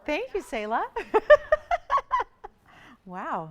Thank you, Selah. Wow.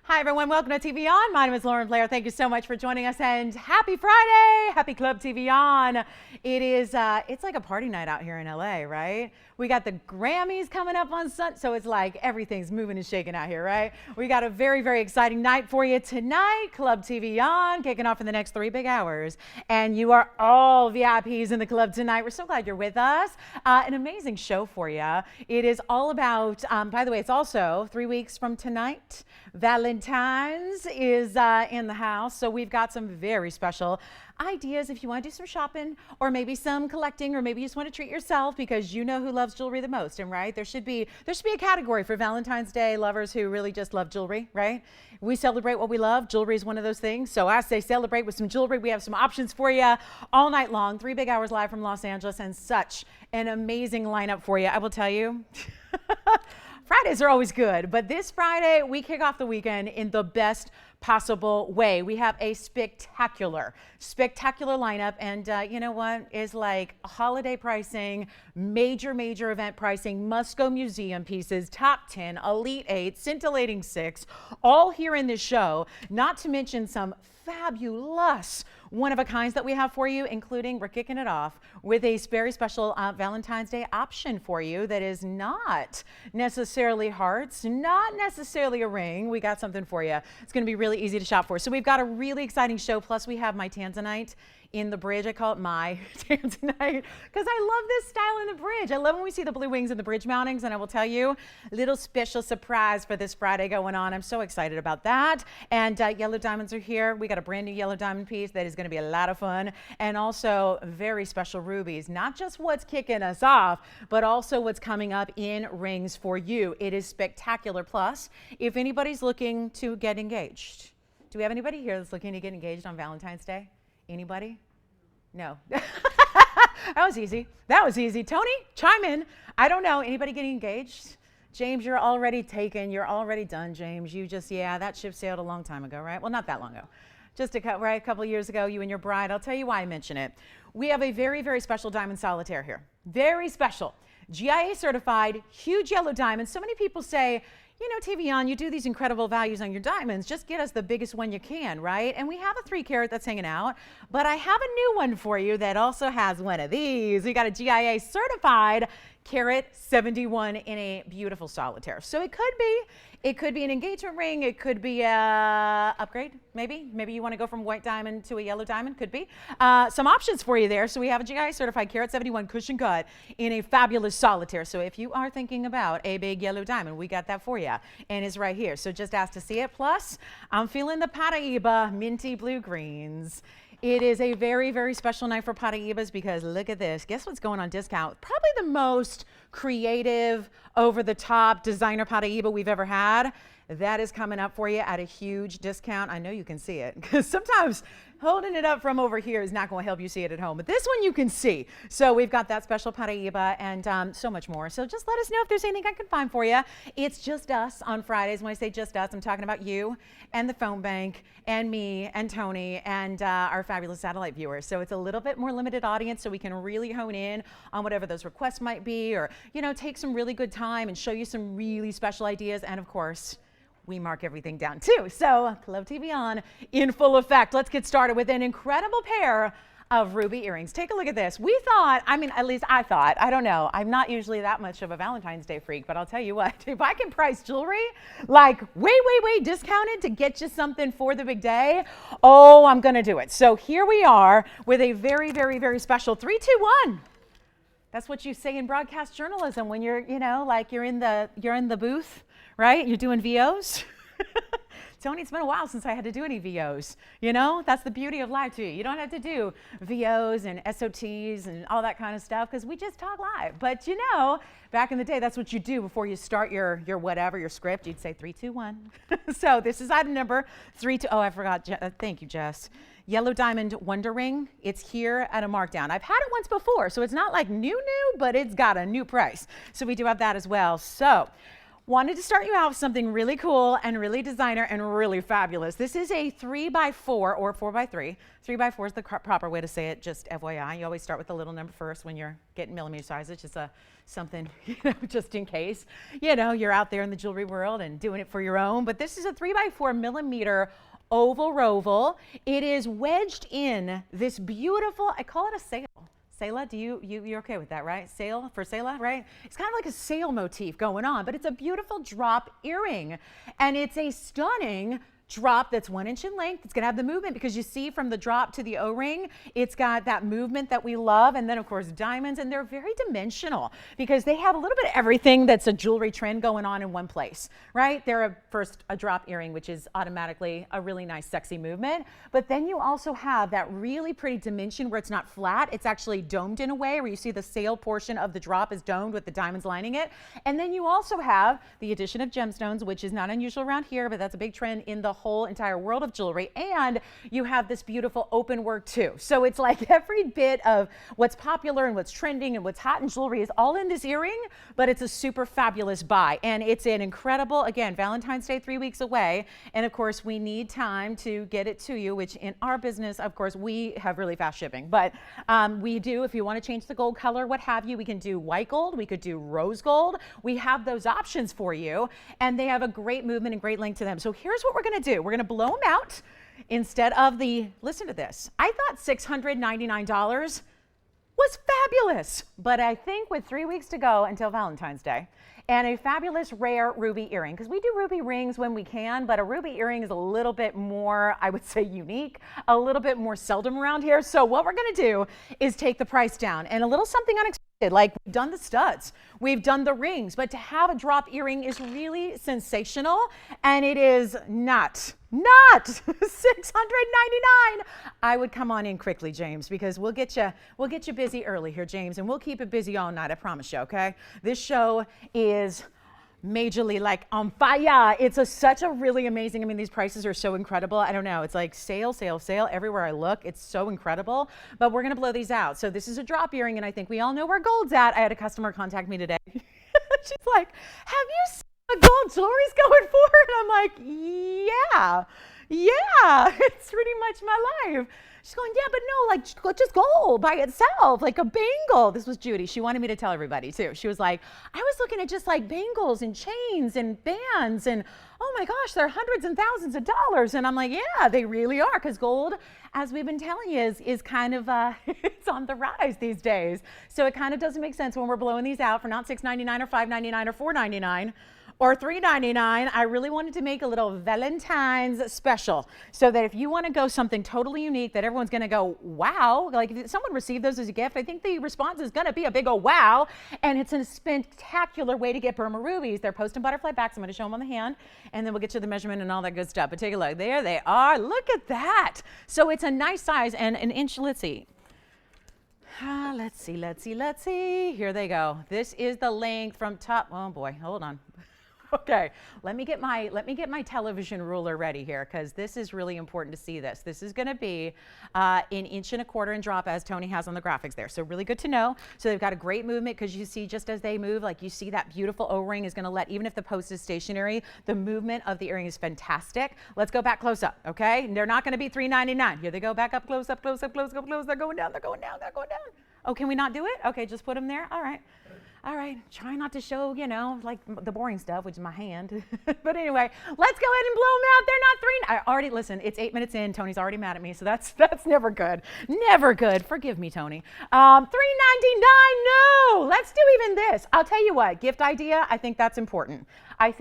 Hi, everyone. Welcome to TVON. My name is Lauren Blair. Thank you so much for joining us, and happy Friday. Happy Club TVON. It is, it's like a party night out here in LA, right? We got the Grammys coming up on Sunday, so it's like everything's moving and shaking out here, right? We got a very, very exciting night for you tonight. Club TVON kicking off in the next 3 big hours. And you are all VIPs in the club tonight. We're so glad you're with us. An amazing show for you. It is all about, by the way, it's also 3 weeks from tonight. Valentine's is in the house, so we've got some very special ideas if you want to do some shopping or maybe some collecting, or maybe you just want to treat yourself because you know who loves jewelry the most. And right, there should be a category for Valentine's Day lovers who really just love jewelry, right? We celebrate what we love. Jewelry is one of those things. So I say celebrate with some jewelry. We have some options for you all night long. 3 big hours live from Los Angeles, and such an amazing lineup for you. I will tell you. Fridays are always good, but this Friday we kick off the weekend in the best possible way. We have a spectacular lineup, and you know what? Is like holiday pricing, major event pricing, must-go museum pieces, top 10, elite 8, scintillating 6, all here in this show, not to mention some fabulous one-of-a-kinds that we have for you, including, we're kicking it off with a very special Valentine's Day option for you that is not necessarily hearts, not necessarily a ring. We got something for you. It's going to be really easy to shop for. So we've got a really exciting show, plus we have my Tanzanite in the bridge. I call it my Tanzanite because I love this style in the bridge. I love when we see the blue wings in the bridge mountings, and I will tell you, a little special surprise for this Friday going on. I'm so excited about that. And yellow diamonds are here. We got a brand new yellow diamond piece that is going to be a lot of fun, and also very special rubies. Not just what's kicking us off, but also what's coming up in rings for you. It is spectacular. Plus, if anybody's looking to get engaged, do we have anybody here that's looking to get engaged on Valentine's Day? Anybody? No. That was easy. That was easy. Tony, chime in. I don't know. Anybody getting engaged? James, you're already taken. You're already done, James. You just, yeah, that ship sailed a long time ago, right? Well, not that long ago. Just a couple of years ago, you and your bride. I'll tell you why I mention it. We have a very, very special diamond solitaire here. Very special. GIA certified, huge yellow diamond. So many people say, you know, TVON, you do these incredible values on your diamonds. Just get us the biggest one you can, right? And we have a 3 carat that's hanging out, but I have a new one for you that also has one of these. We got a GIA certified carat 71 in a beautiful solitaire. So it could be an engagement ring. It could be a upgrade, maybe. Maybe you want to go from white diamond to a yellow diamond, could be. Some options for you there. So we have a GIA certified carat 71 cushion cut in a fabulous solitaire. So if you are thinking about a big yellow diamond, we got that for you, and it's right here. So just ask to see it. Plus, I'm feeling the Paraiba minty blue greens. It is a very, very special night for Paraibas because look at this. Guess what's going on discount? Probably the most creative, over-the-top designer Paraiba we've ever had. That is coming up for you at a huge discount. I know you can see it because sometimes holding it up from over here is not going to help you see it at home. But this one you can see. So we've got that special Paraiba and so much more. So just let us know if there's anything I can find for you. It's just us on Fridays. When I say just us, I'm talking about you and the phone bank and me and Tony and our fabulous satellite viewers. So it's a little bit more limited audience, so we can really hone in on whatever those requests might be, or, you know, take some really good time and show you some really special ideas. And of course, we mark everything down too. So Club TVON in full effect. Let's get started with an incredible pair of ruby earrings. Take a look at this. We thought, I mean, at least I thought, I don't know, I'm not usually that much of a Valentine's Day freak, but I'll tell you what, if I can price jewelry like way discounted to get you something for the big day, oh, I'm gonna do it. So here we are with a very special 3, 2, 1. That's what you say in broadcast journalism when you're, you know, like you're in the booth, right? You're doing VOs. Tony, it's been a while since I had to do any VOs. You know, that's the beauty of live TV. You don't have to do VOs and SOTs and all that kind of stuff because we just talk live. But you know, back in the day, that's what you do before you start your whatever, your script. You'd say 3, 2, 1. So this is item number 3, 2. Oh, I forgot. Thank you, Jess. Yellow diamond Wonder Ring. It's here at a markdown. I've had it once before, so it's not like new, but it's got a new price. So we do have that as well. So Wanted to start you out with something really cool and really designer and really fabulous. This is a 3x4 or 4x3. 3x4 is the proper way to say it, just FYI. You always start with the little number first when you're getting millimeter size. It's just something, just in case, you're out there in the jewelry world and doing it for your own. But this is a 3x4 millimeter oval roval. It is wedged in this beautiful, I call it a sail. Saila, you're okay with that, right? Sail for Saila, right? It's kind of like a sail motif going on, but it's a beautiful drop earring. And it's a stunning drop that's 1 inch in length. It's gonna have the movement because you see from the drop to the O-ring, it's got that movement that we love. And then of course diamonds, and they're very dimensional because they have a little bit of everything that's a jewelry trend going on in one place, right? They're first a drop earring, which is automatically a really nice, sexy movement. But then you also have that really pretty dimension where it's not flat, it's actually domed in a way where you see the sail portion of the drop is domed with the diamonds lining it. And then you also have the addition of gemstones, which is not unusual around here, but that's a big trend in the whole entire world of jewelry. And you have this beautiful open work too. So it's like every bit of what's popular and what's trending and what's hot in jewelry is all in this earring, but it's a super fabulous buy. And it's an incredible, again, Valentine's Day 3 weeks away. And of course we need time to get it to you, which in our business, of course, we have really fast shipping, but we do, if you want to change the gold color, what have you, we can do white gold, we could do rose gold. We have those options for you, and they have a great movement and great length to them. So here's what we're going to do. We're going to blow them out instead of listen to this. I thought $699 was fabulous, but I think with 3 weeks to go until Valentine's Day, and a fabulous rare ruby earring, because we do ruby rings when we can, but a ruby earring is a little bit more, I would say, unique, a little bit more seldom around here. So what we're going to do is take the price down, and a little something unexpected. Like we've done the studs, we've done the rings, but to have a drop earring is really sensational, and it is not $699. I would come on in quickly, James, because we'll get you busy early here, James, and we'll keep it busy all night. I promise you. Okay, this show is majorly like on fire. It's such a really amazing, I mean, these prices are so incredible. I don't know, it's like sale, sale, sale everywhere I look. It's so incredible, but we're gonna blow these out. So this is a drop earring, and I think we all know where gold's at. I had a customer contact me today. She's like, have you seen what gold jewelry's going for? And I'm like, yeah, it's pretty much my life. She's going, yeah, but no, like just gold by itself, like a bangle. This was Judy. She wanted me to tell everybody too. She was like, I was looking at just like bangles and chains and bands, and oh my gosh, they're hundreds and thousands of dollars. And I'm like, yeah, they really are, because gold, as we've been telling you, is kind of, it's on the rise these days. So it kind of doesn't make sense when we're blowing these out for not $699 or $599 or $499. Or $399. I really wanted to make a little Valentine's special, so that if you want to go something totally unique that everyone's going to go, wow, like if someone received those as a gift, I think the response is going to be a big old wow. And it's a spectacular way to get Burma rubies. They're post and butterfly backs. I'm going to show them on the hand, and then we'll get you the measurement and all that good stuff. But take a look. There they are. Look at that. So it's a nice size, and an inch. Let's see. Let's see. Here they go. This is the length from top. Oh boy, hold on. Okay, let me get my television ruler ready here, because this is really important to see this. This is going to be an 1.25 inches in drop, as Tony has on the graphics there. So really good to know. So they've got a great movement, because you see just as they move, like you see that beautiful O-ring is going to let, even if the post is stationary, the movement of the earring is fantastic. Let's go back close up, okay? They're not going to be $399. Here they go, back up, close up, close up, close up, close. They're going down, they're going down, they're going down. Oh, can we not do it? Okay, just put them there. All right. All right, try not to show, like the boring stuff, which is my hand. But anyway, let's go ahead and blow them out. They're not listen, it's 8 minutes in. Tony's already mad at me, so that's never good. Never good. Forgive me, Tony. $399, no. Let's do even this. I'll tell you what, gift idea, I think that's important. I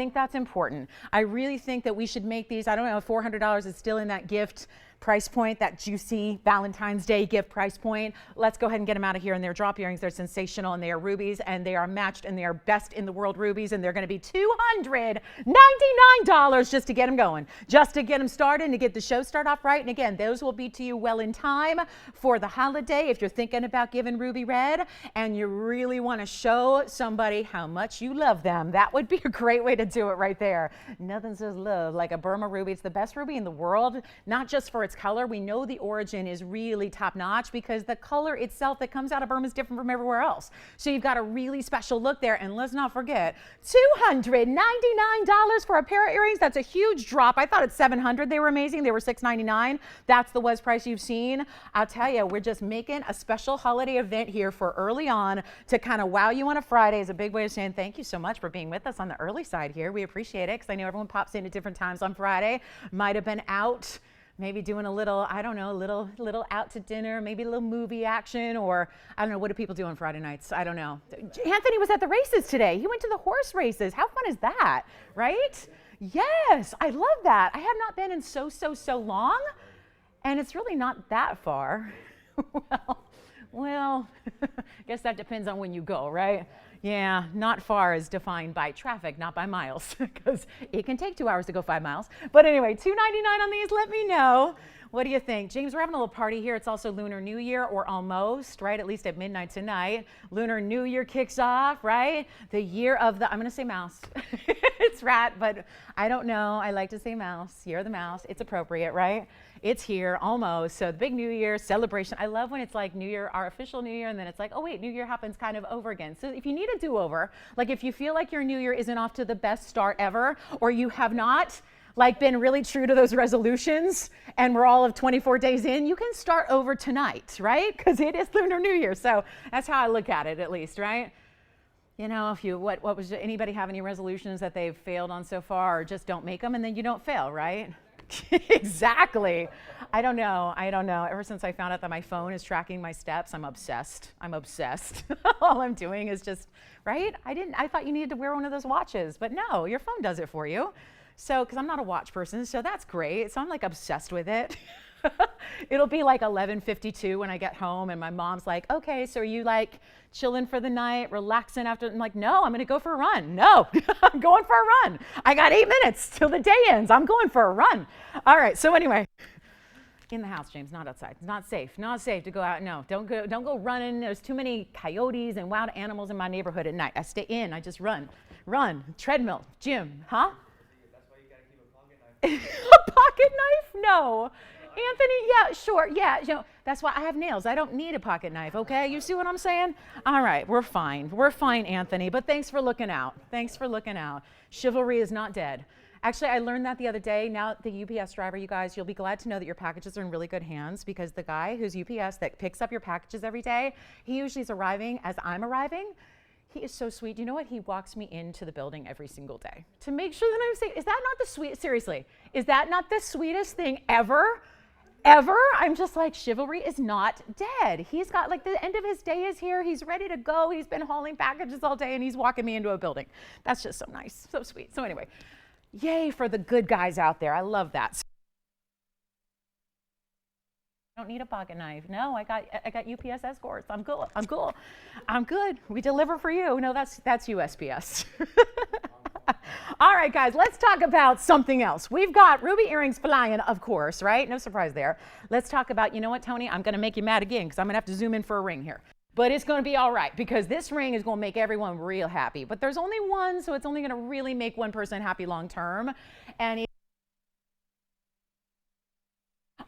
really think that we should make these, I don't know, $400 is still in that gift price point, that juicy Valentine's Day gift price point. Let's go ahead and get them out of here. And they're drop earrings. They're sensational, and they are rubies, and they are matched, and they are best in the world rubies, and they're going to be $299 just to get them going, just to get them started and to get the show start off right. And again, those will be to you well in time for the holiday. If you're thinking about giving ruby red and you really want to show somebody how much you love them, that would be a great way to do it right there. Nothing says love like a Burma ruby. It's the best ruby in the world, not just for its color. We know the origin is really top notch because the color itself that comes out of Burma is different from everywhere else. So you've got a really special look there. And let's not forget, $299 for a pair of earrings. That's a huge drop. I thought at $700 they were amazing. They were $699. That's the was price you've seen. I'll tell you, we're just making a special holiday event here for early on to kind of wow you on a Friday is a big way of saying thank you so much for being with us on the early side here. We appreciate it because I know everyone pops in at different times on Friday. Might have been out, maybe doing a little, I don't know, little out to dinner, maybe a little movie action, or I don't know, what do people do on Friday nights? I don't know. Anthony was at the races today. He went to the horse races. How fun is that, right? Yes, I love that. I have not been in so long, and it's really not that far. Well, I guess that depends on when you go, right? Yeah, not far is defined by traffic, not by miles, because it can take 2 hours to go 5 miles. But anyway, $299 on these, let me know. What do you think? James, we're having a little party here. It's also Lunar New Year, or almost, right? At least at midnight tonight. Lunar New Year kicks off, right? The year of the, I'm going to say mouse. It's rat, but I don't know. I like to say mouse. Year of the mouse. It's appropriate, right? It's here, almost. So the big New Year celebration. I love when it's like New Year, our official New Year, and then it's like, oh wait, New Year happens kind of over again. So if you need a do-over, like if you feel like your New Year isn't off to the best start ever, or you have not like been really true to those resolutions and we're all of 24 days in, you can start over tonight, right? Because it is Lunar New Year. So that's how I look at it, at least, right? You know, if you, what was, anybody have any resolutions that they've failed on so far, or just don't make them and then you don't fail, right? Exactly. I don't know. Ever since I found out that my phone is tracking my steps, I'm obsessed. All I'm doing is just, right? I thought you needed to wear one of those watches, but no, your phone does it for you. So, because I'm not a watch person, so that's great. So I'm like obsessed with it. It'll be like 11:52 when I get home and my mom's like, okay, so are you like chilling for the night, relaxing after? I'm like, no, I'm going to go for a run. No, I'm going for a run. I got 8 minutes till the day ends. I'm going for a run. All right. So anyway, in the house, James, not outside. It's not safe. Not safe to go out. No, don't go running. There's too many coyotes and wild animals in my neighborhood at night. I stay in. I just run, treadmill, gym, huh? That's why you got to keep a pocket knife. A pocket knife? No. Anthony, yeah, sure, yeah. You know, that's why I have nails. I don't need a pocket knife, okay? You see what I'm saying? All right, we're fine. We're fine, Anthony, but thanks for looking out. Thanks for looking out. Chivalry is not dead. Actually, I learned that the other day. Now, the UPS driver, you guys, you'll be glad to know that your packages are in really good hands because the guy who's UPS that picks up your packages every day, he usually is arriving as I'm arriving. He is so sweet. You know what? He walks me into the building every single day to make sure that I'm safe. Is that not the sweet? Seriously, is that not the sweetest thing ever? Ever? I'm just like, chivalry is not dead. He's got like the end of his day is here. He's ready to go. He's been hauling packages all day and he's walking me into a building. That's just so nice, so sweet. So anyway, yay for the good guys out there. I love that. I don't need a pocket knife. No, I got UPS escorts. I'm cool. I'm good. We deliver for you. No, that's USPS. All right, guys, let's talk about something else. We've got ruby earrings flying, of course, right? No surprise there. Let's talk about, you know what, Tony? I'm going to make you mad again because I'm going to have to zoom in for a ring here. But it's going to be all right because this ring is going to make everyone real happy. But there's only one, so it's only going to really make one person happy long term. And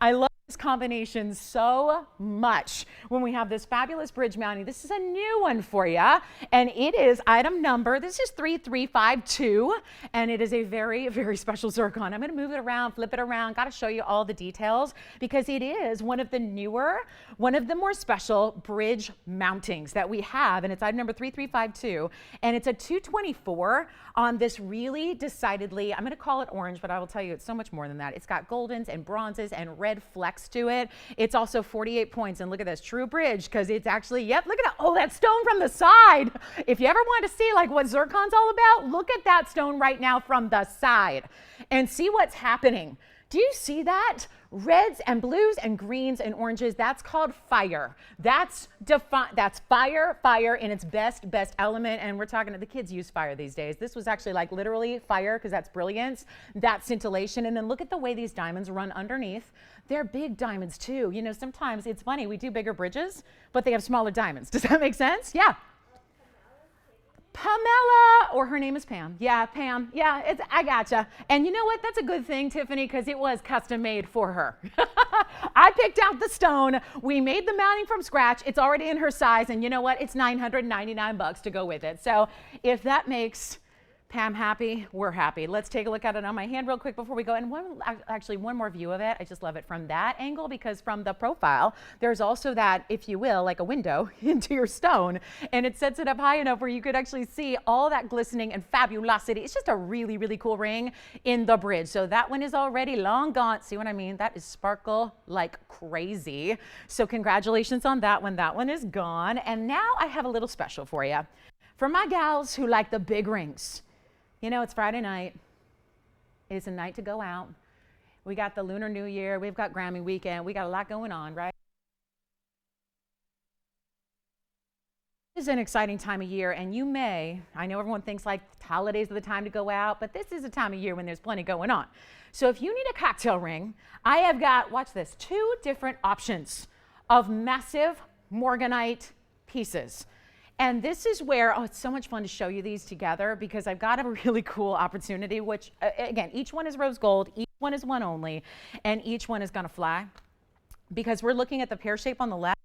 I love this combination so much when we have this fabulous bridge mounting. This is a new one for you, and it is item number, this is 3352, and it is a very, very special zircon. I'm going to move it around, flip it around, got to show you all the details because it is one of the newer, one of the more special bridge mountings that we have, and it's item number 3352, and it's a 224 on this really decidedly, I'm going to call it orange, but I will tell you it's so much more than that. It's got goldens and bronzes and red flecks to it. It's also 48 points, and look at this, true bridge, because it's actually, yep, look at that. Oh, that stone from the side. If you ever want to see like what zircon's all about, look at that stone right now from the side and see what's happening. Do you see that? Reds and blues and greens and oranges, that's called fire. That's fire in its best element. And we're talking to the kids use fire these days. This was actually like literally fire because that's brilliance, that's scintillation. And then look at the way these diamonds run underneath. They're big diamonds too. You know, sometimes it's funny, we do bigger bridges, but they have smaller diamonds. Does that make sense? Yeah. Pamela, or her name is Pam. Yeah, Pam. Yeah, I gotcha. And you know what? That's a good thing, Tiffany, because it was custom made for her. I picked out the stone. We made the mounting from scratch. It's already in her size. And you know what? It's $999 to go with it. So if that makes Pam happy, we're happy. Let's take a look at it on my hand real quick before we go. And actually one more view of it. I just love it from that angle, because from the profile, there's also that, if you will, like a window into your stone. And it sets it up high enough where you could actually see all that glistening and fabulosity. It's just a really, really cool ring in the bridge. So that one is already long gone. See what I mean? That is sparkle like crazy. So congratulations on that one. That one is gone. And now I have a little special for you. For my gals who like the big rings. You know, it's Friday night. It's a night to go out. We got the Lunar New Year. We've got Grammy weekend. We got a lot going on, right? This is an exciting time of year, and I know everyone thinks like holidays are the time to go out, but this is a time of year when there's plenty going on. So if you need a cocktail ring, I have got, watch this, 2 different options of massive morganite pieces. And this is where, oh, it's so much fun to show you these together, because I've got a really cool opportunity, which, again, each one is rose gold, each one is one only, and each one is gonna fly. Because we're looking at the pear shape on the left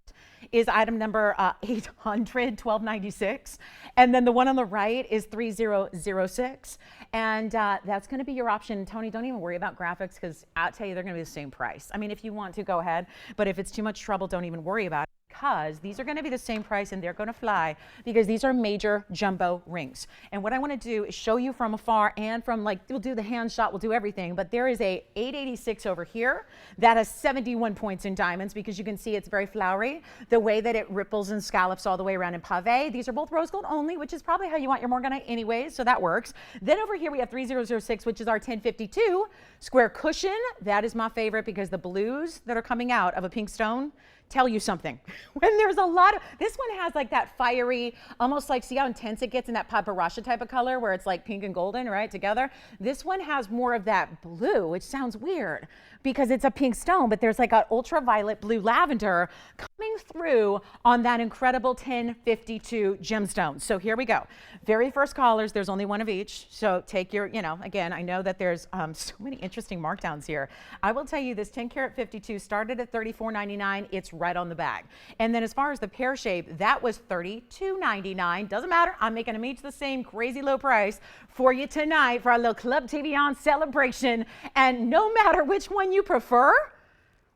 is item number 800, 1296. And then the one on the right is 3006. And that's gonna be your option. Tony, don't even worry about graphics, because I'll tell you, they're gonna be the same price. I mean, if you want to, go ahead. But if it's too much trouble, don't even worry about it, because these are going to be the same price and they're going to fly, because these are major jumbo rings. And what I want to do is show you from afar and from, like, we'll do the hand shot, we'll do everything, but there is a 886 over here that has 71 points in diamonds, because you can see it's very flowery, the way that it ripples and scallops all the way around in pave. These are both rose gold only, which is probably how you want your morganite anyways, so that works. Then over here we have 3006, which is our 1052 square cushion. That is my favorite, because the blues that are coming out of a pink stone tell you something. When there's a lot of, this one has like that fiery, almost like, see how intense it gets in that paparasha type of color where it's like pink and golden, right, together. This one has more of that blue, which sounds weird because it's a pink stone, but there's like an ultraviolet blue lavender coming through on that incredible 1052 gemstone. So here we go. Very first callers, there's only one of each. So take your, again, I know that there's so many interesting markdowns here. I will tell you, this 10 karat 52 started at $34.99. It's right on the bag. And then as far as the pear shape, that was $32.99. Doesn't matter. I'm making them each the same crazy low price for you tonight for our little Club TVON celebration. And no matter which one you prefer,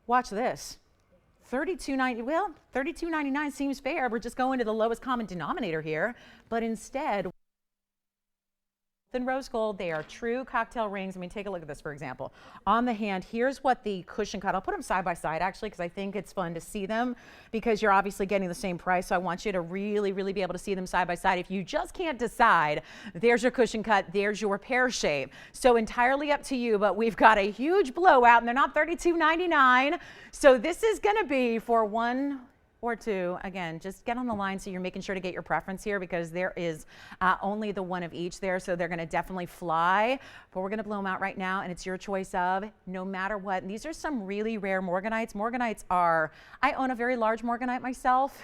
watch this. $32.99 seems fair. We're just going to the lowest common denominator here, but instead, than rose gold, they are true cocktail rings. I mean, take a look at this, for example. On the hand, here's what the cushion cut. I'll put them side by side, actually, because I think it's fun to see them, because you're obviously getting the same price. So I want you to really, really be able to see them side by side. If you just can't decide, there's your cushion cut, there's your pear shape. So entirely up to you, but we've got a huge blowout, and they're not $32.99. So this is going to be for one or two. Again, just get on the line so you're making sure to get your preference here, because there is only the one of each there, so they're going to definitely fly. But we're going to blow them out right now, and it's your choice of no matter what. And these are some really rare morganites. Morganites are, I own a very large morganite myself.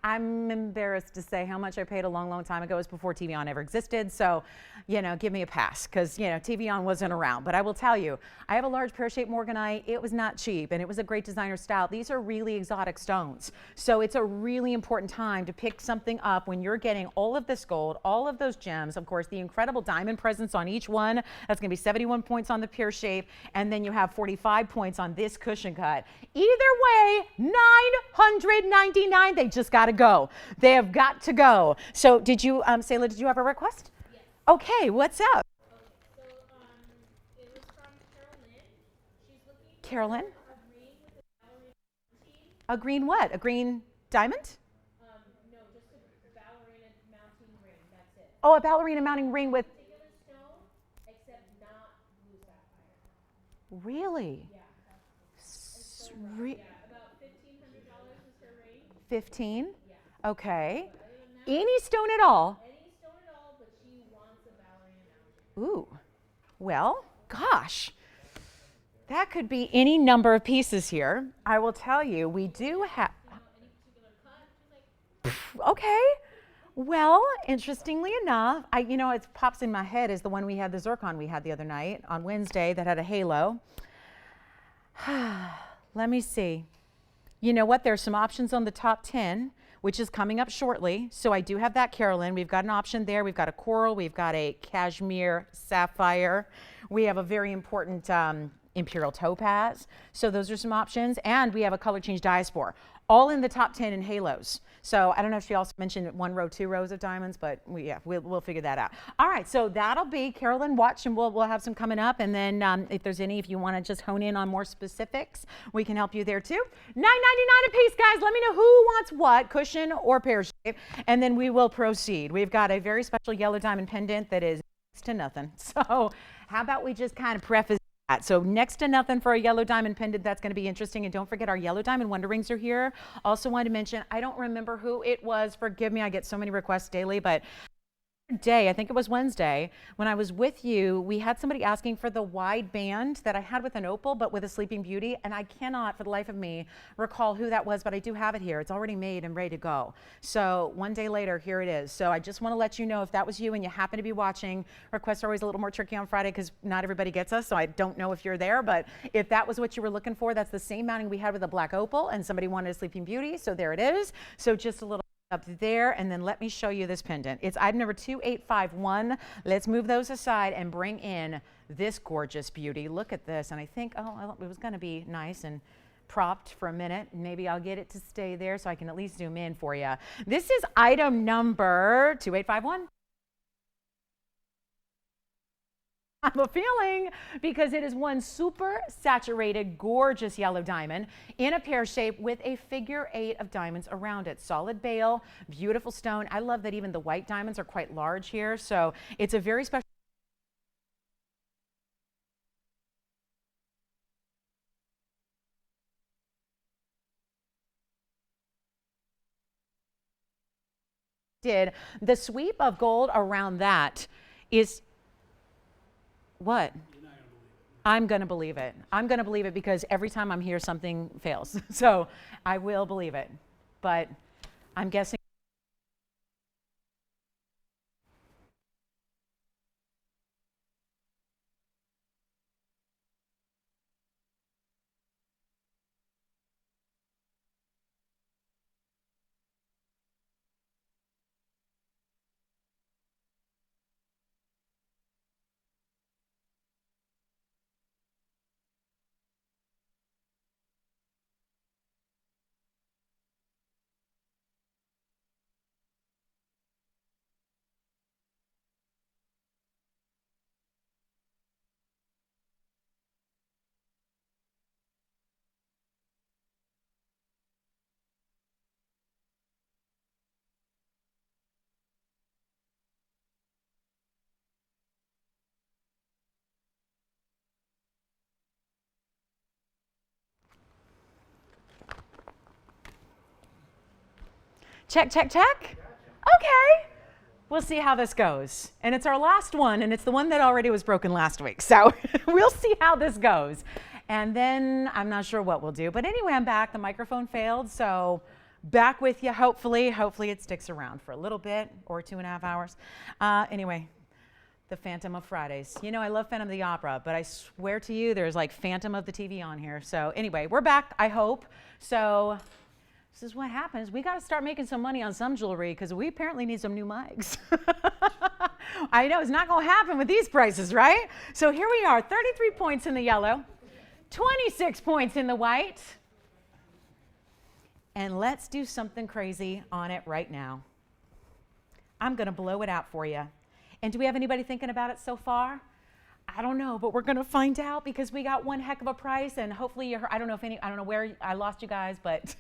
I'm embarrassed to say how much I paid a long, long time ago. It was before TVON ever existed. So, give me a pass, because, TVON wasn't around. But I will tell you, I have a large pear-shaped morganite. It was not cheap, and it was a great designer style. These are really exotic stones. So it's a really important time to pick something up when you're getting all of this gold, all of those gems, of course, the incredible diamond presence on each one. That's going to be 71 points on the pear shape, and then you have 45 points on this cushion cut. Either way, $999. They just got to go. They have got to go. So did you, Sayla, did you have a request? Yes. Okay, what's up? Okay, so it was from Carolyn. She's looking for Carolyn? a green with a ballerina mounting. A green what? A green diamond? No, just a ballerina mounting ring. That's it. Oh, a ballerina mounting ring with, Particular stone, except not blue sapphire. really? Yeah. Re- About $1,500 is her ring. 15? Yeah. Okay. Other than that, Any stone at all? any stone at all, but she wants a ballerina mounting. Ooh, well, gosh, that could be any number of pieces here. I will tell you, we do have, Any particular cut? She's like, okay. Well, interestingly enough, it pops in my head is the one we had, the Zircon we had the other night on Wednesday that had a halo. Let me see. You know what? There's some options on the top 10, which is coming up shortly. So I do have that Carolyn. We've got an option there. We've got a coral. We've got a cashmere sapphire. We have a very important imperial topaz. So those are some options. And we have a color change diaspore, all in the top 10 in halos. So I don't know if she also mentioned 1 row, 2 rows of diamonds, but we'll figure that out. All right, so that'll be Carolyn. Watch, and we'll have some coming up. And then if there's any, if you want to just hone in on more specifics, we can help you there too. $9.99 a piece, guys. Let me know who wants what, cushion or pear shape, and then we will proceed. We've got a very special yellow diamond pendant that is next to nothing. So how about we just kind of preface that? So next to nothing for a yellow diamond pendant. That's going to be interesting. And don't forget, our yellow diamond wonder rings are here. Also wanted to mention, I don't remember who it was. Forgive me, I get so many requests daily, but day, I think it was Wednesday, when I was with you, we had somebody asking for the wide band that I had with an opal, but with a Sleeping Beauty, and I cannot for the life of me recall who that was, but I do have it here. It's already made and ready to go. So one day later, here it is. So I just want to let you know, if that was you and you happen to be watching, requests are always a little more tricky on Friday because not everybody gets us, so I don't know if you're there, but if that was what you were looking for, that's the same mounting we had with a black opal, and somebody wanted a Sleeping Beauty, so there it is. So just a little up there, and then let me show you this pendant. It's item number 2851. Let's move those aside and bring in this gorgeous beauty. Look at this, and I think, it was going to be nice and propped for a minute. Maybe I'll get it to stay there so I can at least zoom in for you. This is item number 2851. I have a feeling, because it is one super saturated, gorgeous yellow diamond in a pear shape with a figure 8 of diamonds around it. Solid bail, beautiful stone. I love that even the white diamonds are quite large here. So it's a very special. The sweep of gold around that is what? I'm going to believe it. I'm going to believe it because every time I'm here, something fails. So I will believe it. But I'm guessing. Check, check, check. Okay. We'll see how this goes. And it's our last one, and it's the one that already was broken last week. So we'll see how this goes. And then I'm not sure what we'll do. But anyway, I'm back. The microphone failed, so back with you, hopefully. Hopefully it sticks around for a little bit or 2.5 hours. Anyway, the Phantom of Fridays. You know, I love Phantom of the Opera, but I swear to you, there's like Phantom of the TV on here. So anyway, we're back, I hope. So this is what happens. We got to start making some money on some jewelry because we apparently need some new mics. I know it's not going to happen with these prices, right? So here we are, 33 points in the yellow, 26 points in the white. And let's do something crazy on it right now. I'm going to blow it out for you. And do we have anybody thinking about it so far? I don't know, but we're going to find out because we got one heck of a price, and hopefully you heard, I don't know where I lost you guys, but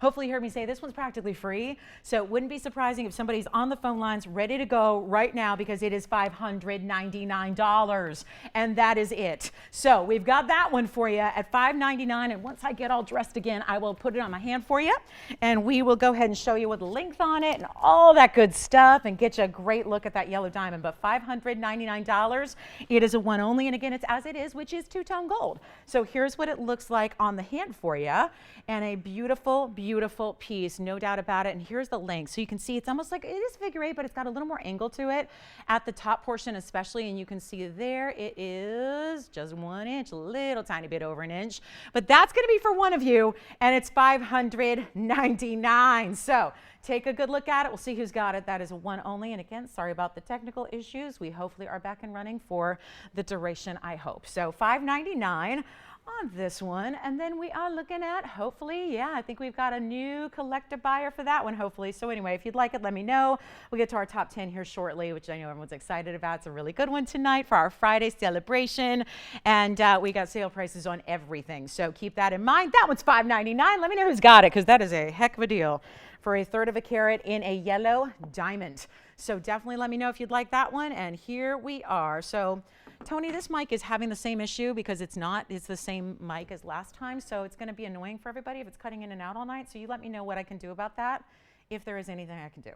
hopefully you heard me say this one's practically free. So it wouldn't be surprising if somebody's on the phone lines ready to go right now because it is $599, and that is it. So we've got that one for you at $599, and once I get all dressed again, I will put it on my hand for you, and we will go ahead and show you with the length on it and all that good stuff and get you a great look at that yellow diamond. But $599, it is a a one only, and again, it's as it is, which is two-tone gold. So here's what it looks like on the hand for you, and a beautiful, beautiful piece, no doubt about it. And here's the length. So you can see it's almost like, it is figure eight, but it's got a little more angle to it at the top portion especially, and you can see there it is just 1 inch, a little tiny bit over an inch, but that's going to be for one of you, and it's $599. So take a good look at it. We'll see who's got it. That is a one only. And again, sorry about the technical issues. We hopefully are back and running for the duration, I hope. So $599 on this one. And then we are looking at, hopefully, yeah, I think we've got a new collector buyer for that one, hopefully. So anyway, if you'd like it, let me know. We'll get to our top 10 here shortly, which I know everyone's excited about. It's a really good one tonight for our Friday celebration. And we got sale prices on everything. So keep that in mind. That one's $599. Let me know who's got it, because that is a heck of a deal for a 1/3 of a carat in a yellow diamond. So definitely let me know if you'd like that one. And here we are. So Tony, this mic is having the same issue because it's the same mic as last time. So it's going to be annoying for everybody if it's cutting in and out all night. So you let me know what I can do about that, if there is anything I can do.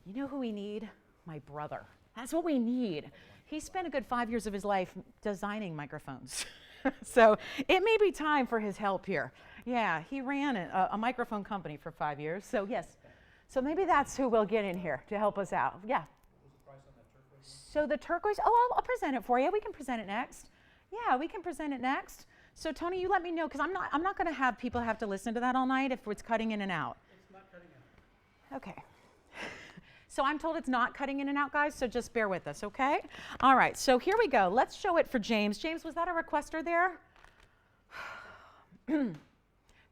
You know who we need? My brother. That's what we need. He spent a good 5 years of his life designing microphones. So it may be time for his help here. Yeah, he ran a microphone company for 5 years. So yes, so maybe that's who we'll get in here to help us out. Yeah. What's the price on that turquoise? So the turquoise, oh, I'll present it for you. We can present it next. Yeah, we can present it next. So Tony, you let me know, because I'm not going to have people have to listen to that all night if it's cutting in and out. It's not cutting out. Okay. So I'm told it's not cutting in and out, guys, so just bear with us, okay? All right, so here we go. Let's show it for James. James, was that a requester there?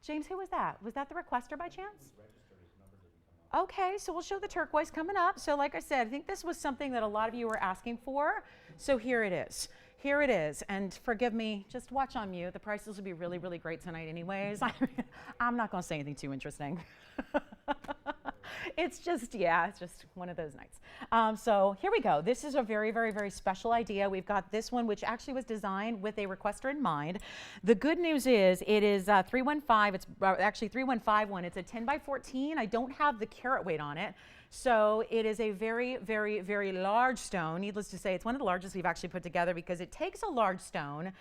James, who was that? Was that the requester by chance? Okay, so we'll show the turquoise coming up. So like I said, I think this was something that a lot of you were asking for. So here it is. Here it is. And forgive me, just watch on mute. The prices will be really, really great tonight anyways. I'm not going to say anything too interesting. It's just, yeah, it's just one of those nights. So here we go. This is a very, very, very special idea. We've got this one, which actually was designed with a requester in mind. The good news is it is 315. It's actually 3151. It's a 10 by 14. I don't have the carat weight on it. So it is a very, very, very large stone. Needless to say, it's one of the largest we've actually put together because it takes a large stone,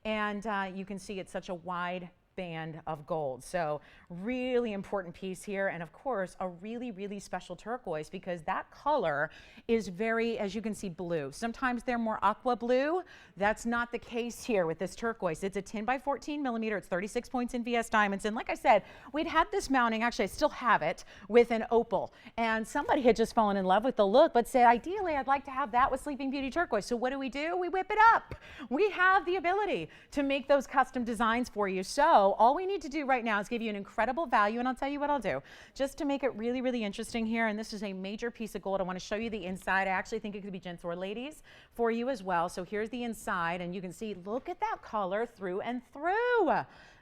and you can see it's such a wide band of gold. So really important piece here, and of course a really, really special turquoise, because that color is very, as you can see, blue. Sometimes they're more aqua blue. That's not the case here with this turquoise. It's a 10 by 14 millimeter. It's 36 points in VS diamonds, and like I said, we'd had this mounting, actually I still have it, with an opal, and somebody had just fallen in love with the look but said, ideally I'd like to have that with Sleeping Beauty turquoise. So what do? We whip it up. We have the ability to make those custom designs for you. So all we need to do right now is give you an incredible value, and I'll tell you what I'll do just to make it really, really interesting here. And this is a major piece of gold. I want to show you the inside. I actually think it could be gents or ladies for you as well. So here's the inside, and you can see, look at that color through and through.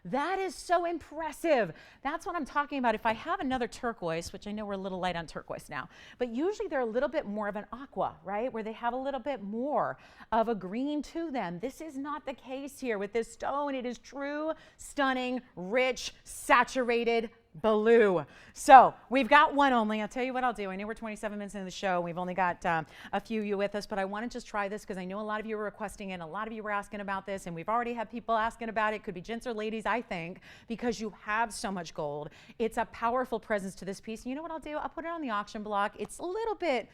That is so impressive. That's what I'm talking about. If I have another turquoise, which I know we're a little light on turquoise now, but usually they're a little bit more of an aqua, right? Where they have a little bit more of a green to them. This is not the case here with this stone. It is true, stunning, rich, saturated blue. So we've got one only. I'll tell you what I'll do. I know we're 27 minutes into the show. We've only got a few of you with us, but I want to just try this because I know a lot of you were requesting it. A lot of you were asking about this, and we've already had people asking about it. Could be gents or ladies, I think, because you have so much gold. It's a powerful presence to this piece. And you know what I'll do? I'll put it on the auction block. It's a little bit,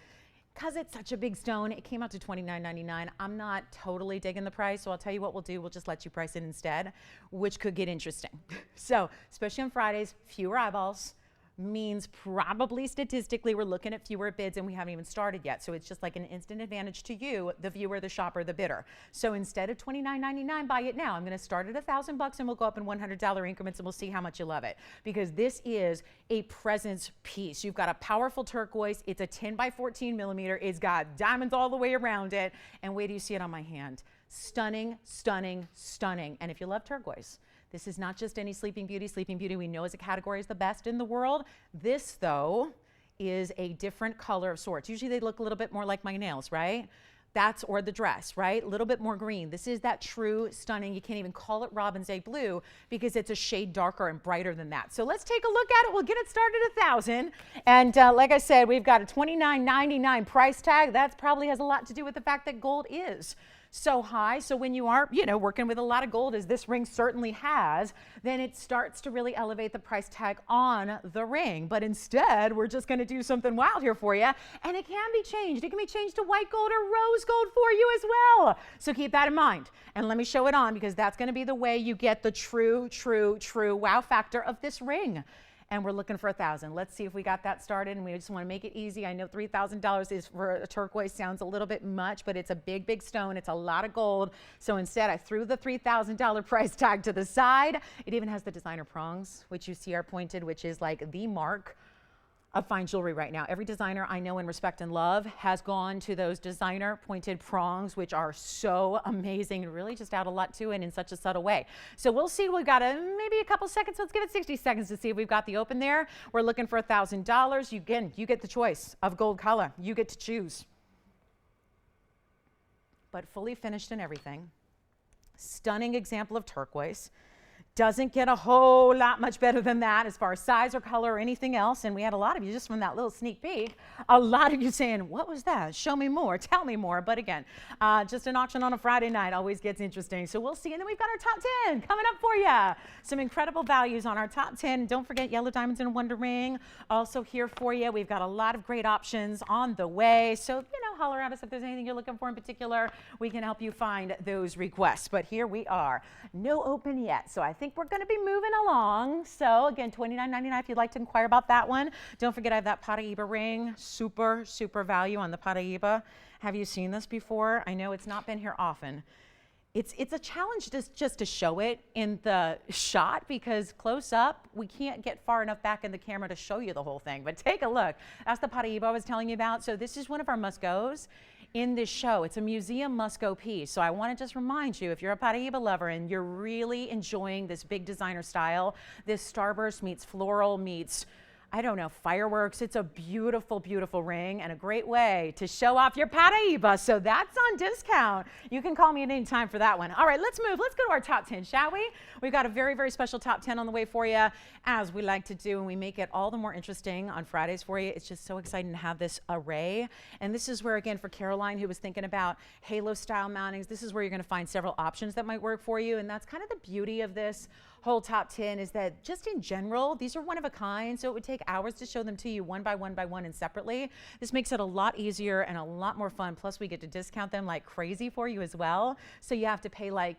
because it's such a big stone, it came out to $29.99. I'm not totally digging the price, so I'll tell you what we'll do. We'll just let you price it instead, which could get interesting. So, especially on Fridays, fewer eyeballs means probably statistically we're looking at fewer bids, and we haven't even started yet. So it's just like an instant advantage to you, the viewer, the shopper, the bidder. So instead of $29.99, buy it now. I'm going to start at $1,000 and we'll go up in $100 increments, and we'll see how much you love it, because this is a presence piece. You've got a powerful turquoise. It's a 10 by 14 millimeter. It's got diamonds all the way around it. And wait till you see it on my hand. Stunning, stunning, stunning. And if you love turquoise, this is not just any Sleeping Beauty. Sleeping Beauty we know as a category is the best in the world. This, though, is a different color of sorts. Usually they look a little bit more like my nails, right? That's, or the dress, right? A little bit more green. This is that true stunning, you can't even call it robin's egg blue because it's a shade darker and brighter than that. So let's take a look at it. We'll get it started at $1,000. And like I said, we've got a $29.99 price tag. That probably has a lot to do with the fact that gold is so high. So when you are, you know, working with a lot of gold, as this ring certainly has, then it starts to really elevate the price tag on the ring. But instead, we're just going to do something wild here for you. And it can be changed. It can be changed to white gold or rose gold for you as well. So keep that in mind. And let me show it on, because that's going to be the way you get the true wow factor of this ring. And we're looking for $1,000. Let's see if we got that started, and we just want to make it easy. I know $3,000 is for a turquoise sounds a little bit much, but it's a big stone. It's a lot of gold. So instead, I threw the $3,000 price tag to the side. It even has the designer prongs, which you see are pointed, which is like the mark of fine jewelry right now. Every designer I know and respect and love has gone to those designer pointed prongs, which are so amazing and really just add a lot to it in such a subtle way. So we'll see. We've got maybe a couple seconds. Let's give it 60 seconds to see if we've got the open there. We're looking for $1,000. You get the choice of gold color. You get to choose. But fully finished and everything. Stunning example of turquoise. Doesn't get a whole lot much better than that as far as size or color or anything else. And we had a lot of you just from that little sneak peek, a lot of you saying, what was that? Show me more, tell me more. But again, just an auction on a Friday night always gets interesting. So we'll see. And then we've got our top 10 coming up for you. Some incredible values on our top 10. Don't forget yellow diamonds and wonder ring also here for you. We've got a lot of great options on the way. So, you know, holler at us if there's anything you're looking for in particular. We can help you find those requests. But here we are. No open yet. So I think we're going to be moving along. So again, $29.99 if you'd like to inquire about that one. Don't forget I have that Paraiba ring. Super value on the Paraiba. Have you seen this before? I know it's not been here often. It's a challenge just to show it in the shot, because close up, we can't get far enough back in the camera to show you the whole thing. But take a look. That's the Paraiba I was telling you about. So this is one of our must-goes in this show. It's a museum must-go piece. So I want to just remind you, if you're a Paraiba lover and you're really enjoying this big designer style, this starburst meets floral meets, I don't know, fireworks. It's a beautiful ring and a great way to show off your Paraiba. So that's on discount. You can call me at any time for that one. All right, let's move. Let's go to our top 10, shall we? We've got a very special top 10 on the way for you, as we like to do, and we make it all the more interesting on Fridays for you. It's just so exciting to have this array. And this is where, again, for Caroline, who was thinking about halo style mountings, this is where you're going to find several options that might work for you. And that's kind of the beauty of this whole top 10, is that just in general, these are one of a kind, so it would take hours to show them to you one by one and separately. This makes it a lot easier and a lot more fun. Plus we get to discount them like crazy for you as well. So you have to pay like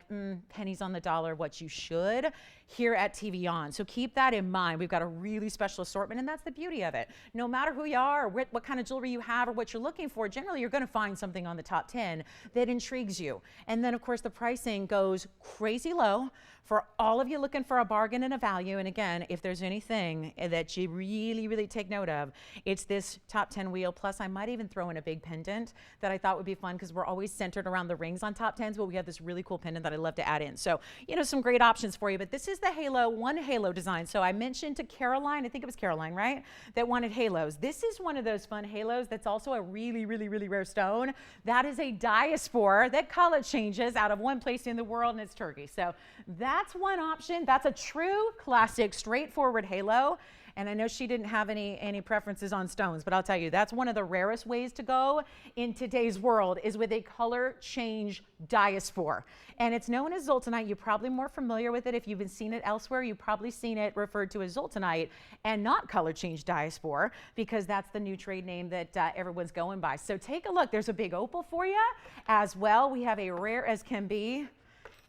pennies on the dollar what you should here at TVON. So keep that in mind. We've got a really special assortment, and that's the beauty of it. No matter who you are, or what kind of jewelry you have, or what you're looking for, generally you're going to find something on the top 10 that intrigues you. And then of course the pricing goes crazy low for all of you looking for a bargain and a value. And again, if there's anything that you really take note of, it's this top 10 wheel. Plus I might even throw in a big pendant that I thought would be fun, because we're always centered around the rings on top 10s, but we have this really cool pendant that I love to add in. So, you know, some great options for you. But this is the halo, one halo design. So I mentioned to Caroline, I think it was Caroline, right, that wanted halos. This is one of those fun halos that's also a really rare stone. That is a diaspora that color changes out of one place in the world, and it's Turkey. So that's one option. That's a true classic, straightforward halo. And I know she didn't have any preferences on stones, but I'll tell you, that's one of the rarest ways to go in today's world, is with a color change diaspora. And it's known as zoltanite. You're probably more familiar with it. If you've seen it elsewhere, you've probably seen it referred to as zoltanite and not color change diaspora, because that's the new trade name that everyone's going by. So take a look. There's a big opal for you as well. We have a rare as can be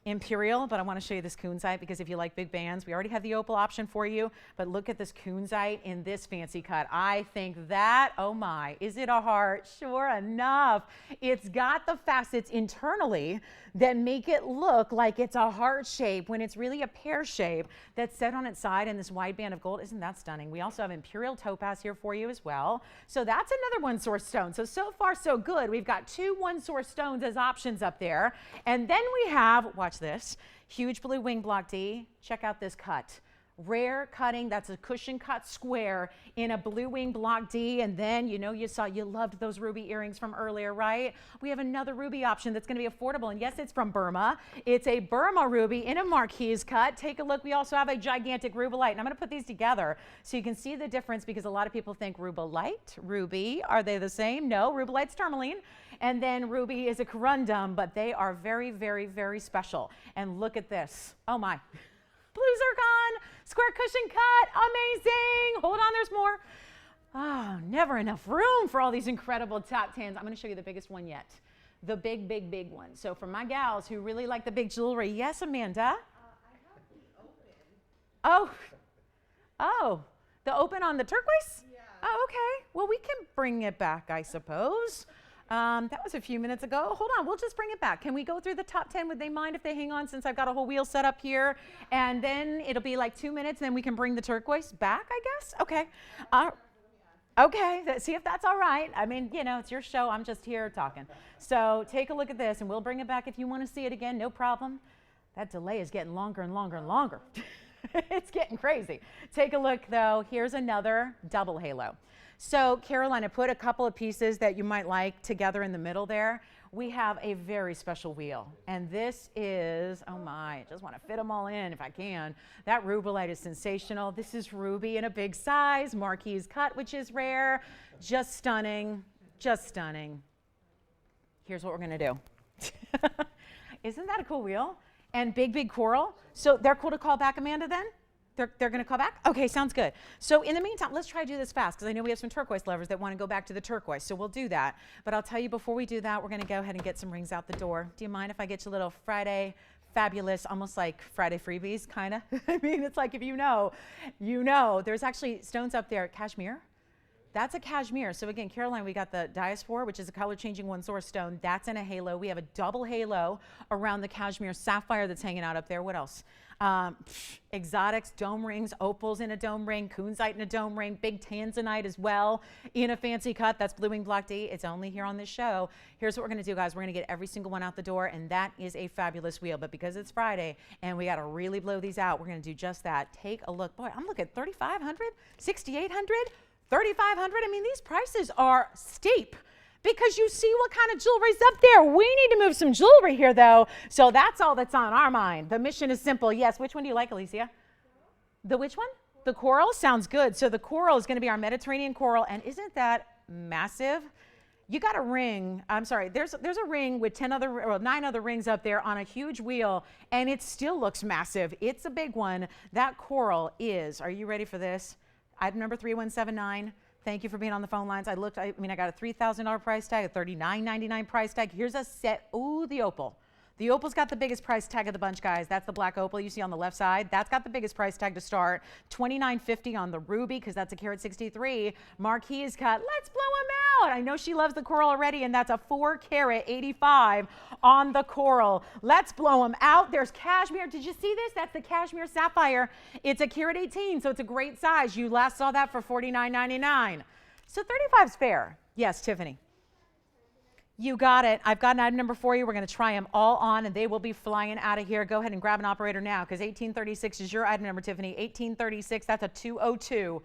Imperial, but I want to show you this kunzite, because if you like big bands, we already have the opal option for you, but look at this kunzite in this fancy cut. I think that, oh my, is it a heart? Sure enough. It's got the facets internally that make it look like it's a heart shape when it's really a pear shape that's set on its side in this wide band of gold. Isn't that stunning? We also have Imperial topaz here for you as well. So that's another one source stone. So far so good. We've got 2 one source stones as options up there. And then we have, watch this, huge blue wing block D. Check out this cut. Rare cutting, that's a cushion cut square in a blue wing block D. And then, you know, you loved those ruby earrings from earlier, right? We have another ruby option that's going to be affordable. And yes, it's from Burma. It's a Burma ruby in a marquise cut. Take a look. We also have a gigantic rubelite. And I'm going to put these together so you can see the difference, because a lot of people think rubelite, ruby, are they the same? No, rubelite's tourmaline. And then ruby is a corundum, but they are very, very, very special. And look at this. Oh my. Blue zircon, square cushion cut, amazing. Hold on, there's more. Oh, never enough room for all these incredible top tens. I'm going to show you the biggest one yet. The big, big, big one. So for my gals who really like the big jewelry, yes, Amanda? I have the open. Oh, the open on the turquoise? Yeah. Oh, okay. Well, we can bring it back, I suppose. That was a few minutes ago. Hold on, we'll just bring it back. Can we go through the top 10? Would they mind if they hang on, since I've got a whole wheel set up here? And then it'll be like 2 minutes, and then we can bring the turquoise back, I guess? Okay. Okay, see if that's all right. I mean, you know, it's your show. I'm just here talking. So take a look at this, and we'll bring it back if you want to see it again. No problem. That delay is getting longer and longer and longer. It's getting crazy. Take a look, though. Here's another double halo. So Caroline, I put a couple of pieces that you might like together in the middle there. We have a very special wheel, and this is, oh my, I just want to fit them all in if I can. That rubelite is sensational. This is ruby in a big size, marquise cut, which is rare. Just stunning, just stunning. Here's what we're going to do. Isn't that a cool wheel? And big, big coral. So they're cool to call back, Amanda, then? They're going to call back? Okay, sounds good. So in the meantime, let's try to do this fast, because I know we have some turquoise lovers that want to go back to the turquoise. So we'll do that. But I'll tell you, before we do that, we're going to go ahead and get some rings out the door. Do you mind if I get you a little Friday fabulous, almost like Friday freebies, kind of? I mean, it's like, if you know, you know. There's actually stones up there, cashmere. That's a cashmere. So again, Caroline, we got the diaspora, which is a color-changing one-source stone. That's in a halo. We have a double halo around the cashmere sapphire that's hanging out up there. What else? Exotics, dome rings, opals in a dome ring, kunzite in a dome ring, big tanzanite as well in a fancy cut. That's Blue Wing Block D. It's only here on this show. Here's what we're going to do, guys. We're going to get every single one out the door, and that is a fabulous wheel. But because it's Friday and we got to really blow these out, we're going to do just that. Take a look. Boy, I'm looking at $3,500, $6,800, $3,500. I mean, these prices are steep, because you see what kind of jewelry's up there. We need to move some jewelry here, though. So that's all that's on our mind. The mission is simple. Yes, which one do you like, Alicia? The which one? The coral? Sounds good. So the coral is going to be our Mediterranean coral. And isn't that massive? You got a ring. I'm sorry. There's a ring with 9 other rings up there on a huge wheel, and it still looks massive. It's a big one. That coral is, are you ready for this? Item number 3179. Thank you for being on the phone lines. I got a $3,000 price tag, a $39.99 price tag. Here's a set. Ooh, the opal. The opal's got the biggest price tag of the bunch, guys. That's the black opal you see on the left side. That's got the biggest price tag to start. $29.50 on the ruby, because that's a carat 63. Marquise cut. Let's blow them out. I know she loves the coral already, and that's a 4 carat 85 on the coral. Let's blow them out. There's cashmere. Did you see this? That's the cashmere sapphire. It's a carat 18, so it's a great size. You last saw that for $49.99. So 35's fair. Yes, Tiffany. You got it. I've got an item number for you. We're going to try them all on, and they will be flying out of here. Go ahead and grab an operator now, because 1836 is your item number, Tiffany. 1836, that's a 202.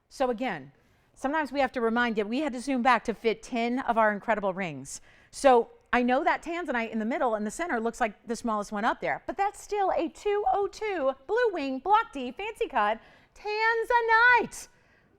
So again, sometimes we have to remind you, we had to zoom back to fit 10 of our incredible rings. So I know that Tanzanite in the middle and the center looks like the smallest one up there, but that's still a 202 Blue Wing Block D Fancy Cut Tanzanite.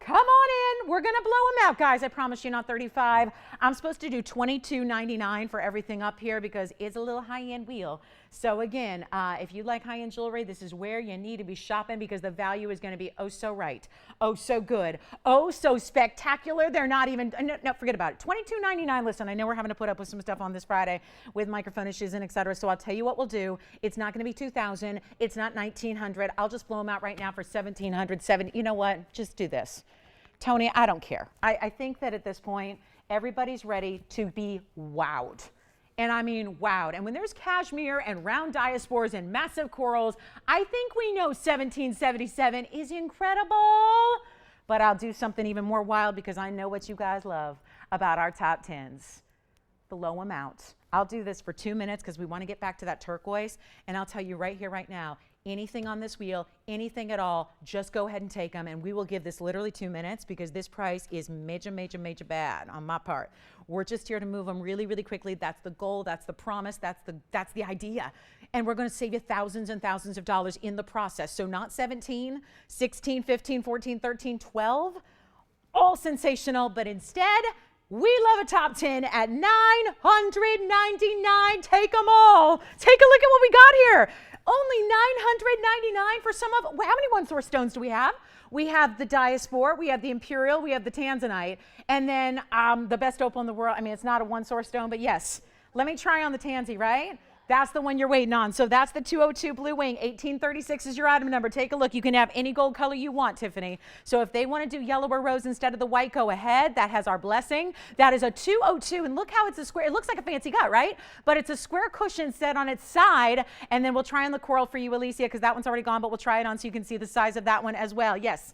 Come on in. We're going to blow them out, guys. I promise you, not 35. I'm supposed to do $22.99 for everything up here, because it's a little high-end wheel. So again, if you like high-end jewelry, this is where you need to be shopping, because the value is going to be oh so right, oh so good, oh so spectacular. They're not even, no, forget about it. $22.99. Listen, I know we're having to put up with some stuff on this Friday with microphone issues and et cetera. So I'll tell you what we'll do. It's not going to be $2,000. It's not $1,900. I'll just blow them out right now for $1,770. You know what? Just do this. Tony, I don't care. I think that at this point, everybody's ready to be wowed. And I mean wowed. And when there's cashmere and round diasporas and massive corals, I think we know 1777 is incredible. But I'll do something even more wild, because I know what you guys love about our top 10s. Blow them out. I'll do this for 2 minutes, because we want to get back to that turquoise. And I'll tell you right here, right now, anything on this wheel, anything at all, just go ahead and take them. And we will give this literally 2 minutes because this price is major, major, major bad on my part. We're just here to move them really, really quickly. That's the goal. That's the promise. That's the idea. And we're going to save you thousands and thousands of dollars in the process. So not 17, 16, 15, 14, 13, 12, all sensational, but instead, we love a top 10 at $999. Take them all. Take a look at what we got here. Only $999 for some of, how many one-source stones do we have? We have the Diaspora, we have the Imperial, we have the Tanzanite, and then the best opal in the world. I mean, it's not a one-source stone, but yes. Let me try on the Tanzy, right? That's the one you're waiting on. So that's the 202 Blue Wing. 1836 is your item number. Take a look. You can have any gold color you want, Tiffany. So if they want to do yellow or rose instead of the white, go ahead. That has our blessing. That is a 202. And look how it's a square. It looks like a fancy gut, right? But it's a square cushion set on its side. And then we'll try on the coral for you, Alicia, because that one's already gone, but we'll try it on so you can see the size of that one as well. Yes.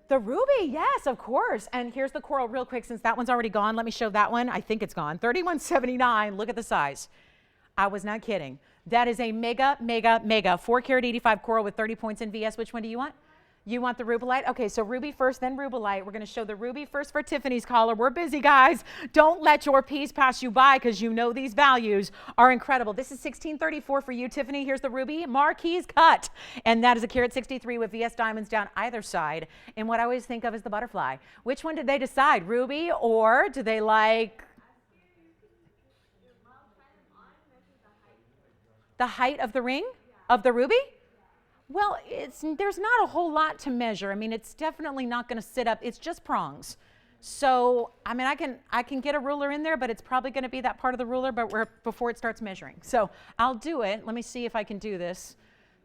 The ruby, yes, of course. And here's the coral real quick since that one's already gone. Let me show that one. I think it's gone. $31.79. Look at the size. I was not kidding. That is a mega, mega, mega 4 karat 85 coral with 30 points in VS. Which one do you want? You want the rubelite? Okay, so ruby first, then rubelite. We're going to show the ruby first for Tiffany's collar. We're busy, guys. Don't let your piece pass you by because you know these values are incredible. This is $16.34 for you, Tiffany. Here's the ruby Marquise cut. And that is a carat 63 with VS diamonds down either side. And what I always think of is the butterfly. Which one did they decide? Ruby or do they like the height of the ring of the ruby? Well, there's not a whole lot to measure. I mean, it's definitely not going to sit up. It's just prongs. So, I mean, I can get a ruler in there, but it's probably going to be that part of the ruler, but before it starts measuring. So I'll do it. Let me see if I can do this.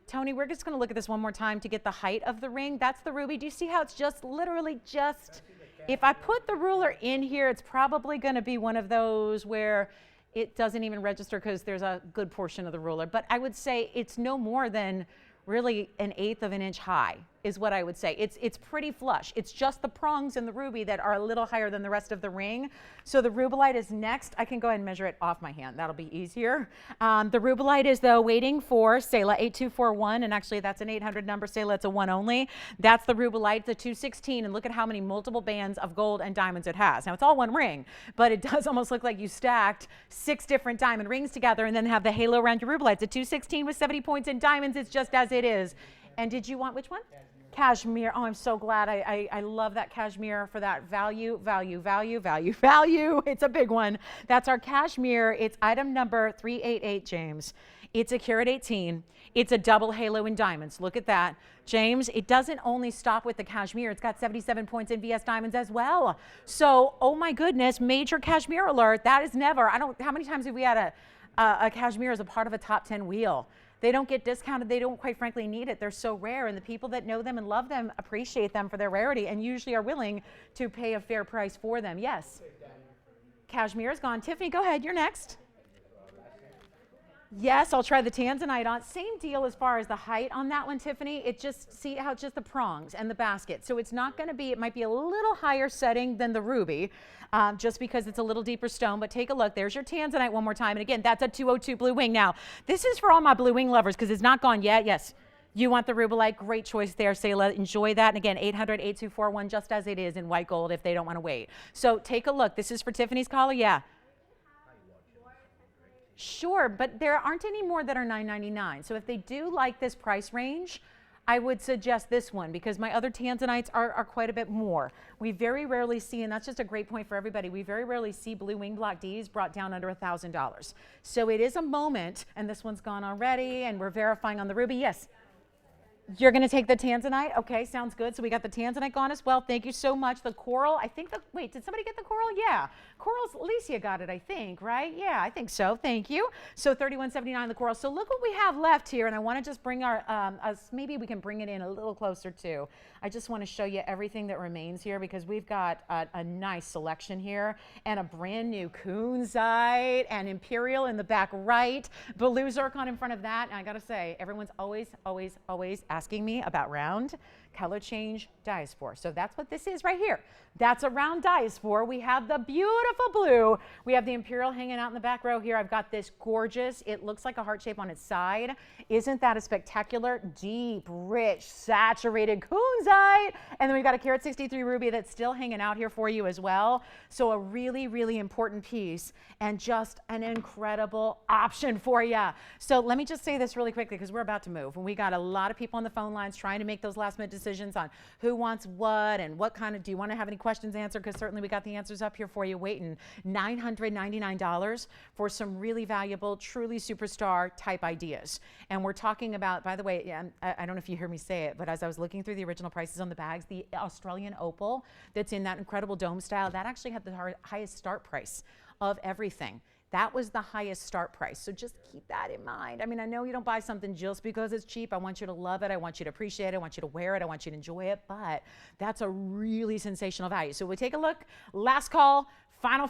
Tony, we're just going to look at this one more time to get the height of the ring. That's the ruby. Do you see how it's just literally just, if I put the ruler in here, it's probably going to be one of those where it doesn't even register because there's a good portion of the ruler. But I would say it's no more than really 1/8 of an inch high is what I would say. It's pretty flush. It's just the prongs in the ruby that are a little higher than the rest of the ring. So the rubelite is next. I can go ahead and measure it off my hand. That'll be easier. The rubelite is though waiting for Selah 8241, and actually that's an 800 number. Selah, it's a 1 only. That's the rubelite, the 216, and look at how many multiple bands of gold and diamonds it has. Now it's all one ring, but it does almost look like you stacked 6 different diamond rings together and then have the halo around your rubelite. It's a 216 with 70 points in diamonds. It's just as it is. And did you want which one? Cashmere. Oh, I'm so glad. I love that cashmere for that value, value, value, value, value. It's a big one. That's our cashmere. It's item number 388, James. It's a carat 18. It's a double halo in diamonds. Look at that. James, it doesn't only stop with the cashmere. It's got 77 points in VS diamonds as well. So, oh my goodness, major cashmere alert. That is never, how many times have we had a cashmere as a part of a top 10 wheel? They don't get discounted. They don't quite frankly need it. They're so rare, and the people that know them and love them appreciate them for their rarity and usually are willing to pay a fair price for them. Yes. Cashmere is gone. Tiffany, go ahead. You're next. Yes, I'll try the Tanzanite on. Same deal as far as the height on that one, Tiffany. It just, see how it's just the prongs and the basket. So it's not going to be, it might be a little higher setting than the ruby, just because it's a little deeper stone. But take a look. There's your Tanzanite one more time. And again, that's a 202 Blue Wing. Now, this is for all my Blue Wing lovers because it's not gone yet. Yes. You want the rubelite. Great choice there, Selah. Enjoy that. And again, 800-8241, just as it is in white gold if they don't want to wait. So take a look. This is for Tiffany's collar. Yeah. Sure, but there aren't any more that are $9.99. So if they do like this price range, I would suggest this one because my other Tanzanites are quite a bit more. We very rarely see, and that's just a great point for everybody, we very rarely see Blue Wing Block Ds brought down under $1,000. So it is a moment, and this one's gone already, and we're verifying on the ruby. Yes. You're going to take the Tanzanite? Okay, sounds good. So we got the Tanzanite gone as well. Thank you so much. The coral, I think wait, did somebody get the coral? Yeah. Coral's, Alicia got it, I think, right? Yeah, I think so. Thank you. So $31.79 the coral. So look what we have left here, and I want to just bring our, maybe we can bring it in a little closer too. I just want to show you everything that remains here because we've got a nice selection here and a brand new Kunzite and Imperial in the back right, blue Zircon in front of that. And I got to say, everyone's always, always, always asking me about round. color change diaspore. So that's what this is right here. That's a round diaspore. We have the beautiful blue. We have the imperial hanging out in the back row here. I've got this gorgeous, it looks like a heart shape on its side. Isn't that a spectacular, deep, rich, saturated kunzite? And then we've got a carat 63 ruby that's still hanging out here for you as well. So a really, really important piece and just an incredible option for you. So let me just say this really quickly because we're about to move. And we got a lot of people on the phone lines trying to make those last minute decisions on who wants what and what kind of, do you want to have any questions answered? Because certainly we got the answers up here for you waiting. $999 for some really valuable, truly superstar type ideas. And we're talking about, by the way, I don't know if you hear me say it, but as I was looking through the original prices on the bags, the Australian opal that's in that incredible dome style, that actually had the highest start price of everything. That was the highest start price. So just keep that in mind. I mean, I know you don't buy something just because it's cheap. I want you to love it. I want you to appreciate it. I want you to wear it. I want you to enjoy it. But that's a really sensational value. So we take a look. Last call. Final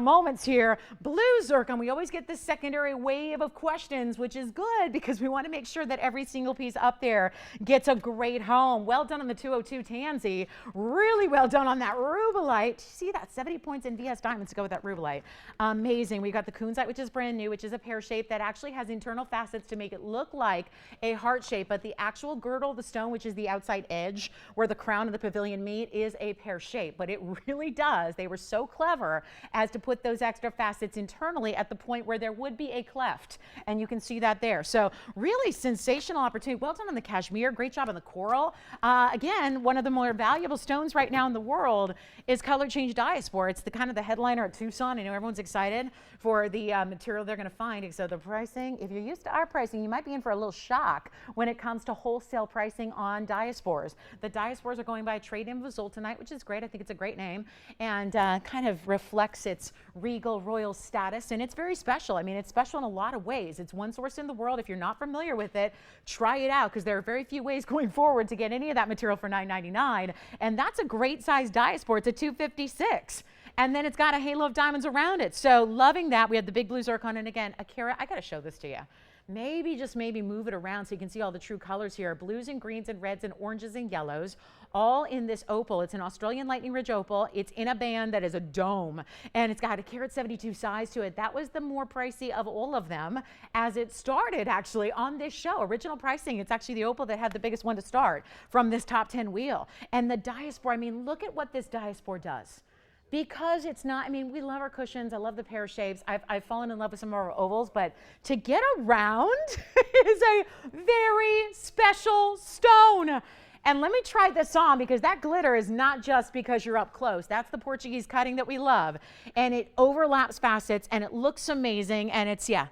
moments here. Blue zircon. We always get this secondary wave of questions, which is good because we want to make sure that every single piece up there gets a great home. Well done on the 202 Tansy. Really well done on that rubelite. See that? 70 points in VS Diamonds to go with that rubelite. Amazing. We got the kunzite, which is brand new, which is a pear shape that actually has internal facets to make it look like a heart shape, but the actual girdle of the stone, which is the outside edge where the crown of the pavilion meet, is a pear shape, but it really does. They were so clever as to put those extra facets internally at the point where there would be a cleft, and you can see that there. So really sensational opportunity. Well done on the cashmere. Great job on the coral. Again, one of the more valuable stones right now in the world is color change diaspora. It's the kind of the headliner at Tucson. I know everyone's excited for the material they're going to find. So the pricing, if you're used to our pricing, you might be in for a little shock when it comes to wholesale pricing on diaspores. The diaspores are going by a trade name of Zoltanite, which is great. I think it's a great name. And kind of reflects its regal royal status, and it's very special. I mean, it's special in a lot of ways. It's one source in the world. If you're not familiar with it, try it out because there are very few ways going forward to get any of that material for $9.99, and that's a great size diaspora. It's a 256. And then it's got a halo of diamonds around it. So loving that. We have the big blue zircon, and again, a carat. I got to show this to you. Maybe just maybe move it around so you can see all the true colors here. Blues and greens and reds and oranges and yellows, all in this opal. It's an Australian Lightning Ridge opal. It's in a band that is a dome, and it's got a carat 72 size to it. That was the more pricey of all of them as it started actually on this show. Original pricing, it's actually the opal that had the biggest one to start from this top 10 wheel. And the diaspora, I mean, look at what this diaspora does. Because it's not, I mean, we love our cushions. I love the pear shapes. I've fallen in love with some of our ovals, but to get around is a very special stone. And let me try this on because that glitter is not just because you're up close. That's the Portuguese cutting that we love. And it overlaps facets and it looks amazing. And it's, yeah.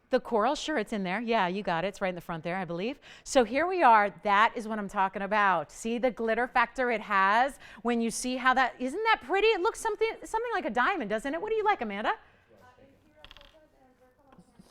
The coral, sure, it's in there. Yeah, you got it. It's right in the front there, I believe. So here we are. That is what I'm talking about. See the glitter factor it has when you see how that, isn't that pretty? It looks something like a diamond, doesn't it? What do you like, Amanda?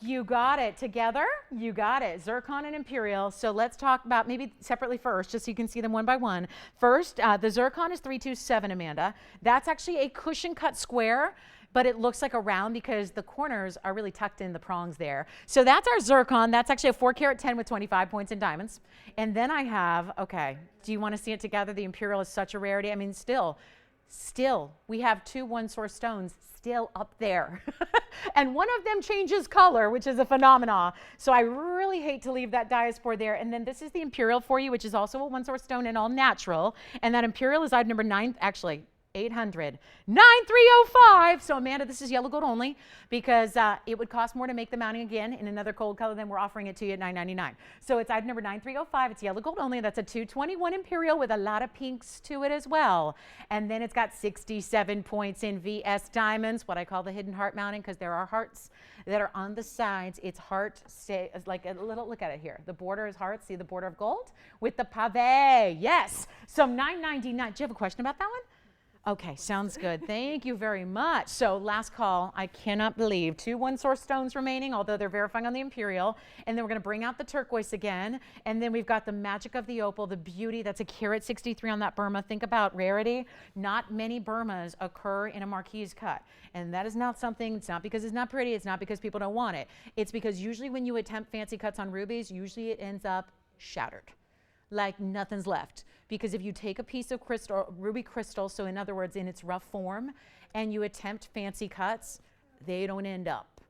You got it. Together, you got it. Zircon and imperial. So let's talk about maybe separately first, just so you can see them one by one. First, the zircon is 327, Amanda. That's actually a cushion cut square, but it looks like a round because the corners are really tucked in the prongs there. So that's our zircon. That's actually a 4 carat 10 with 25 points in diamonds. And then I have, okay, do you want to see it together? The imperial is such a rarity. I mean, still, we have 2 one-source stones still up there. And one of them changes color, which is a phenomenon. So I really hate to leave that diaspora there. And then this is the imperial for you, which is also a one-source stone and all natural. And that imperial is item number 9, actually, 800 9305. So Amanda, this is yellow gold only because it would cost more to make the mounting again in another gold color than we're offering it to you at $9.99. So it's item number 9305. It's yellow gold only. That's a 221 imperial with a lot of pinks to it as well. And then it's got 67 points in VS diamonds, what I call the hidden heart mounting, because there are hearts that are on the sides. It's heart, like a little, look at it here. The border is heart. See the border of gold with the pave. Yes. So $9.99. Do you have a question about that one? Okay, sounds good. Thank you very much. So last call, I cannot believe 2 one-source stones remaining, although they're verifying on the imperial. And then we're going to bring out the turquoise again. And then we've got the magic of the opal, the beauty. That's a carat 63 on that Burma. Think about rarity. Not many Burmas occur in a marquise cut. And that is not something, it's not because it's not pretty. It's not because people don't want it. It's because usually when you attempt fancy cuts on rubies, usually it ends up shattered. like nothing's left. Because if you take a piece of crystal, ruby crystal, so in other words, in its rough form, and you attempt fancy cuts, they don't end up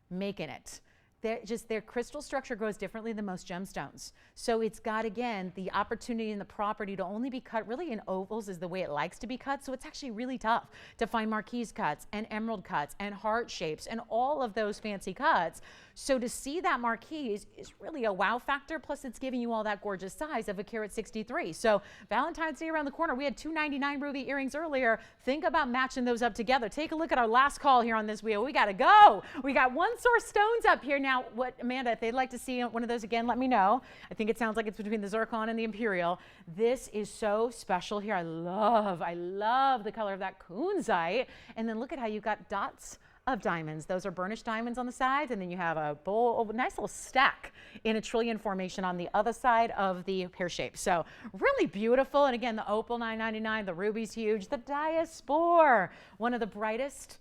making it. Their crystal structure grows differently than most gemstones. So it's got, again, the opportunity and the property to only be cut really in ovals is the way it likes to be cut. So it's actually really tough to find marquise cuts and emerald cuts and heart shapes and all of those fancy cuts. So to see that marquise is really a wow factor. Plus it's giving you all that gorgeous size of a carat 63. So Valentine's Day around the corner. We had $299 ruby earrings earlier. Think about matching those up together. Take a look at our last call here on this wheel. We got to go. We got one source stones up here now. What, Amanda, if they'd like to see one of those again, let me know. I think it sounds like it's between the Zircon and the Imperial. This is so special here. I love the color of that kunzite. And then look at how you've got dots of diamonds. Those are burnished diamonds on the sides, and then you have a bowl, a nice little stack in a trillion formation on the other side of the pear shape. So really beautiful. And again, the opal $9.99, the ruby's huge, the diaspora, one of the brightest,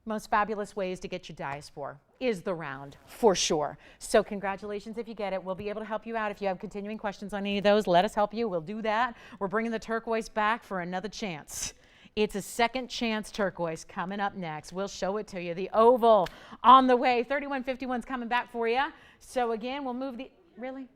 most fabulous ways to get your diaspora is the round, for sure. So congratulations if you get it. We'll be able to help you out. If you have continuing questions on any of those, let us help you. We'll do that. We're bringing the turquoise back for another chance. It's a second chance turquoise coming up next. We'll show it to you. The oval on the way. 3151's coming back for you. So again, we'll move the, really?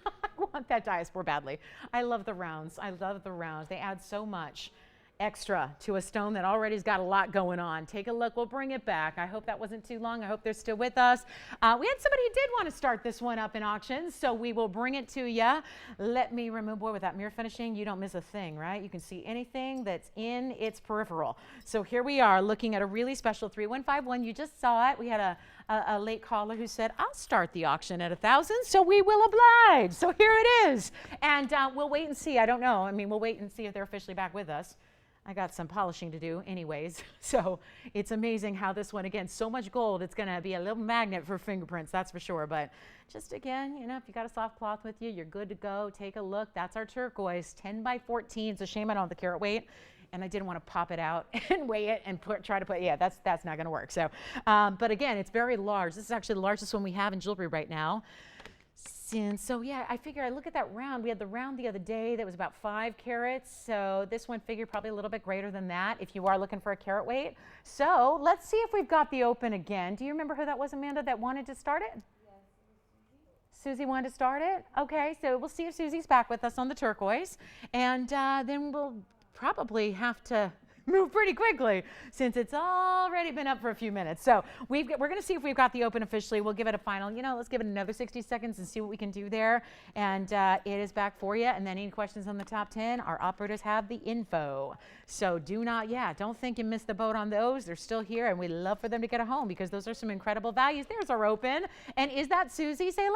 I want that diaspora badly. I love the rounds. I love the rounds. They add so much extra to a stone that already's got a lot going on. Take a look. We'll bring it back. I hope that wasn't too long. I hope they're still with us. We had somebody who did want to start this one up in auctions, so we will bring it to you. Let me remove, boy, with that mirror finishing, you don't miss a thing, right? You can see anything that's in its peripheral. So here we are looking at a really special 3151. You just saw it. We had a late caller who said, I'll start the auction at 1,000, so we will oblige. So here it is. And we'll wait and see. I don't know. I mean, we'll wait and see if they're officially back with us. I got some polishing to do anyways. So it's amazing how this one, again, so much gold, it's going to be a little magnet for fingerprints, that's for sure. But just again, you know, if you got a soft cloth with you, you're good to go. Take a look. That's our turquoise, 10 by 14. It's a shame I don't have the carat weight. And I didn't want to pop it out and weigh it and try to put, yeah, that's not going to work. So, but again, it's very large. This is actually the largest one we have in jewelry right now. So yeah, I figure I look at that round. We had the round the other day that was about 5 carats. So this one figured probably a little bit greater than that if you are looking for a carat weight. So let's see if we've got the open again. Do you remember who that was, Amanda, that wanted to start it? Yes, Susie wanted to start it? Okay, so we'll see if Susie's back with us on the turquoise. And then we'll probably have to move pretty quickly since it's already been up for a few minutes. So we're going to see if we've got the open officially. We'll give it a final, you know, let's give it another 60 seconds and see what we can do there. And it is back for you. And then any questions on the top 10, our operators have the info. So do not, don't think you missed the boat on those. They're still here and we'd love for them to get a home because those are some incredible values. There's our open. And is that Susie, Selah?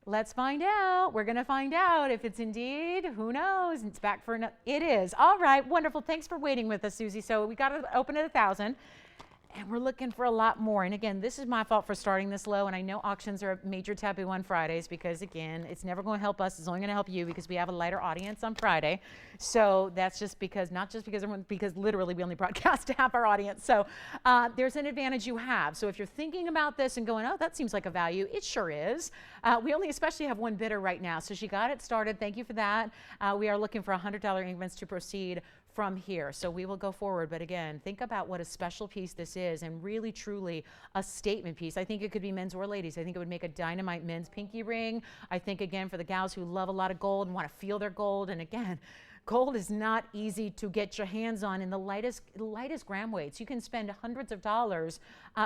Let's find out. We're going to find out if it's indeed, who knows? It's back for another. It is. All right. Wonderful. Thanks for waiting with us, Susie. So we got it open at 1,000. And we're looking for a lot more. And again, this is my fault for starting this low. And I know auctions are a major taboo on Fridays because, again, it's never going to help us. It's only going to help you because we have a lighter audience on Friday. So that's just because, not just because everyone, because literally we only broadcast to half our audience. So there's an advantage you have. So if you're thinking about this and going, oh, that seems like a value, it sure is. We only especially have one bidder right now. So she got it started. Thank you for that. We are looking for $100 increments to proceed from here. So we will go forward. But again, think about what a special piece this is and really truly a statement piece. I think it could be men's or ladies. I think it would make a dynamite men's pinky ring. I think, again, for the gals who love a lot of gold and want to feel their gold. And again, gold is not easy to get your hands on in the lightest gram weights. You can spend hundreds of dollars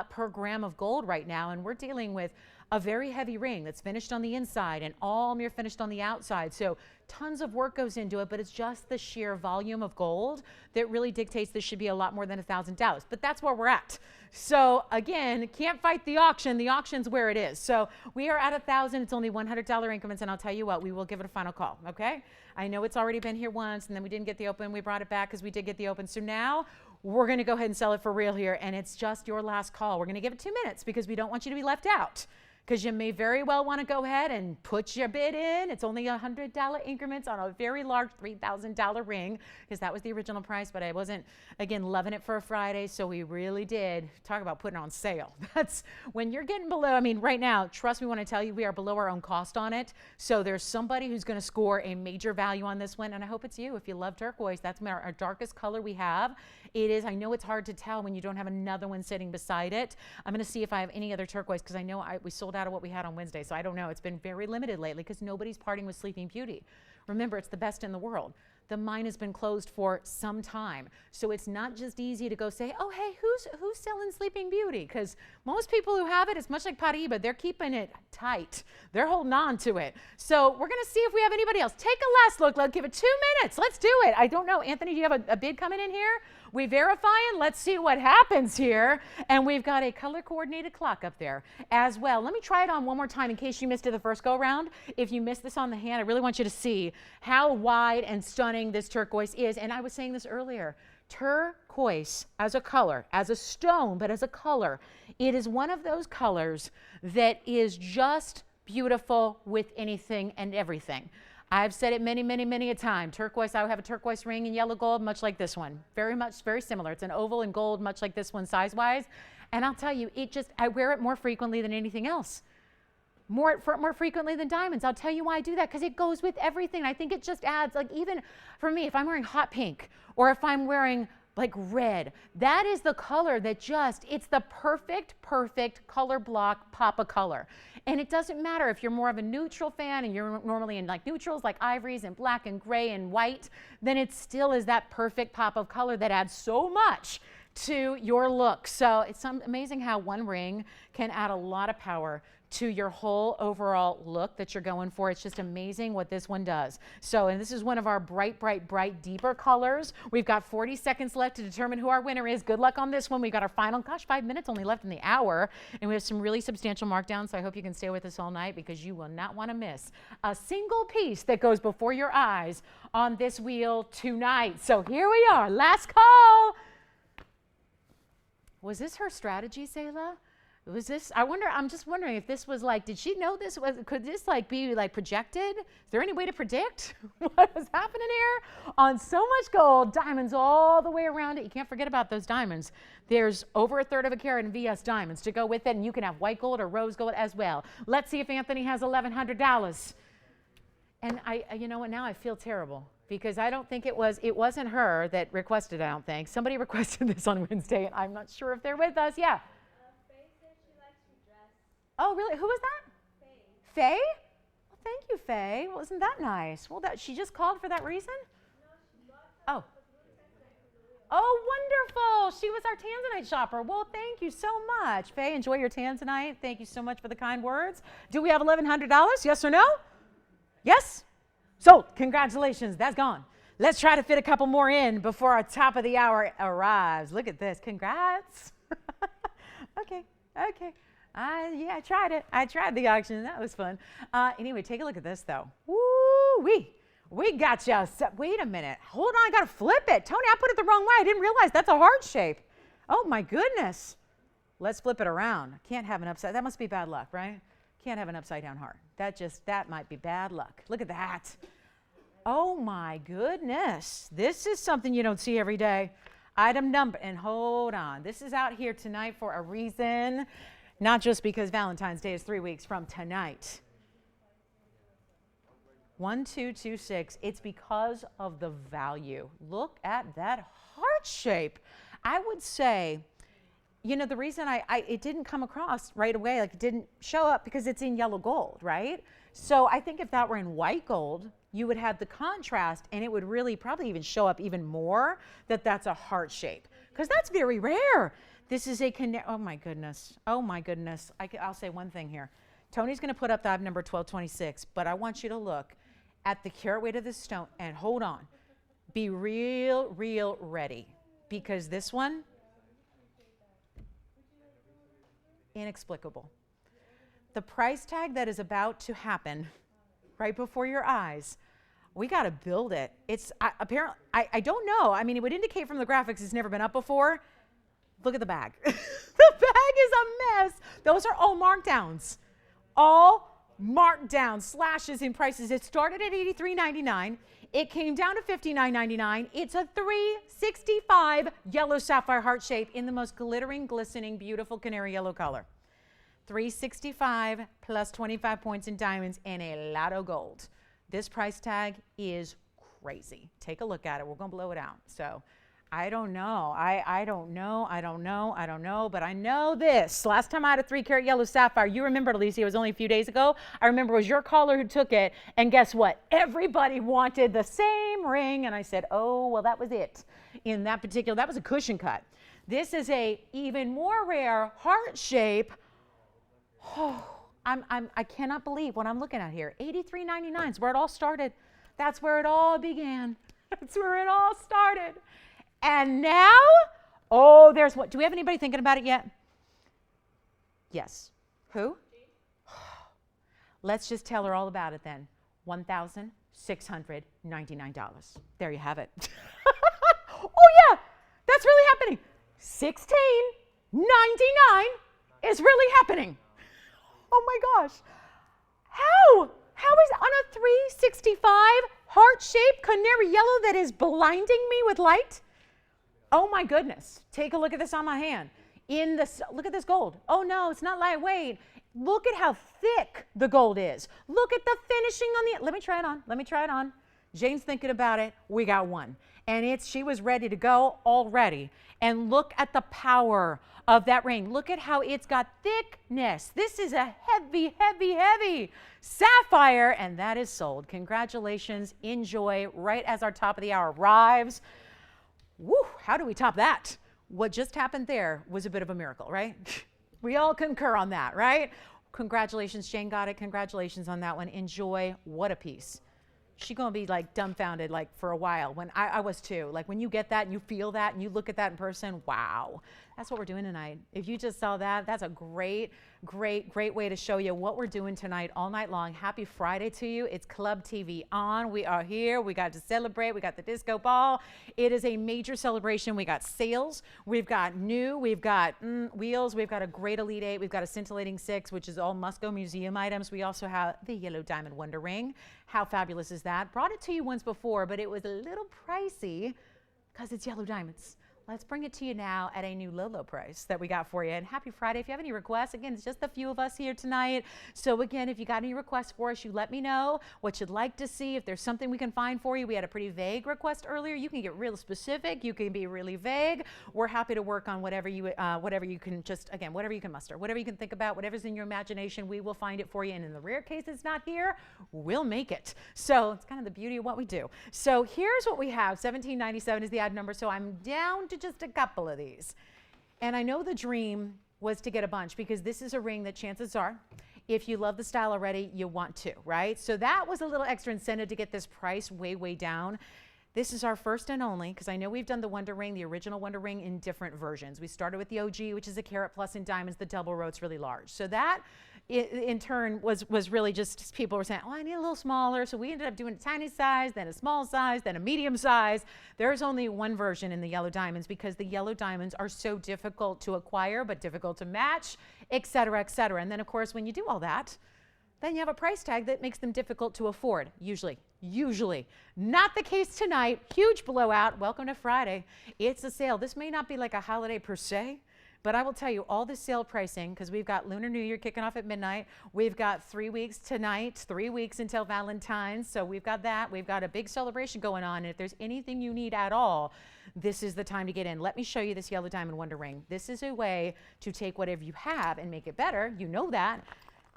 per gram of gold right now. And we're dealing with a very heavy ring that's finished on the inside and all mirror finished on the outside. So tons of work goes into it, but it's just the sheer volume of gold that really dictates this should be a lot more than $1,000. But that's where we're at. So again, can't fight the auction. The auction's where it is. So we are at 1,000. It's only $100 increments, and I'll tell you what, we will give it a final call, okay? I know it's already been here once, and then we didn't get the open. We brought it back because we did get the open. So now we're going to go ahead and sell it for real here, and it's just your last call. We're going to give it 2 minutes because we don't want you to be left out. because you may very well want to go ahead and put your bid in. It's only $100 increments on a very large $3,000 ring, because that was the original price, but I wasn't, again, loving it for a Friday, so we really did talk about putting it on sale. That's when you're getting below, I mean, right now, trust me when I tell you, we are below our own cost on it. So there's somebody who's going to score a major value on this one, and I hope it's you. If you love turquoise, that's our darkest color we have. It is, I know it's hard to tell when you don't have another one sitting beside it. I'm going to see if I have any other turquoise, because I know we sold out of what we had on Wednesday, so I don't know. It's been very limited lately because nobody's parting with Sleeping Beauty. Remember, it's the best in the world. The mine has been closed for some time, so it's not just easy to go say, oh, hey, who's selling Sleeping Beauty? Because most people who have it, it's much like Paraiba, they're keeping it tight. They're holding on to it. So we're going to see if we have anybody else. Take a last look. Let's give it 2 minutes. Let's do it. I don't know. Anthony, do you have a bid coming in here? We verifying? Let's see what happens here. And we've got a color-coordinated clock up there as well. Let me try it on one more time in case you missed it the first go-around. If you missed this on the hand, I really want you to see how wide and stunning this turquoise is. And I was saying this earlier. Turquoise as a color, as a stone, but as a color, it is one of those colors that is just beautiful with anything and everything. I've said it many a time. Turquoise, I have a turquoise ring in yellow gold, much like this one. Very similar. It's an oval and gold, much like this one size-wise. And I'll tell you, I wear it more frequently than anything else. More frequently than diamonds. I'll tell you why I do that, because it goes with everything. I think it just adds, like, even for me, if I'm wearing hot pink or if I'm wearing like red, that is the color that it's the perfect color block pop of color. And it doesn't matter if you're more of a neutral fan and you're normally in like neutrals like ivories and black and gray and white, then it still is that perfect pop of color that adds so much to your look. So it's amazing how one ring can add a lot of power to your whole overall look that you're going for. It's just amazing what this one does. So, and this is one of our bright, deeper colors. We've got 40 seconds left to determine who our winner is. Good luck on this one. We've got our final, 5 minutes only left in the hour, and we have some really substantial markdowns, so I hope you can stay with us all night, because you will not want to miss a single piece that goes before your eyes on this wheel tonight. So here we are, last call. Was this her strategy, Selah? Was this, I'm just wondering if this was like, did she know this was, could this like be like projected? Is there any way to predict what was happening here? On so much gold, diamonds all the way around it. You can't forget about those diamonds. There's over 1/3 of a carat in VS diamonds to go with it, and you can have white gold or rose gold as well. Let's see if Anthony has $1,100. And you know what, now I feel terrible, because I don't think it wasn't her that requested, I don't think. Somebody requested this on Wednesday, and I'm not sure if they're with us. Yeah. Oh, really? Who was that? Faye. Faye? Well, thank you, Faye. Well, isn't that nice? Well, she just called for that reason? No, oh, wonderful. She was our Tanzanite shopper. Well, thank you so much. Faye, enjoy your Tanzanite. Thank you so much for the kind words. Do we have $1,100? Yes or no? Yes? So, congratulations. That's gone. Let's try to fit a couple more in before our top of the hour arrives. Look at this. Congrats. Okay. Yeah, I tried it. I tried the auction. That was fun. Anyway, take a look at this, though. Woo-wee. We got you. Wait a minute. Hold on. I got to flip it. Tony, I put it the wrong way. I didn't realize that's a heart shape. Oh, my goodness. Let's flip it around. Can't have an upside. That must be bad luck, right? Can't have an upside-down heart. That might be bad luck. Look at that. Oh, my goodness. This is something you don't see every day. Item number. And hold on. This is out here tonight for a reason. Not just because Valentine's Day is 3 weeks from tonight. 1226. It's because of the value. Look at that heart shape. I would say, you know, the reason it didn't come across right away, like it didn't show up, because it's in yellow gold, right? So I think if that were in white gold, you would have the contrast, and it would really probably even show up even more that that's a heart shape, because that's very rare. This is oh my goodness. Oh my goodness. I'll say one thing here. Tony's going to put up the item number 1226, but I want you to look at the carat weight of this stone, and hold on. Be real ready, because this one, inexplicable. The price tag that is about to happen right before your eyes, we got to build it. It's apparently, I don't know. I mean, it would indicate from the graphics it's never been up before. Look at the bag. The bag is a mess. Those are all markdowns. all marked down, slashes in prices. It started at $83.99. It came down to $59.99. It's a $365 yellow sapphire heart shape in the most glittering, glistening, beautiful canary yellow color. $365 plus 25 points in diamonds and a lot of gold. This price tag is crazy. Take a look at it. We're going to blow it out. So I don't know. I don't know, but I know this. Last time I had a 3-carat yellow sapphire, you remember, Alicia, it was only a few days ago. I remember it was your caller who took it, and guess what? Everybody wanted the same ring, and I said, oh, well, that was it. In that particular, that was a cushion cut. This is a even more rare heart shape. Oh, I cannot believe what I'm looking at here. $83.99 is where it all started. That's where it all began. That's where it all started. And now, oh, there's what? Do we have anybody thinking about it yet? Yes. Who? Let's just tell her all about it then. $1,699. There you have it. Oh yeah, that's really happening. $1,699 is really happening. Oh my gosh. How? How is on a 365 heart-shaped canary yellow that is blinding me with light? Oh my goodness. Take a look at this on my hand. Look at this gold. Oh no, it's not lightweight. Look at how thick the gold is. Look at the finishing on the, let me try it on. Let me try it on. Jane's thinking about it. We got one. And she was ready to go already. And look at the power of that ring. Look at how it's got thickness. This is a heavy, heavy, heavy sapphire, and that is sold. Congratulations. Enjoy right as our top of the hour arrives. Woo, how do we top that? What just happened there was a bit of a miracle, right? We all concur on that, right? Congratulations, Jane got it. Congratulations on that one. Enjoy. What a piece. She's going to be like dumbfounded like for a while. When I was too. Like when you get that and you feel that and you look at that in person, wow. That's what we're doing tonight. If you just saw that, that's a great, great, great way to show you what we're doing tonight all night long. Happy Friday to you. It's Club TV on. We are here. We got to celebrate. We got the disco ball. It is a major celebration. We got sales. We've got new. We've got wheels. We've got a great Elite 8. We've got a scintillating 6, which is all must-go museum items. We also have the yellow diamond wonder ring. How fabulous is that? Brought it to you once before, but it was a little pricey because it's yellow diamonds. Let's bring it to you now at a new low, low price that we got for you. And happy Friday. If you have any requests, again, it's just a few of us here tonight. So again, if you got any requests for us, you let me know what you'd like to see. If there's something we can find for you, we had a pretty vague request earlier. You can get real specific. You can be really vague. We're happy to work on whatever you can just, again, whatever you can muster, whatever you can think about, whatever's in your imagination, we will find it for you. And in the rare case it's not here, we'll make it. So it's kind of the beauty of what we do. So here's what we have. 1797 is the odd number. So I'm down to just a couple of these. And I know the dream was to get a bunch because this is a ring that chances are, if you love the style already, you want to, right? So that was a little extra incentive to get this price way, way down. This is our first and only, because I know we've done the Wonder Ring, the original Wonder Ring, in different versions. We started with the OG, which is a carat plus in diamonds. The double row, it's really large. So that, in turn, was really just people were saying, oh, I need a little smaller. So we ended up doing a tiny size, then a small size, then a medium size. There's only one version in the yellow diamonds because the yellow diamonds are so difficult to acquire, but difficult to match, et cetera, et cetera. And then, of course, when you do all that, then you have a price tag that makes them difficult to afford, usually. Not the case tonight. Huge blowout. Welcome to Friday. It's a sale. This may not be like a holiday per se, but I will tell you all the sale pricing, because we've got Lunar New Year kicking off at midnight. We've got 3 weeks tonight, 3 weeks until Valentine's. So we've got that. We've got a big celebration going on. And if there's anything you need at all, this is the time to get in. Let me show you this yellow diamond wonder ring. This is a way to take whatever you have and make it better. You know that.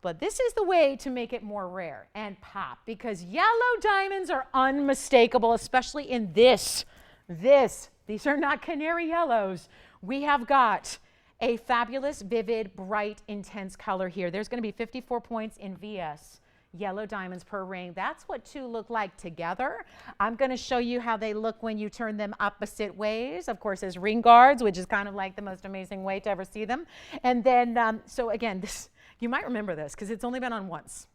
But this is the way to make it more rare and pop, because yellow diamonds are unmistakable, especially in this. These are not canary yellows. We have got a fabulous, vivid, bright, intense color here. There's going to be 54 points in VS yellow diamonds per ring. That's what two look like together. I'm going to show you how they look when you turn them opposite ways. Of course, as ring guards, which is kind of like the most amazing way to ever see them. And then, so again, this, you might remember this because it's only been on once.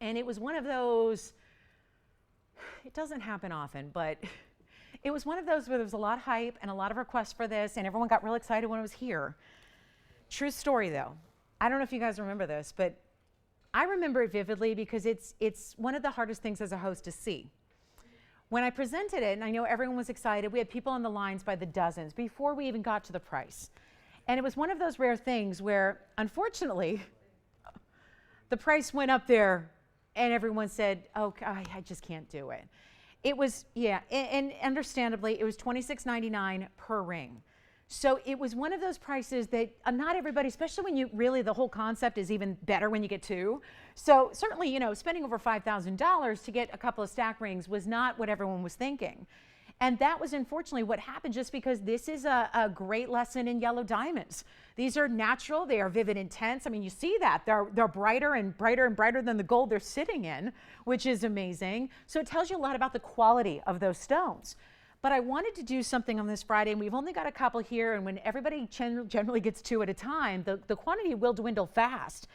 And it was one of those, it doesn't happen often, but it was one of those where there was a lot of hype and a lot of requests for this, and everyone got real excited when it was here. True story, though. I don't know if you guys remember this, but I remember it vividly because it's one of the hardest things as a host to see. When I presented it, and I know everyone was excited, we had people on the lines by the dozens before we even got to the price. And it was one of those rare things where, unfortunately, the price went up there and everyone said, oh, I just can't do it. It was, yeah, and understandably, it was $26.99 per ring. So it was one of those prices that not everybody, especially when you really, the whole concept is even better when you get two. So certainly, you know, spending over $5,000 to get a couple of stack rings was not what everyone was thinking. And that was unfortunately what happened, just because this is a great lesson in yellow diamonds. These are natural, they are vivid, intense. I mean, you see that. They're brighter and brighter and brighter than the gold they're sitting in, which is amazing. So it tells you a lot about the quality of those stones. But I wanted to do something on this Friday, and we've only got a couple here, and when everybody generally gets two at a time, the quantity will dwindle fast.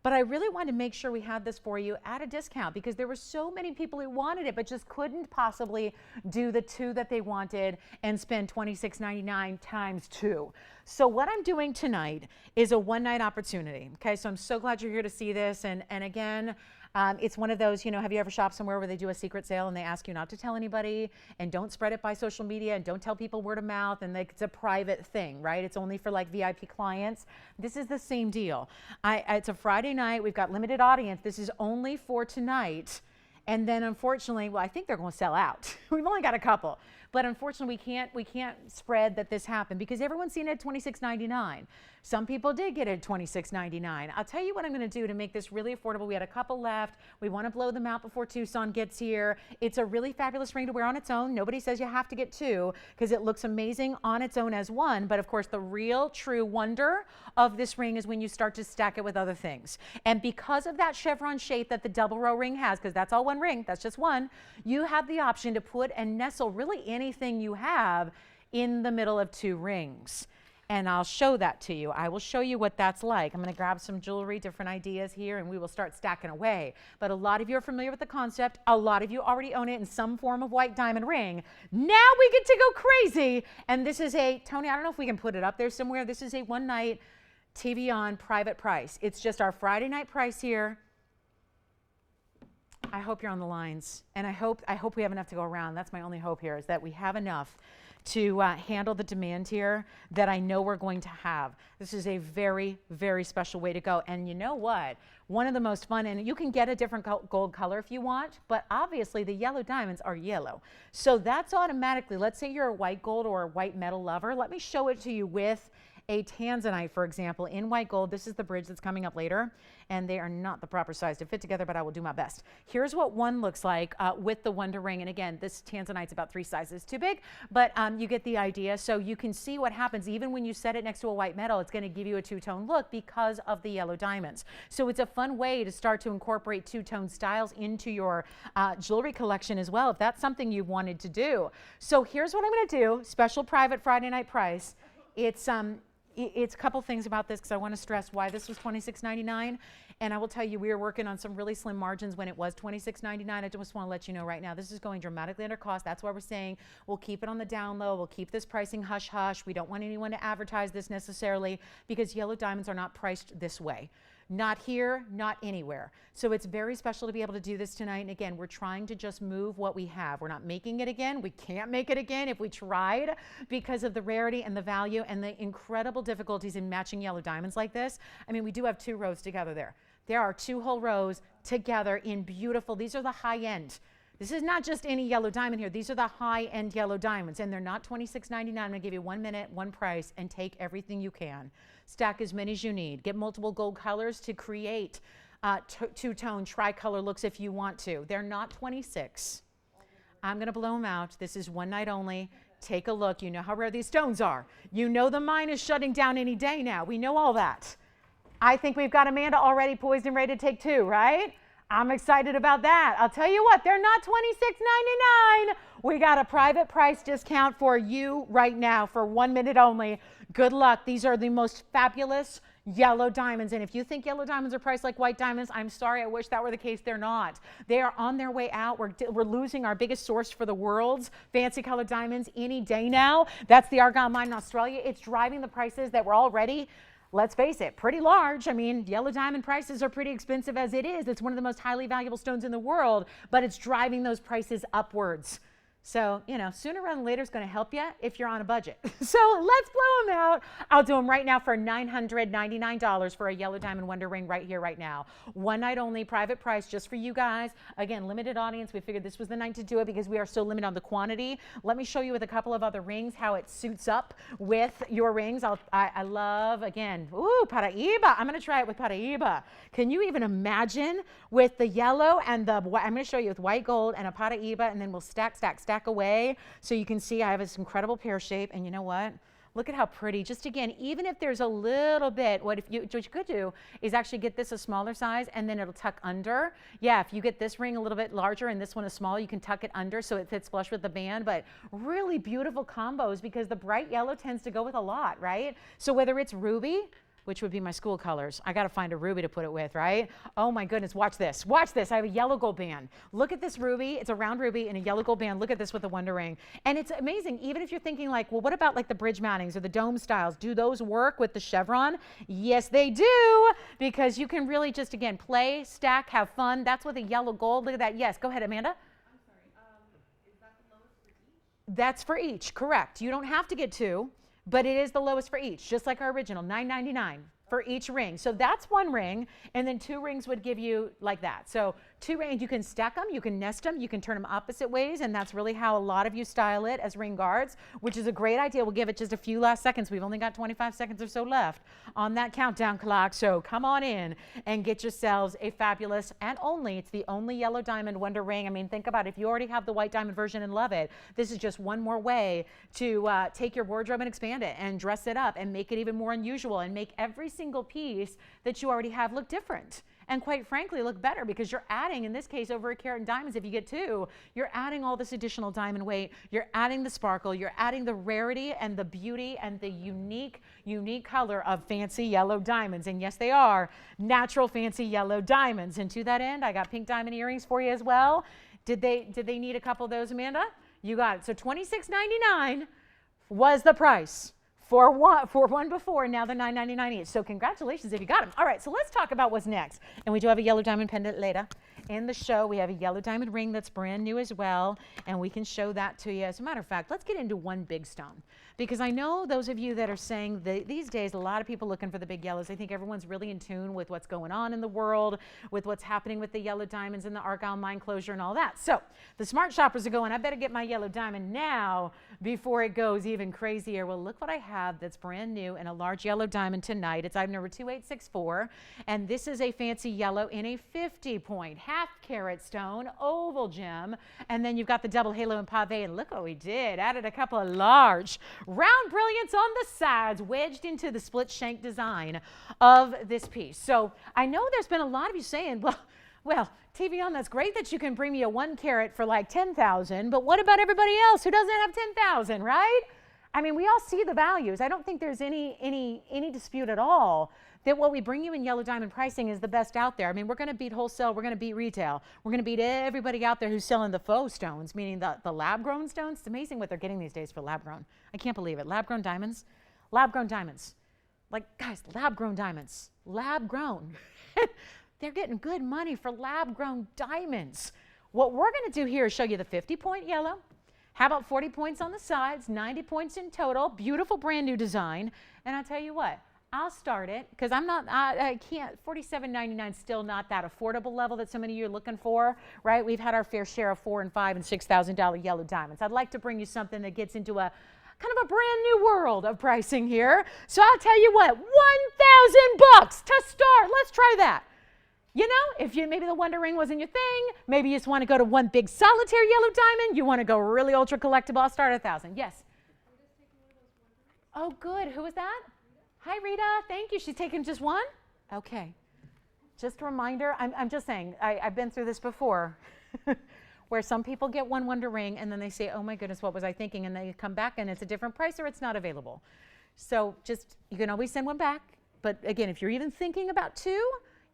But I really wanted to make sure we had this for you at a discount, because there were so many people who wanted it but just couldn't possibly do the two that they wanted and spend $26.99 times two. So what I'm doing tonight is a one-night opportunity. Okay, so I'm so glad you're here to see this. And again, it's one of those, you know, have you ever shopped somewhere where they do a secret sale and they ask you not to tell anybody and don't spread it by social media and don't tell people word of mouth, and like, it's a private thing, right? It's only for like VIP clients. This is the same deal. It's a Friday night. We've got limited audience. This is only for tonight. And then unfortunately, well, I think they're going to sell out. We've only got a couple. But unfortunately, we can't spread that this happened, because everyone's seen it at $26.99. Some people did get it at $26.99. I'll tell you what I'm going to do to make this really affordable. We had a couple left. We want to blow them out before Tucson gets here. It's a really fabulous ring to wear on its own. Nobody says you have to get two, because it looks amazing on its own as one. But of course, the real true wonder of this ring is when you start to stack it with other things. And because of that chevron shape that the double row ring has, because that's all one ring, that's just one, you have the option to put and nestle really anything you have in the middle of two rings. And I'll show that to you. I will show you what that's like. I'm going to grab some jewelry, different ideas here, and we will start stacking away. But a lot of you are familiar with the concept. A lot of you already own it in some form of white diamond ring. Now we get to go crazy. And this is a, Tony, I don't know if we can put it up there somewhere. This is a one night TVON private price. It's just our Friday night price here. I hope you're on the lines, and I hope we have enough to go around. That's my only hope here, is that we have enough to handle the demand here that I know we're going to have. This is a very, very special way to go. And you know what? One of the most fun, and you can get a different gold color if you want, but obviously the yellow diamonds are yellow. So that's automatically, let's say you're a white gold or a white metal lover. Let me show it to you with a Tanzanite, for example, in white gold. This is the bridge that's coming up later, and they are not the proper size to fit together, but I will do my best. Here's what one looks like with the Wonder Ring. And again, this Tanzanite's about 3 sizes too big, but you get the idea. So you can see what happens even when you set it next to a white metal. It's going to give you a two-tone look because of the yellow diamonds. So it's a fun way to start to incorporate two-tone styles into your jewelry collection as well, if that's something you wanted to do. So here's what I'm going to do. Special private Friday night price. It's a couple things about this, because I want to stress why this was $26.99. And I will tell you, we were working on some really slim margins when it was $26.99. I just want to let you know right now, this is going dramatically under cost. That's why we're saying we'll keep it on the down low. We'll keep this pricing hush hush. We don't want anyone to advertise this necessarily, because yellow diamonds are not priced this way. Not here, not anywhere. So it's very special to be able to do this tonight. And again, we're trying to just move what we have. We're not making it again. We can't make it again if we tried, because of the rarity and the value and the incredible difficulties in matching yellow diamonds like this. I mean, we do have 2 rows together there. There are 2 whole rows together in beautiful, these are the high end. This is not just any yellow diamond here. These are the high-end yellow diamonds, and they're not $26.99. I'm going to give you 1 minute, one price, and take everything you can. Stack as many as you need. Get multiple gold colors to create two-tone tricolor looks if you want to. They're not 26. I'm going to blow them out. This is one night only. Take a look. You know how rare these stones are. You know the mine is shutting down any day now. We know all that. I think we've got Amanda already poised and ready to take 2, right? I'm excited about that. I'll tell you what, they're not $26.99. We got a private price discount for you right now for 1 minute only. Good luck. These are the most fabulous yellow diamonds. And if you think yellow diamonds are priced like white diamonds, I'm sorry, I wish that were the case. They're not. They are on their way out. We're losing our biggest source for the world's fancy colored diamonds any day now. That's the Argyle mine in Australia. It's driving the prices that were already let's face it, pretty large. I mean, yellow diamond prices are pretty expensive as it is. It's one of the most highly valuable stones in the world, but it's driving those prices upwards. So, you know, sooner rather than later is going to help you if you're on a budget. So let's blow them out. I'll do them right now for $999 for a yellow diamond wonder ring right here, right now. One night only, private price just for you guys. Again, limited audience. We figured this was the night to do it because we are so limited on the quantity. Let me show you with a couple of other rings how it suits up with your rings. I love, again, ooh, Paraiba. I'm going to try it with Paraiba. Can you even imagine with the yellow and the, I'm going to show you with white gold and a Paraiba, and then we'll stack away so you can see I have this incredible pear shape. And you know what? Look at how pretty. Just again, even if there's a little bit, what you could do is actually get this a smaller size and then it'll tuck under. Yeah, if you get this ring a little bit larger and this one is smaller, you can tuck it under so it fits flush with the band. But really beautiful combos because the bright yellow tends to go with a lot, right? So whether it's ruby, which would be my school colors. I got to find a ruby to put it with, right? Oh my goodness, watch this. Watch this. I have a yellow gold band. Look at this ruby. It's a round ruby and a yellow gold band. Look at this with the wonder ring. And it's amazing. Even if you're thinking like, well, what about like the bridge mountings or the dome styles? Do those work with the chevron? Yes, they do, because you can really just, again, play, stack, have fun. That's with a yellow gold. Look at that. Yes, go ahead, Amanda. I'm sorry. Is that the lowest for each? That's for each, correct. You don't have to get two, but it is the lowest for each, just like our original, $9.99 for each ring. So that's one ring, and then two rings would give you like that. So two rings, you can stack them, you can nest them, you can turn them opposite ways, and that's really how a lot of you style it as ring guards, which is a great idea. We'll give it just a few last seconds. We've only got 25 seconds or so left on that countdown clock, so come on in and get yourselves a fabulous, and it's the only yellow diamond wonder ring. I mean, think about it. If you already have the white diamond version and love it, this is just one more way to take your wardrobe and expand it and dress it up and make it even more unusual and make every single piece that you already have look different. And quite frankly, look better, because you're adding, in this case, over a carat in diamonds. If you get two, you're adding all this additional diamond weight. You're adding the sparkle. You're adding the rarity and the beauty and the unique color of fancy yellow diamonds. And yes, they are natural fancy yellow diamonds. And to that end, I got pink diamond earrings for you as well. Did they need a couple of those, Amanda? You got it. So $26.99 was the price for one before, and now they're $9.99 each. So congratulations if you got them. All right, so let's talk about what's next. And we do have a yellow diamond pendant later in the show. We have a yellow diamond ring that's brand new as well, and we can show that to you. As a matter of fact, let's get into one big stone, because I know those of you that are saying these days, a lot of people looking for the big yellows. I think everyone's really in tune with what's going on in the world, with what's happening with the yellow diamonds and the Argyle mine closure and all that. So the smart shoppers are going, I better get my yellow diamond now before it goes even crazier. Well, look what I have that's brand new in a large yellow diamond tonight. It's item number 2864, and this is a fancy yellow in a 50-point half-carat stone oval gem, and then you've got the double halo and pave, and look what we did. Added a couple of large round brilliants on the sides, wedged into the split shank design of this piece. So I know there's been a lot of you saying, well, TVON, that's great that you can bring me a 1 carat for like $10,000, but what about everybody else who doesn't have $10,000, right? I mean, we all see the values. I don't think there's any dispute at all that what we bring you in yellow diamond pricing is the best out there. I mean, we're going to beat wholesale. We're going to beat retail. We're going to beat everybody out there who's selling the faux stones, meaning the lab-grown stones. It's amazing what they're getting these days for lab-grown. I can't believe it. Lab-grown diamonds. Lab-grown diamonds. Like, guys, lab-grown diamonds. Lab-grown. They're getting good money for lab-grown diamonds. What we're going to do here is show you the 50-point yellow. How about 40 points on the sides, 90 points in total, beautiful brand new design. And I'll tell you what, I'll start it, because I can't, $47.99 is still not that affordable level that so many of you are looking for, right? We've had our fair share of $4,000 and $5,000 and $6,000 yellow diamonds. I'd like to bring you something that gets into a kind of a brand new world of pricing here. So I'll tell you what, $1,000 to start. Let's try that. You know, if maybe the Wonder Ring wasn't your thing, maybe you just want to go to one big solitaire yellow diamond, you want to go really ultra collectible, I'll start at $1,000. Yes? Oh, good. Who was that? Hi, Rita. Thank you. She's taking just one? Okay. Just a reminder, I'm just saying, I've been through this before, where some people get one Wonder Ring and then they say, oh my goodness, what was I thinking? And they come back and it's a different price or it's not available. So just, you can always send one back. But again, if you're even thinking about two,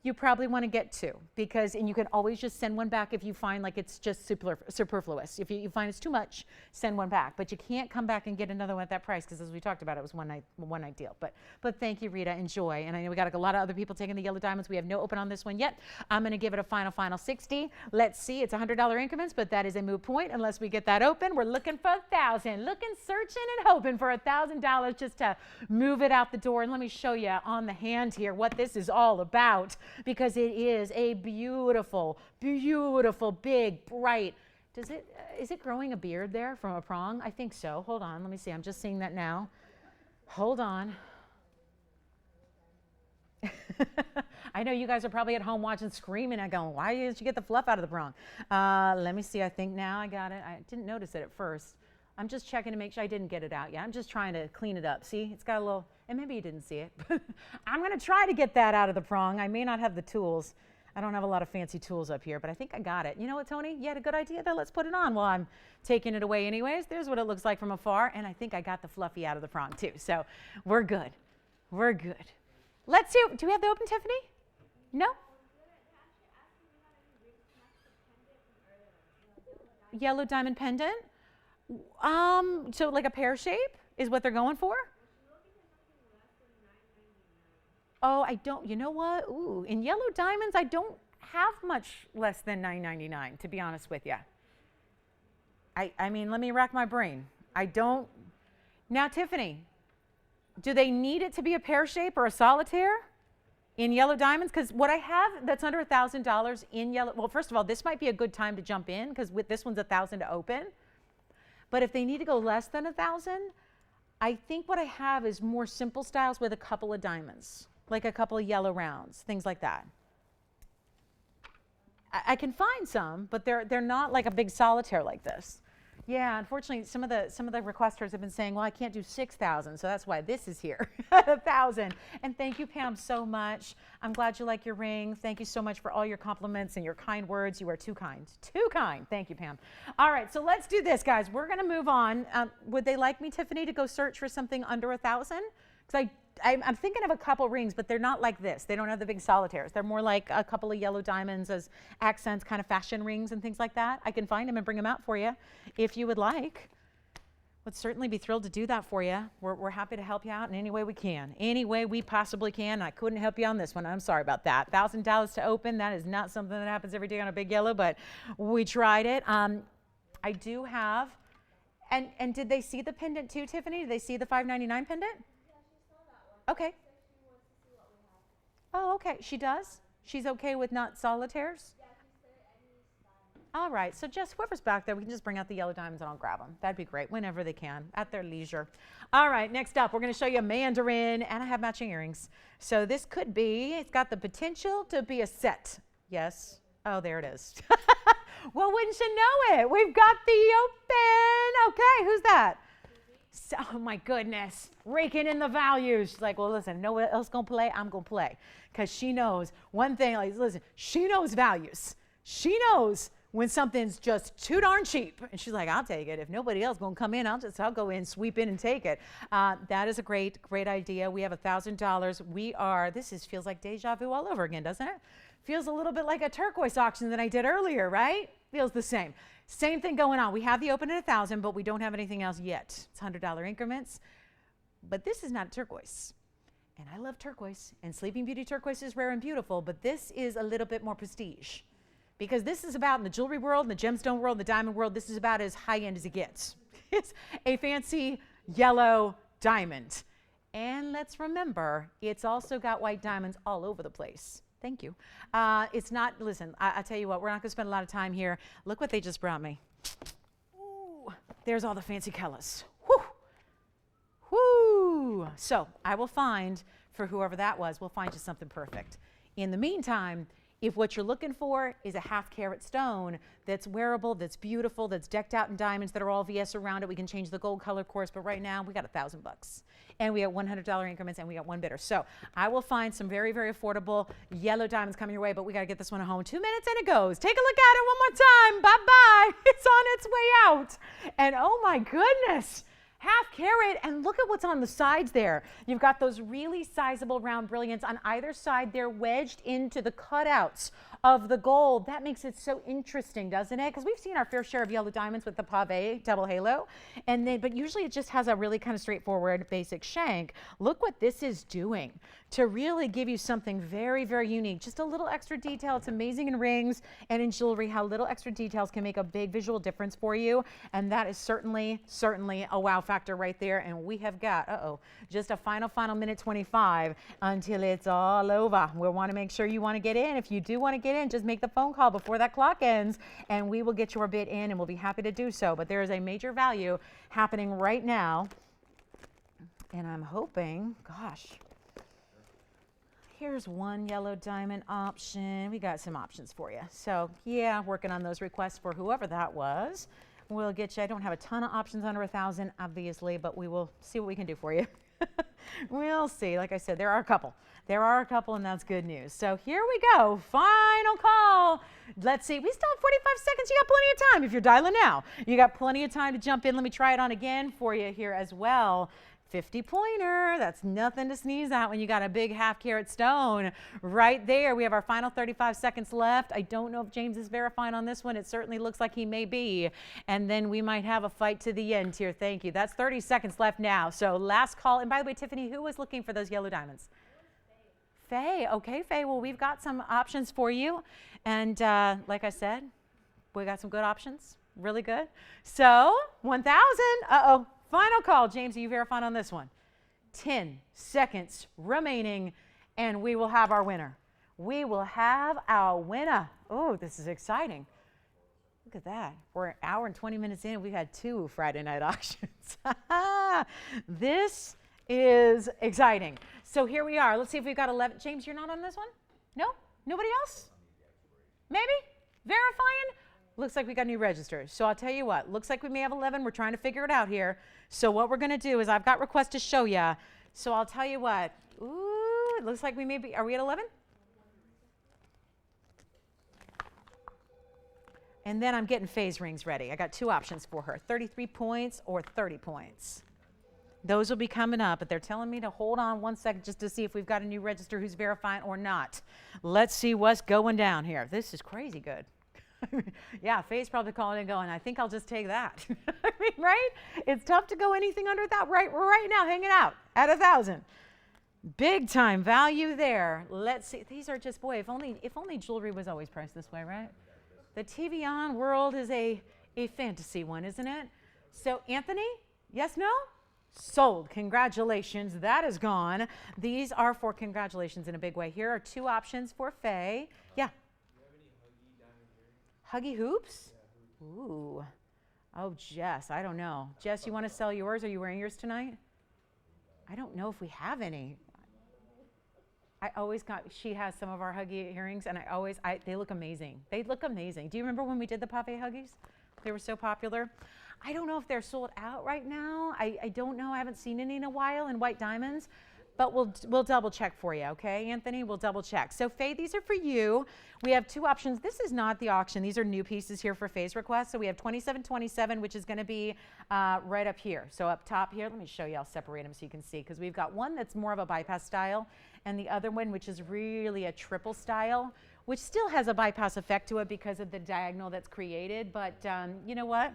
you probably want to get two and you can always just send one back if you find like it's just superfluous. If you find it's too much, send one back. But you can't come back and get another one at that price because as we talked about, it was one night deal. But thank you, Rita. Enjoy. And I know we got a lot of other people taking the yellow diamonds. We have no open on this one yet. I'm going to give it a final 60. Let's see. It's $100 increments, but that is a moot point unless we get that open. We're looking for 1,000. Looking, searching, and hoping for $1,000 just to move it out the door. And let me show you on the hand here what this is all about, because it is a beautiful, beautiful, big, bright. Is it growing a beard there from a prong? I think so. Hold on. Let me see. I'm just seeing that now. Hold on. I know you guys are probably at home watching, screaming and going, why didn't you get the fluff out of the prong? Let me see. I think now I got it. I didn't notice it at first. I'm just checking to make sure I didn't get it out yet. I'm just trying to clean it up. See, it's got a little, and maybe you didn't see it. I'm going to try to get that out of the prong. I may not have the tools. I don't have a lot of fancy tools up here, but I think I got it. You know what, Tony? You had a good idea there. Let's put it on while I'm taking it away anyways. There's what it looks like from afar, and I think I got the fluffy out of the prong too. So we're good. We're good. Let's see. Do we have the open, Tiffany? No? Yellow diamond pendant? So like a pear shape is what they're going for? Oh, I don't, you know what? Ooh, in yellow diamonds, I don't have much less than $9.99, to be honest with you. I mean, let me rack my brain. I don't. Now, Tiffany, do they need it to be a pear shape or a solitaire in yellow diamonds? Because what I have that's under $1,000 in yellow, well, first of all, this might be a good time to jump in because with this one's $1,000 to open. But if they need to go less than $1,000, I think what I have is more simple styles with a couple of diamonds, like a couple of yellow rounds, things like that. I can find some, but they're not like a big solitaire like this. Yeah, unfortunately, some of the requesters have been saying, well, I can't do 6,000, so that's why this is here, 1,000. And thank you, Pam, so much. I'm glad you like your ring. Thank you so much for all your compliments and your kind words. You are too kind. Too kind. Thank you, Pam. All right, so let's do this, guys. We're going to move on. Would they like me, Tiffany, to go search for something under 1,000? Because I'm thinking of a couple rings, but they're not like this. They don't have the big solitaires. They're more like a couple of yellow diamonds as accents, kind of fashion rings and things like that. I can find them and bring them out for you if you would like. Would certainly be thrilled to do that for you. We're happy to help you out in any way we can. Any way we possibly can. I couldn't help you on this one. I'm sorry about that. $1,000 to open. That is not something that happens every day on a big yellow, but we tried it. I do have, and did they see the pendant too, Tiffany? Did they see the $5.99 pendant? Okay. Oh, okay. She does? She's okay with not solitaires? Yeah, she said any style. All right. So just whoever's back there, we can just bring out the yellow diamonds and I'll grab them. That'd be great whenever they can, at their leisure. All right. Next up, we're going to show you a Mandarin, and I have matching earrings. So this could be, it's got the potential to be a set. Yes. Oh, there it is. Well, wouldn't you know it? We've got the open. Okay. Who's that? So, oh my goodness, raking in the values. She's like, well, listen, no one else gonna play, I'm gonna play. Because she knows one thing, like, listen, she knows values. She knows when something's just too darn cheap. And she's like, I'll take it. If nobody else gonna come in, I'll go in, sweep in and take it. That is a great idea. We have $1,000. This feels like deja vu all over again, doesn't it? Feels a little bit like a turquoise auction that I did earlier, right? Feels the same. Same thing going on. We have the open at 1,000, but we don't have anything else yet. It's $100 increments. But this is not a turquoise. And I love turquoise. And Sleeping Beauty turquoise is rare and beautiful, but this is a little bit more prestige. Because this is about, in the jewelry world, in the gemstone world, the diamond world, this is about as high-end as it gets. It's a fancy yellow diamond. And let's remember, it's also got white diamonds all over the place. Thank you. It's not, listen, I tell you what, we're not going to spend a lot of time here. Look what they just brought me. Ooh, there's all the fancy colors. Whew. Whoo. So I will find, for whoever that was, we'll find you something perfect. In the meantime, if what you're looking for is a 1/2 carat stone that's wearable, that's beautiful, that's decked out in diamonds that are all VS around it, we can change the gold color, of course, but right now we got $1,000. And we have $100 increments, and we got one bidder. So I will find some very, very affordable yellow diamonds coming your way, but we got to get this one home. 2 minutes and it goes. Take a look at it one more time. Bye-bye. It's on its way out. And oh my goodness, half carat, and look at what's on the sides there. You've got those really sizable round brilliants on either side. They're wedged into the cutouts of the gold. That makes it so interesting, doesn't it? Because we've seen our fair share of yellow diamonds with the pave double halo, but usually it just has a really kind of straightforward basic shank. Look what this is doing to really give you something very, very unique. Just a little extra detail. It's amazing in rings and in jewelry how little extra details can make a big visual difference for you, and that is certainly a wow factor right there. And we have got just a final minute 25 until it's all over. We'll want to make sure you want to get in. If you do want to get in, just make the phone call before that clock ends and we will get your bid in, and we'll be happy to do so. But there is a major value happening right now, and I'm hoping, gosh, here's one yellow diamond option. We got some options for you. So yeah, working on those requests for whoever that was. We'll get you. I don't have a ton of options under 1,000, obviously, but we will see what we can do for you. We'll see. Like I said, there are a couple. There are a couple, and that's good news. So here we go. Final call. Let's see. We still have 45 seconds. You got plenty of time if you're dialing now. You got plenty of time to jump in. Let me try it on again for you here as well. 50 pointer, that's nothing to sneeze at when you got a big half carat stone right there. We have our final 35 seconds left. I don't know if James is verifying on this one. It certainly looks like he may be. And then we might have a fight to the end here. Thank you. That's 30 seconds left now. So last call. And by the way, Tiffany, who was looking for those yellow diamonds? Faye. Okay, Faye. Well, we've got some options for you. And like I said, we got some good options. Really good. So 1,000. Uh-oh. Final call. James, are you verifying on this one? 10 seconds remaining, and we will have our winner. We will have our winner. Oh, this is exciting. Look at that. We're an hour and 20 minutes in. We've had 2 Friday night auctions. This is exciting. So here we are. Let's see if we've got 11. James, you're not on this one? No? Nobody else? Maybe? Verifying? Looks like we got new registers. So I'll tell you what, looks like we may have 11. We're trying to figure it out here. So what we're going to do is I've got requests to show you. So I'll tell you what. Ooh, it looks like we may be, are we at 11? And then I'm getting phase rings ready. I got 2 options for her, 33 points or 30 points. Those will be coming up, but they're telling me to hold on 1 second just to see if we've got a new register who's verifying or not. Let's see what's going down here. This is crazy good. Yeah, Faye's probably calling and going, I think I'll just take that. I mean, right? It's tough to go anything under that right now, hanging out at 1,000. Big time value there. Let's see. These are just, boy, if only jewelry was always priced this way, right? The TVON world is a fantasy one, isn't it? So Anthony, yes, no? Sold. Congratulations. That is gone. These are for congratulations in a big way. Here are 2 options for Faye. Yeah. Huggy hoops? Ooh. Oh, Jess, I don't know. Jess, you want to sell yours? Are you wearing yours tonight? I don't know if we have any. She has some of our Huggy earrings, and they look amazing. They look amazing. Do you remember when we did the pave Huggies? They were so popular. I don't know if they're sold out right now. I don't know. I haven't seen any in a while in white diamonds. But we'll double check for you, okay, Anthony? We'll double check. So Faye, these are for you. We have 2 options. This is not the auction. These are new pieces here for Faye's request. So we have 2727, which is going to be right up here. So up top here, let me show you. I'll separate them so you can see, because we've got one that's more of a bypass style, and the other one, which is really a triple style, which still has a bypass effect to it because of the diagonal that's created. But you know what?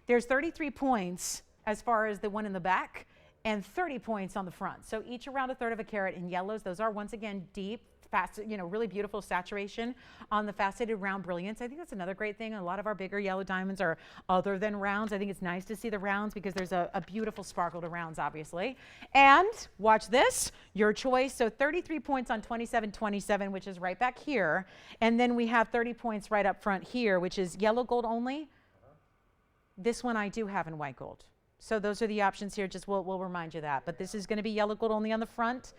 There's 33 points as far as the one in the back, and 30 points on the front. So each around 1/3 of a carat in yellows. Those are, once again, deep, fast, really beautiful saturation on the faceted round brilliance. I think that's another great thing. A lot of our bigger yellow diamonds are other than rounds. I think it's nice to see the rounds because there's a beautiful sparkle to rounds, obviously. And watch this, your choice. So 33 points on 2727, which is right back here. And then we have 30 points right up front here, which is yellow gold only. This one I do have in white gold. So those are the options here. Just we'll remind you that. But this is going to be yellow gold only on the front,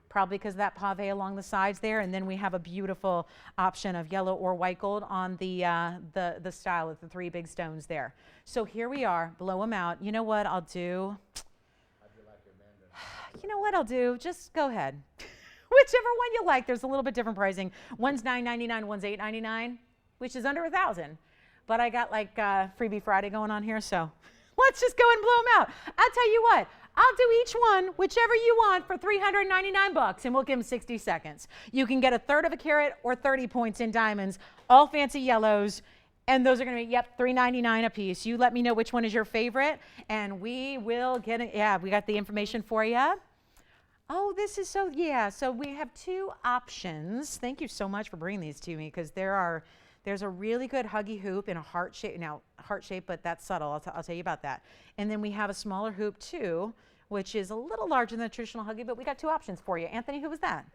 probably because of that pave along the sides there. And then we have a beautiful option of yellow or white gold on the style of the 3 big stones there. So here we are. Blow them out. You know what I'll do? You know what I'll do? Just go ahead. Whichever one you like. There's a little bit different pricing. One's $9.99, one's $8.99, which is under 1,000. But I got like Freebie Friday going on here, so Let's just go and blow them out. I'll tell you what, I'll do each one, whichever you want, for $399, and we'll give them 60 seconds. You can get 1/3 of a carat or 30 points in diamonds, all fancy yellows, and those are going to be, yep, $399 a piece. You let me know which one is your favorite, and we will get it. Yeah, we got the information for you. Oh, this is so, yeah, so we have 2 options. Thank you so much for bringing these to me, because there's a really good Huggy hoop in a heart shape. Now, heart shape, but that's subtle. I'll tell you about that. And then we have a smaller hoop too, which is a little larger than the traditional Huggy, but we got 2 options for you. Anthony, who was that?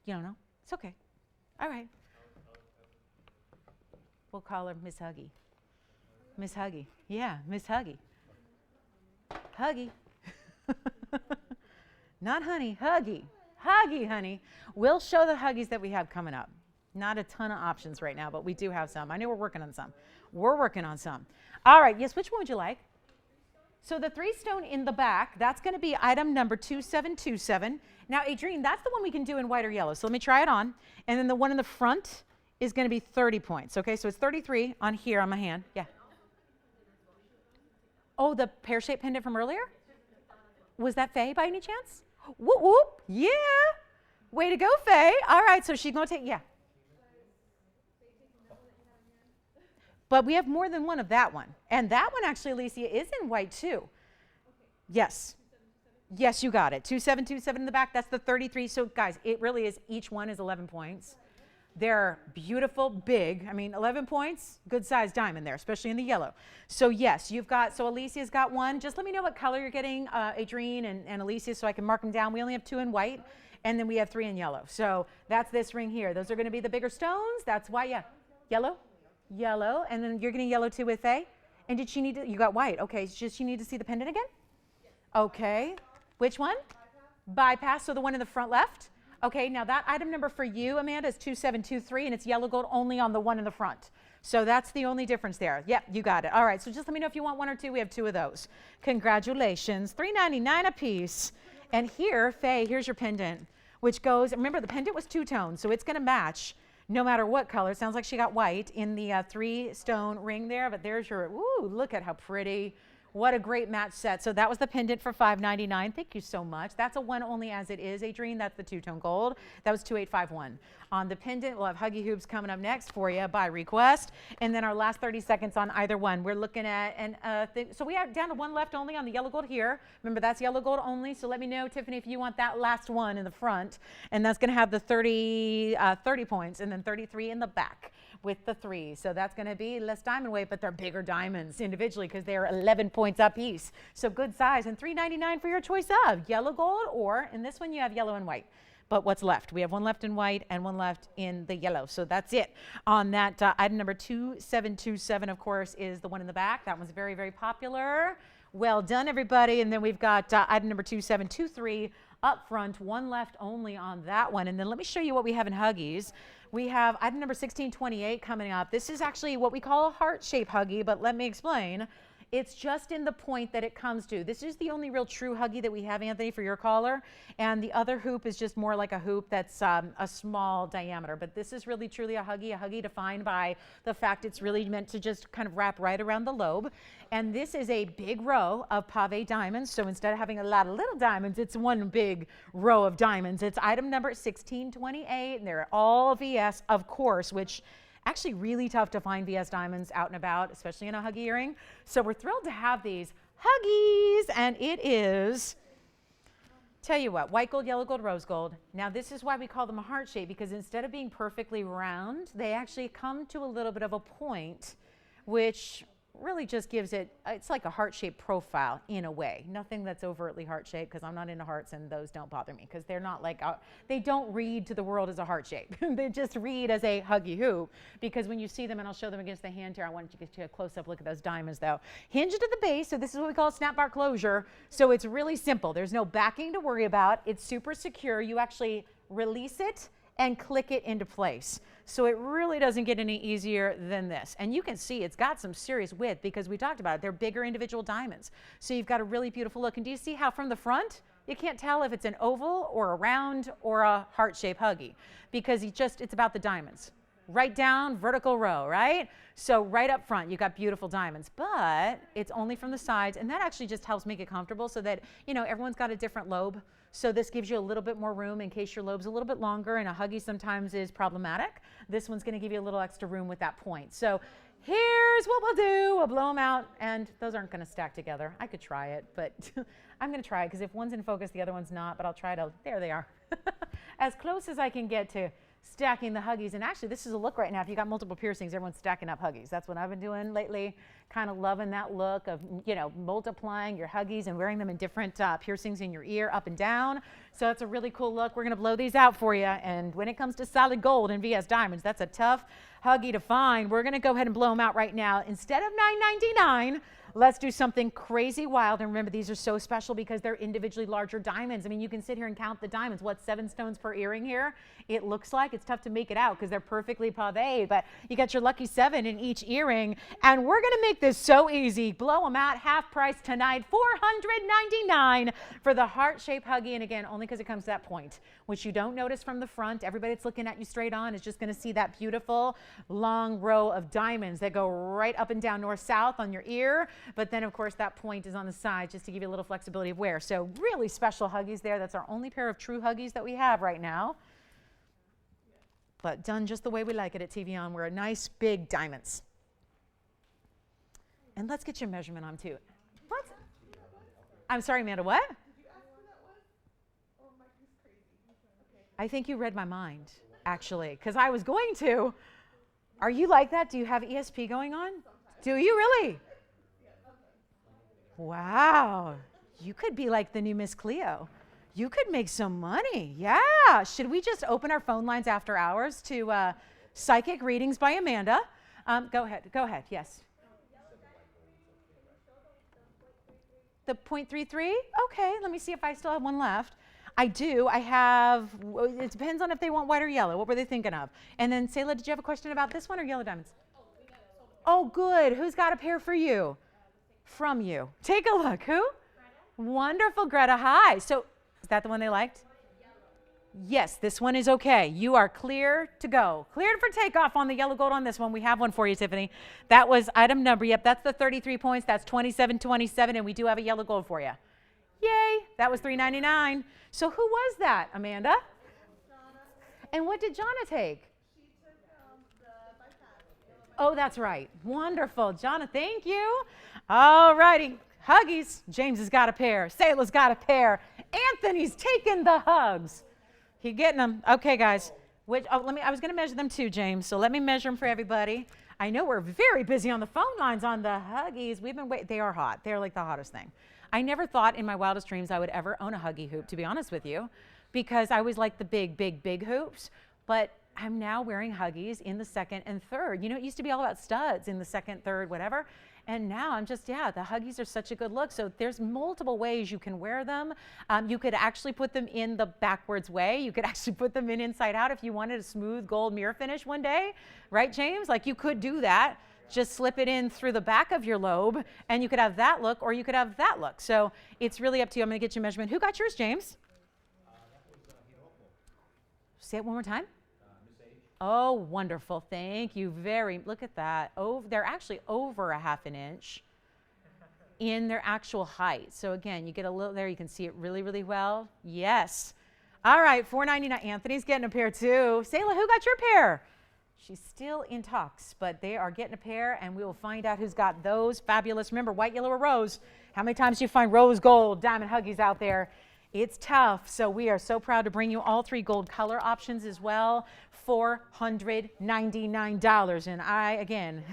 You don't know? It's okay. All right. We'll call her Miss Huggy. Miss Huggy. Yeah, Miss Huggy. Huggy. Not honey, Huggy. Huggy, honey. We'll show the Huggies that we have coming up. Not a ton of options right now, but we do have some. I know we're working on some. We're working on some. All right, yes, which one would you like? So the 3-stone in the back, that's going to be item number 2727. Now, Adrienne, that's the one we can do in white or yellow. So let me try it on. And then the one in the front is going to be 30 points. Okay, so it's 33 on here on my hand. Yeah. Oh, the pear-shaped pendant from earlier? Was that Faye by any chance? Whoop, whoop. Yeah. Way to go, Faye. All right, so she's going to take, yeah. But we have more than one of that one. And that one actually, Alicia, is in white too. Yes. Yes, you got it. 2727 in the back. That's the 33. So guys, it really is, each one is 11 points. They're beautiful, big. I mean, 11 points, good size diamond there, especially in the yellow. So yes, you've got, so Alicia's got one. Just let me know what color you're getting, Adrienne and Alicia, so I can mark them down. We only have 2 in white, and then we have 3 in yellow. So that's this ring here. Those are going to be the bigger stones. That's why, yeah. Yellow? Yellow. And then you're getting yellow too with Faye? And did she need to, you got white. Okay, does she need to see the pendant again? Okay. Which one? Bypass. So the one in the front left? Okay, now that item number for you, Amanda, is 2723, and it's yellow gold only on the one in the front. So that's the only difference there. Yep, you got it. All right, so just let me know if you want 1 or 2. We have 2 of those. Congratulations. $399 a piece. And here, Faye, here's your pendant, which goes, remember the pendant was 2-tone, so it's going to match no matter what color. It sounds like she got white in the 3-stone ring there, but there's your, ooh, look at how pretty. What a great match set. So that was the pendant for $599. Thank you so much. That's a 1 only as it is, Adrienne. That's the 2-tone gold. That was 2851. On the pendant, we'll have Huggy Hoops coming up next for you by request. And then our last 30 seconds on either one. We're looking at, so we have down to 1 left only on the yellow gold here. Remember, that's yellow gold only. So let me know, Tiffany, if you want that last one in the front. And that's going to have the 30 points and then 33 in the back with the 3. So that's going to be less diamond weight, but they're bigger diamonds individually because they're 11 points a piece. So good size, and $399 for your choice of yellow gold, or in this one you have yellow and white. But what's left? We have 1 left in white and 1 left in the yellow. So that's it on that. Item number 2727, of course, is the one in the back. That one's very, very popular. Well done, everybody. And then we've got item number 2723 up front, 1 left only on that one. And then let me show you what we have in Huggies. We have item number 1628 coming up. This is actually what we call a heart-shaped Huggy, but let me explain. It's just in the point that it comes to. This is the only real true Huggy that we have, Anthony, for your collar. And the other hoop is just more like a hoop that's a small diameter. But this is really truly a Huggy defined by the fact it's really meant to just kind of wrap right around the lobe. And this is a big row of pave diamonds. So instead of having a lot of little diamonds, it's 1 big row of diamonds. It's item number 1628, and they're all VS, of course, which actually really tough to find VS diamonds out and about, especially in a Huggy earring. So we're thrilled to have these Huggies, and it is, tell you what, white gold, yellow gold, rose gold. Now this is why we call them a heart shape, because instead of being perfectly round, they actually come to a little bit of a point, which really just gives it, it's like a heart-shaped profile in a way. Nothing that's overtly heart-shaped, because I'm not into hearts and those don't bother me, because they're not like, they don't read to the world as a heart shape. They just read as a Huggy hoop, because when you see them, and I'll show them against the hand here, I want you to get a close-up look at those diamonds though. Hinged at the base, so this is what we call a snap bar closure. So it's really simple. There's no backing to worry about. It's super secure. You actually release it and click it into place. So it really doesn't get any easier than this. And you can see it's got some serious width, because we talked about it. They're bigger individual diamonds. So you've got a really beautiful look. And do you see how from the front, you can't tell if it's an oval or a round or a heart-shaped Huggy, because it's about the diamonds. right down, vertical row, right? So right up front, you got beautiful diamonds, but it's only from the sides, and that actually just helps make it comfortable so that, you know, everyone's got a different lobe. So this gives you a little bit more room in case your lobe's a little bit longer, and a Huggy sometimes is problematic. This one's gonna give you a little extra room with that point. So here's what we'll do. We'll blow them out, and those aren't gonna stack together. I could try it, but I'm gonna try it because if one's in focus, the other one's not, but I'll try to, there they are. As close as I can get to stacking the Huggies. And actually, this is a look right now. If you got multiple piercings, everyone's stacking up Huggies. That's what I've been doing lately. Kind of loving that look of, you know, multiplying your Huggies and wearing them in different piercings in your ear, up and down. So that's a really cool look. We're going to blow these out for you. And when it comes to solid gold and VS diamonds, that's a tough Huggy to find. We're going to go ahead and blow them out right now. Instead of $9.99, let's do something crazy wild. And remember, these are so special because they're individually larger diamonds. I mean, you can sit here and count the diamonds. What, 7 stones per earring here? It looks like it's tough to make it out because they're perfectly pave, but you got your lucky 7 in each earring. And we're going to make this so easy. Blow them out, half price tonight, $499 for the heart-shaped Huggy. And again, only because it comes to that point, which you don't notice from the front. Everybody that's looking at you straight on is just going to see that beautiful long row of diamonds that go right up and down north-south on your ear. But then, of course, that point is on the side just to give you a little flexibility of wear. So really special Huggies there. That's our only pair of true Huggies that we have right now. But done just the way we like it at TVON. We're a nice big diamonds. And let's get your measurement on too. What? I'm sorry, Amanda, what? Did you ask who that was? Or am I just crazy? Okay. I think you read my mind, actually, because I was going to. Are you like that? Do you have ESP going on? Do you really? Wow. You could be like the new Miss Cleo. You could make some money. Yeah. Should we just open our phone lines after hours to psychic readings by Amanda? Go ahead. Go ahead. Yes. The 0.33? Okay. Let me see if I still have one left. I do. I have, it depends on if they want white or yellow. What were they thinking of? And then, Sayla, did you have a question about this one or yellow diamonds? Oh, good. Who's got a pair for you? From you. Take a look. Who? Greta. Wonderful, Greta. Hi. So, is that the one they liked? Yes, this one is okay. You are clear to go. Cleared for takeoff on the yellow gold on this one. We have one for you, Tiffany. That was item number. Yep, that's the 33 points. That's 2727, and we do have a yellow gold for you. Yay. That was $3.99. So who was that, Amanda? Jonna. And what did Jonna take? She took the bypass. Oh, that's right. Wonderful. Jonna, thank you. All righty. Huggies. James has got a pair. Sayla's got a pair. Anthony's taking the hugs. He getting them. Okay, guys. I was going to measure them too, James. So let me measure them for everybody. I know we're very busy on the phone lines on the Huggies. We've been waiting. They are hot. They're like the hottest thing. I never thought in my wildest dreams I would ever own a Huggy hoop, to be honest with you, because I always liked the big, big, big hoops. But I'm now wearing Huggies in the second and third. You know, it used to be all about studs in the second, third, whatever. And now I'm just, yeah, the Huggies are such a good look. So there's multiple ways you can wear them. You could actually put them in the backwards way. You could actually put them in inside out if you wanted a smooth gold mirror finish one day, right, James? Like you could do that. Just slip it in through the back of your lobe and you could have that look or you could have that look. So it's really up to you. I'm going to get your measurement. Who got yours, James? Say it one more time. Oh, wonderful. Thank you very much. Look at that. Oh, they're actually over a half an inch in their actual height. So again, you get a little there. You can see it really, really well. Yes. All right, $4.99. Anthony's getting a pair too. Sayla, who got your pair? She's still in talks, but they are getting a pair, and we will find out who's got those fabulous. Remember, white, yellow, or rose. How many times do you find rose gold diamond Huggies out there? It's tough, so we are so proud to bring you all 3 gold color options as well. $499. And again,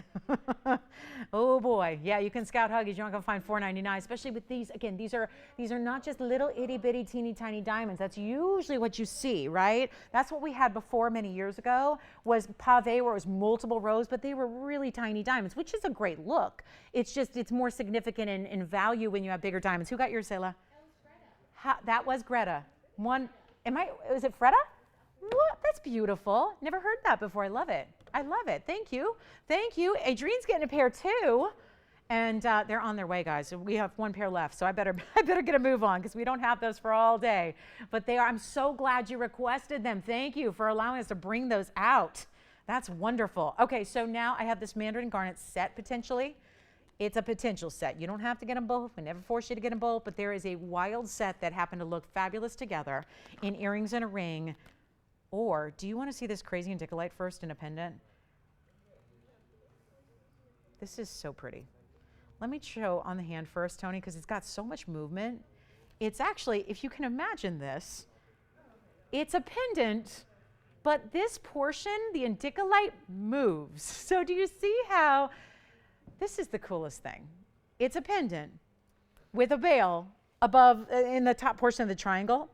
oh boy, yeah, you can scout Huggies. You're not gonna find $4.99, especially with these. Again, these are not just little itty bitty teeny tiny diamonds. That's usually what you see, right? That's what we had before many years ago was pave, where it was multiple rows, but they were really tiny diamonds, which is a great look. It's just, it's more significant in value when you have bigger diamonds. Who got yours, Sayla? That was Greta. Was it Freda? What? That's beautiful. Never heard that before. I love it. I love it. Thank you. Thank you. Adrienne's getting a pair too. And they're on their way, guys. We have 1 pair left, so I better get a move on because we don't have those for all day. But they are. I'm so glad you requested them. Thank you for allowing us to bring those out. That's wonderful. Okay, so now I have this Mandarin Garnet set potentially. It's a potential set. You don't have to get them both. We never force you to get them both, but there is a wild set that happened to look fabulous together in earrings and a ring. Or do you want to see this crazy indicolite first in a pendant? This is so pretty. Let me show on the hand first, Tony, because it's got so much movement. It's actually, if you can imagine this, it's a pendant, but this portion, the indicolite, moves. So do you see how, this is the coolest thing. It's a pendant with a veil above, in the top portion of the triangle,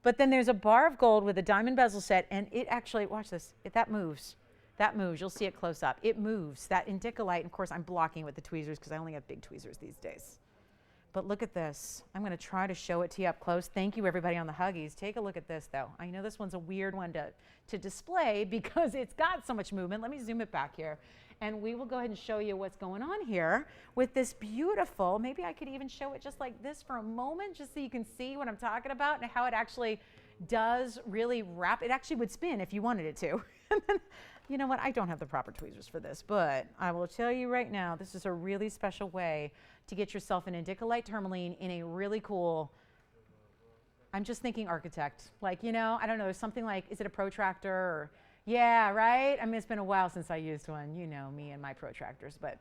but then there's a bar of gold with a diamond bezel set, and it actually, watch this, that moves. That moves, you'll see it close up. It moves, that indicolite, and of course I'm blocking with the tweezers because I only have big tweezers these days. But look at this. I'm gonna try to show it to you up close. Thank you everybody on the Huggies. Take a look at this though. I know this one's a weird one to display because it's got so much movement. Let me zoom it back here. And we will go ahead and show you what's going on here with this beautiful, maybe I could even show it just like this for a moment, just so you can see what I'm talking about and how it actually does really wrap. It actually would spin if you wanted it to. You know what, I don't have the proper tweezers for this, but I will tell you right now, this is a really special way to get yourself an indicolite tourmaline in a really cool, I'm just thinking architect. Like, you know, I don't know, something like, is it a protractor? Or, yeah, right? I mean, it's been a while since I used one. You know me and my protractors, but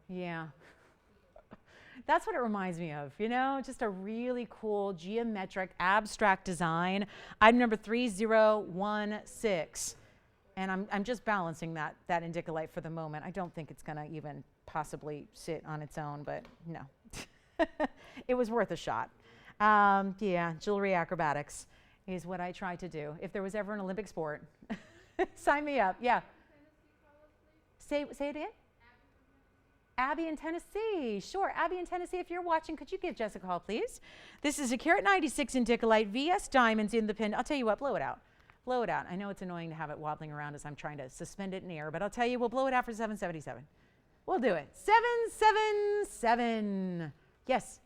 yeah. That's what it reminds me of, you know, just a really cool geometric abstract design. Item number 3016. And I'm just balancing that indicolite for the moment. I don't think it's gonna even possibly sit on its own, but no. It was worth a shot. Yeah, jewelry acrobatics is what I try to do. If there was ever an Olympic sport, sign me up, yeah. Say it again? Abby in Tennessee, sure. Abby in Tennessee, if you're watching, could you give Jessica a call, please? This is a carat 96 indicolite, VS diamonds in the pin. I'll tell you what, blow it out. Blow it out. I know it's annoying to have it wobbling around as I'm trying to suspend it in air, but I'll tell you, we'll blow it out for $777. We'll do it. $777. Yes.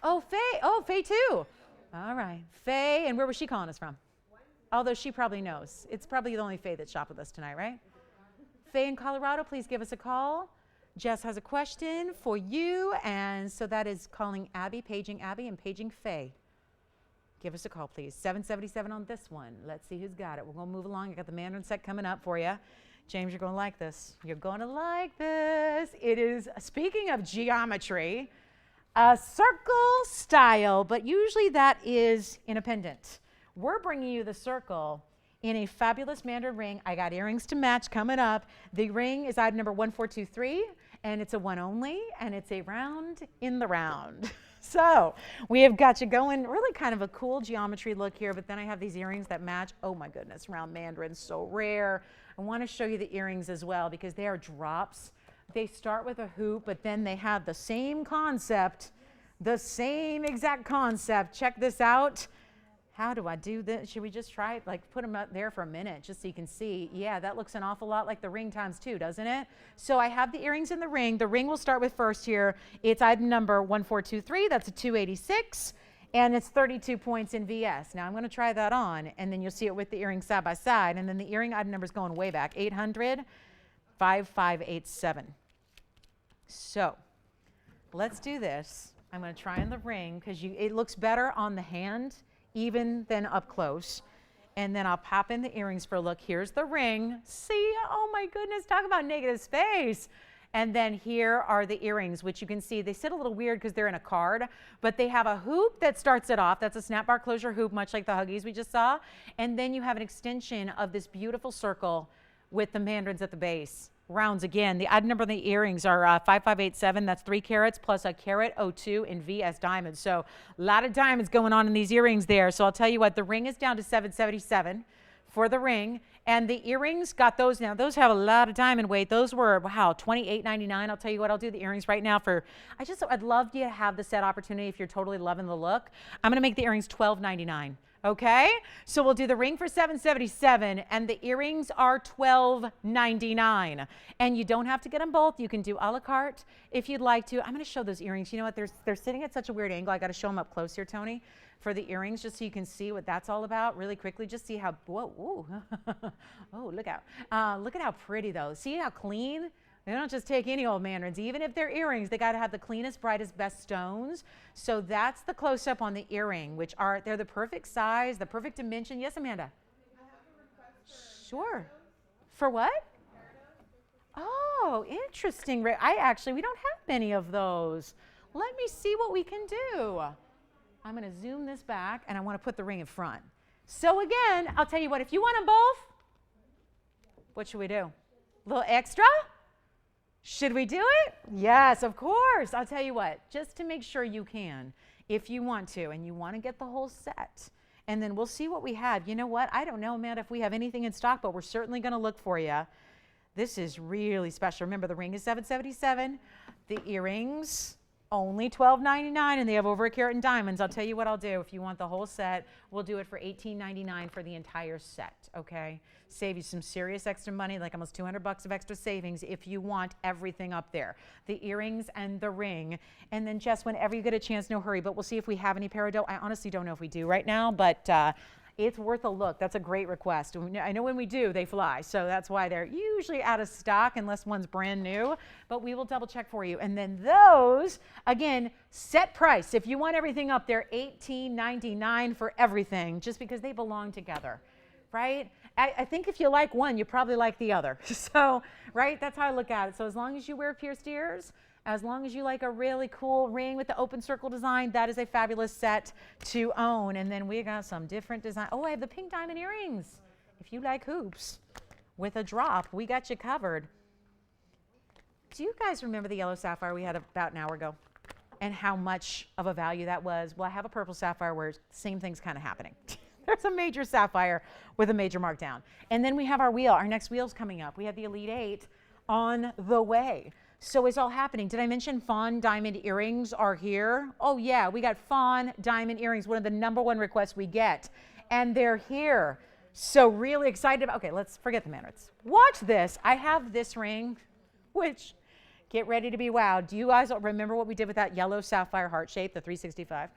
Oh, Faye. Oh, Faye too. All right. Faye, and where was she calling us from? Although she probably knows. It's probably the only Faye that shopped with us tonight, right? Faye in Colorado, please give us a call. Jess has a question for you, and so that is calling Abby, paging Abby, and paging Faye. Give us a call, please. $777 on this one. Let's see who's got it. We're going to move along. I got the Mandarin set coming up for you. James, you're going to like this. You're going to like this. It is, speaking of geometry, a circle style, but usually that is in a pendant. We're bringing you the circle in a fabulous Mandarin ring. I got earrings to match coming up. The ring is item number 1423, and it's a one only, and it's a round in the round. So we have got you going, really kind of a cool geometry look here, but then I have these earrings that match. Oh my goodness, round Mandarin, so rare. I want to show you the earrings as well because they are drops. They start with a hoop, but then they have the same concept, the same exact concept. Check this out. How do I do this? Should we just try it? Like put them up there for a minute just so you can see. Yeah, that looks an awful lot like the ring times two, doesn't it? So I have the earrings in the ring. The ring we'll start with first here. It's item number 1423. That's a 286. And it's 32 points in VS. Now I'm going to try that on, and then you'll see it with the earring side by side. And then the earring item number is going way back. 800-5587. So let's do this. I'm going to try on the ring because it looks better on the hand even than up close. And then I'll pop in the earrings for a look. Here's the ring. See, oh my goodness, talk about negative space. And then here are the earrings, which you can see, they sit a little weird because they're in a card, but they have a hoop that starts it off. That's a snap bar closure hoop, much like the Huggies we just saw. And then you have an extension of this beautiful circle with the mandarins at the base. Rounds again. The item number on the earrings are 5587. That's 3 carats plus a carat 02 in VS diamonds. So a lot of diamonds going on in these earrings there. So I'll tell you what, the ring is down to 777 for the ring. And the earrings got those now. Those have a lot of diamond weight. Those were, wow, $28.99. I'll tell you what, I'll do the earrings right now for, I'd love you to have the set opportunity if you're totally loving the look. I'm going to make the earrings $12.99. Okay, so we'll do the ring for $777 and the earrings are $12.99. And you don't have to get them both. You can do a la carte if you'd like to. I'm going to show those earrings. You know what? They're sitting at such a weird angle. I got to show them up close here, Tony, for the earrings, just so you can see what that's all about really quickly. Just see how, whoa, ooh. Oh, look out. Look at how pretty though. See how clean? They don't just take any old mandarins. Even if they're earrings, they got to have the cleanest, brightest, best stones. So that's the close-up on the earring, which they're the perfect size, the perfect dimension. Yes, Amanda? I have a request for Sure. For what? Oh, interesting. We don't have many of those. Let me see what we can do. I'm going to zoom this back, and I want to put the ring in front. So again, I'll tell you what, if you want them both, what should we do? A little extra? Should we do it? Yes, of course. I'll tell you what, just to make sure you can, if you want to, and you want to get the whole set, and then we'll see what we have. You know what? I don't know, Amanda, if we have anything in stock, but we're certainly going to look for you. This is really special. Remember, the ring is $777. The earrings, only $12.99, and they have over a carat in diamonds. I'll tell you what I'll do. If you want the whole set, we'll do it for $18.99 for the entire set, okay? Save you some serious extra money, like almost $200 of extra savings if you want everything up there. The earrings and the ring. And then, Jess, whenever you get a chance, no hurry, but we'll see if we have any Peridot. I honestly don't know if we do right now, but it's worth a look. That's a great request. I know when we do, they fly. So that's why they're usually out of stock unless one's brand new. But we will double check for you. And then those, again, set price. If you want everything up there, $18.99 for everything, just because they belong together, right? I think if you like one, you probably like the other. So, right? That's how I look at it. So as long as you wear pierced ears, as long as you like a really cool ring with the open circle design, that is a fabulous set to own. And then we got some different design. Oh, I have the pink diamond earrings. If you like hoops with a drop, we got you covered. Do you guys remember the yellow sapphire we had about an hour ago? And how much of a value that was? Well, I have a purple sapphire where the same thing's kind of happening. There's a major sapphire with a major markdown. And then we have our wheel. Our next wheel's coming up. We have the Elite 8 on the way. So it's all happening. Did I mention Fawn diamond earrings are here? Oh yeah, we got Fawn diamond earrings, one of the #1 requests we get. And they're here. So really excited about, okay, let's forget the Mandarins. Watch this. I have this ring, which, get ready to be wowed. Do you guys remember what we did with that yellow sapphire heart shape, the 365?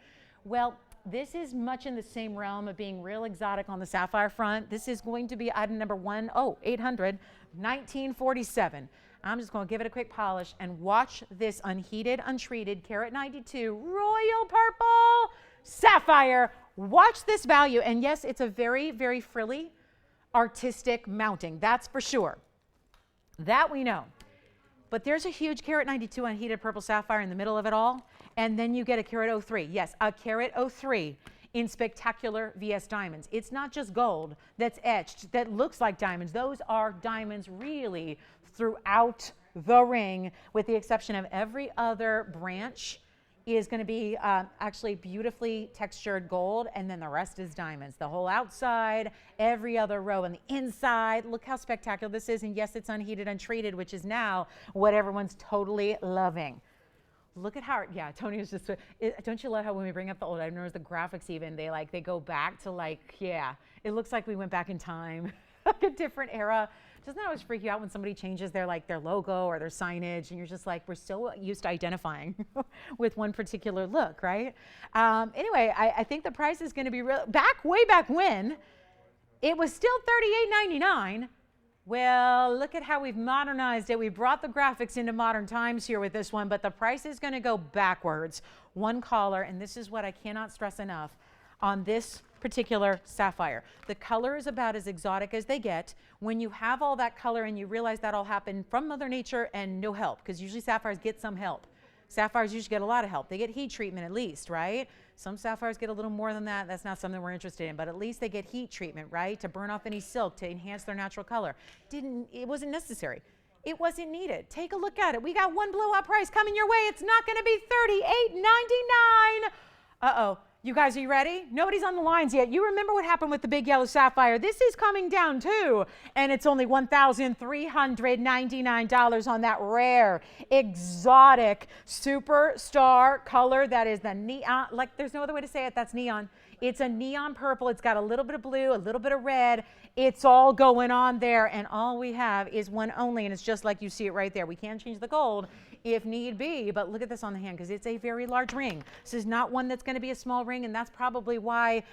Well, this is much in the same realm of being real exotic on the sapphire front. This is going to be item number 800, 1947. I'm just going to give it a quick polish and watch this unheated, untreated, carat 92 royal purple sapphire. Watch this value. And yes, it's a very, very frilly, artistic mounting. That's for sure. That we know. But there's a huge carat 92 unheated purple sapphire in the middle of it all. And then you get a carat 03. Yes, a carat 03 in spectacular VS diamonds. It's not just gold that's etched, that looks like diamonds. Those are diamonds really throughout the ring, with the exception of every other branch is going to be actually beautifully textured gold, and then the rest is diamonds. The whole outside, every other row, and the inside. Look how spectacular this is. And yes, it's unheated, untreated, which is now what everyone's totally loving. Look at how, yeah, Tony was just, don't you love how when we bring up the old items, the graphics even, they go back to like, yeah, it looks like we went back in time, like a different era. Doesn't that always freak you out when somebody changes their logo or their signage, and you're just like, we're still used to identifying with one particular look, right? Anyway, I think the price is going to be way back when, it was still $38.99. Well, look at how we've modernized it. We brought the graphics into modern times here with this one, but the price is going to go backwards. One collar, and this is what I cannot stress enough on this particular sapphire. The color is about as exotic as they get. When you have all that color and you realize that all happened from Mother Nature and no help, because usually sapphires get some help. Sapphires usually get a lot of help. They get heat treatment at least, right? Some sapphires get a little more than that. That's not something we're interested in, but at least they get heat treatment, right? To burn off any silk, to enhance their natural color. It wasn't necessary. It wasn't needed. Take a look at it. We got one blowout price coming your way. It's not going to be $38.99. Uh-oh. You guys, are you ready? Nobody's on the lines yet. You remember what happened with the big yellow sapphire. This is coming down too, and it's only $1,399 on that rare, exotic, superstar color that is the neon, like there's no other way to say it, that's neon. It's a neon purple. It's got a little bit of blue, a little bit of red. It's all going on there, and all we have is one only, and it's just like you see it right there. We can change the gold if need be, but look at this on the hand because it's a very large ring. This is not one that's going to be a small ring, and that's probably why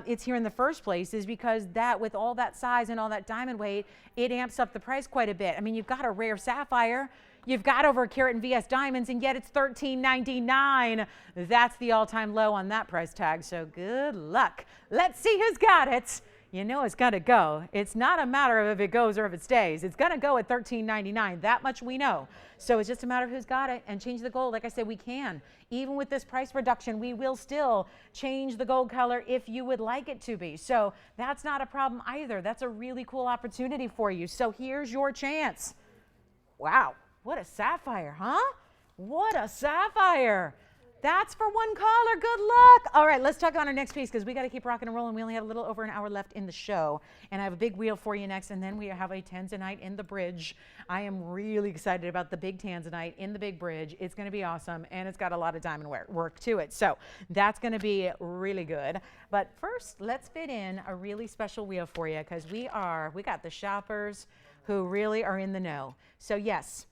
it's here in the first place, is because that, with all that size and all that diamond weight, it amps up the price quite a bit. I mean, you've got a rare sapphire, you've got over a carat in VS diamonds, and yet it's $13.99. That's the all-time low on that price tag, so good luck. Let's see who's got it. You know it's going to go. It's not a matter of if it goes or if it stays. It's going to go at $13.99. That much we know. So it's just a matter of who's got it, and change the gold. Like I said, we can. Even with this price reduction, we will still change the gold color if you would like it to be. So that's not a problem either. That's a really cool opportunity for you. So here's your chance. Wow, what a sapphire, huh? What a sapphire. That's for one caller. Good luck. All right, let's talk about our next piece because we got to keep rocking and rolling. We only have a little over an hour left in the show. And I have a big wheel for you next. And then we have a Tanzanite in the bridge. I am really excited about the big Tanzanite in the big bridge. It's going to be awesome. And it's got a lot of diamond work to it. So that's going to be really good. But first, let's fit in a really special wheel for you because we got the shoppers who really are in the know. So yes.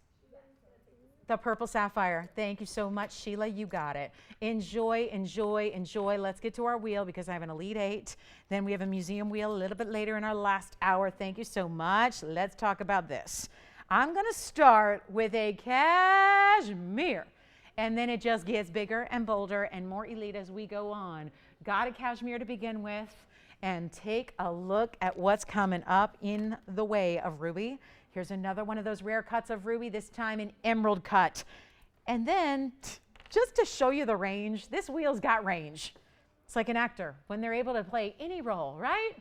The purple sapphire. Thank you so much, Sheila. You got it. Enjoy, enjoy, enjoy. Let's get to our wheel because I have an Elite 8. Then we have a museum wheel a little bit later in our last hour. Thank you so much. Let's talk about this. I'm going to start with a cashmere. And then it just gets bigger and bolder and more elite as we go on. Got a cashmere to begin with. And take a look at what's coming up in the way of ruby. Here's another one of those rare cuts of ruby, this time in emerald cut. And then, just to show you the range, this wheel's got range. It's like an actor when they're able to play any role, right?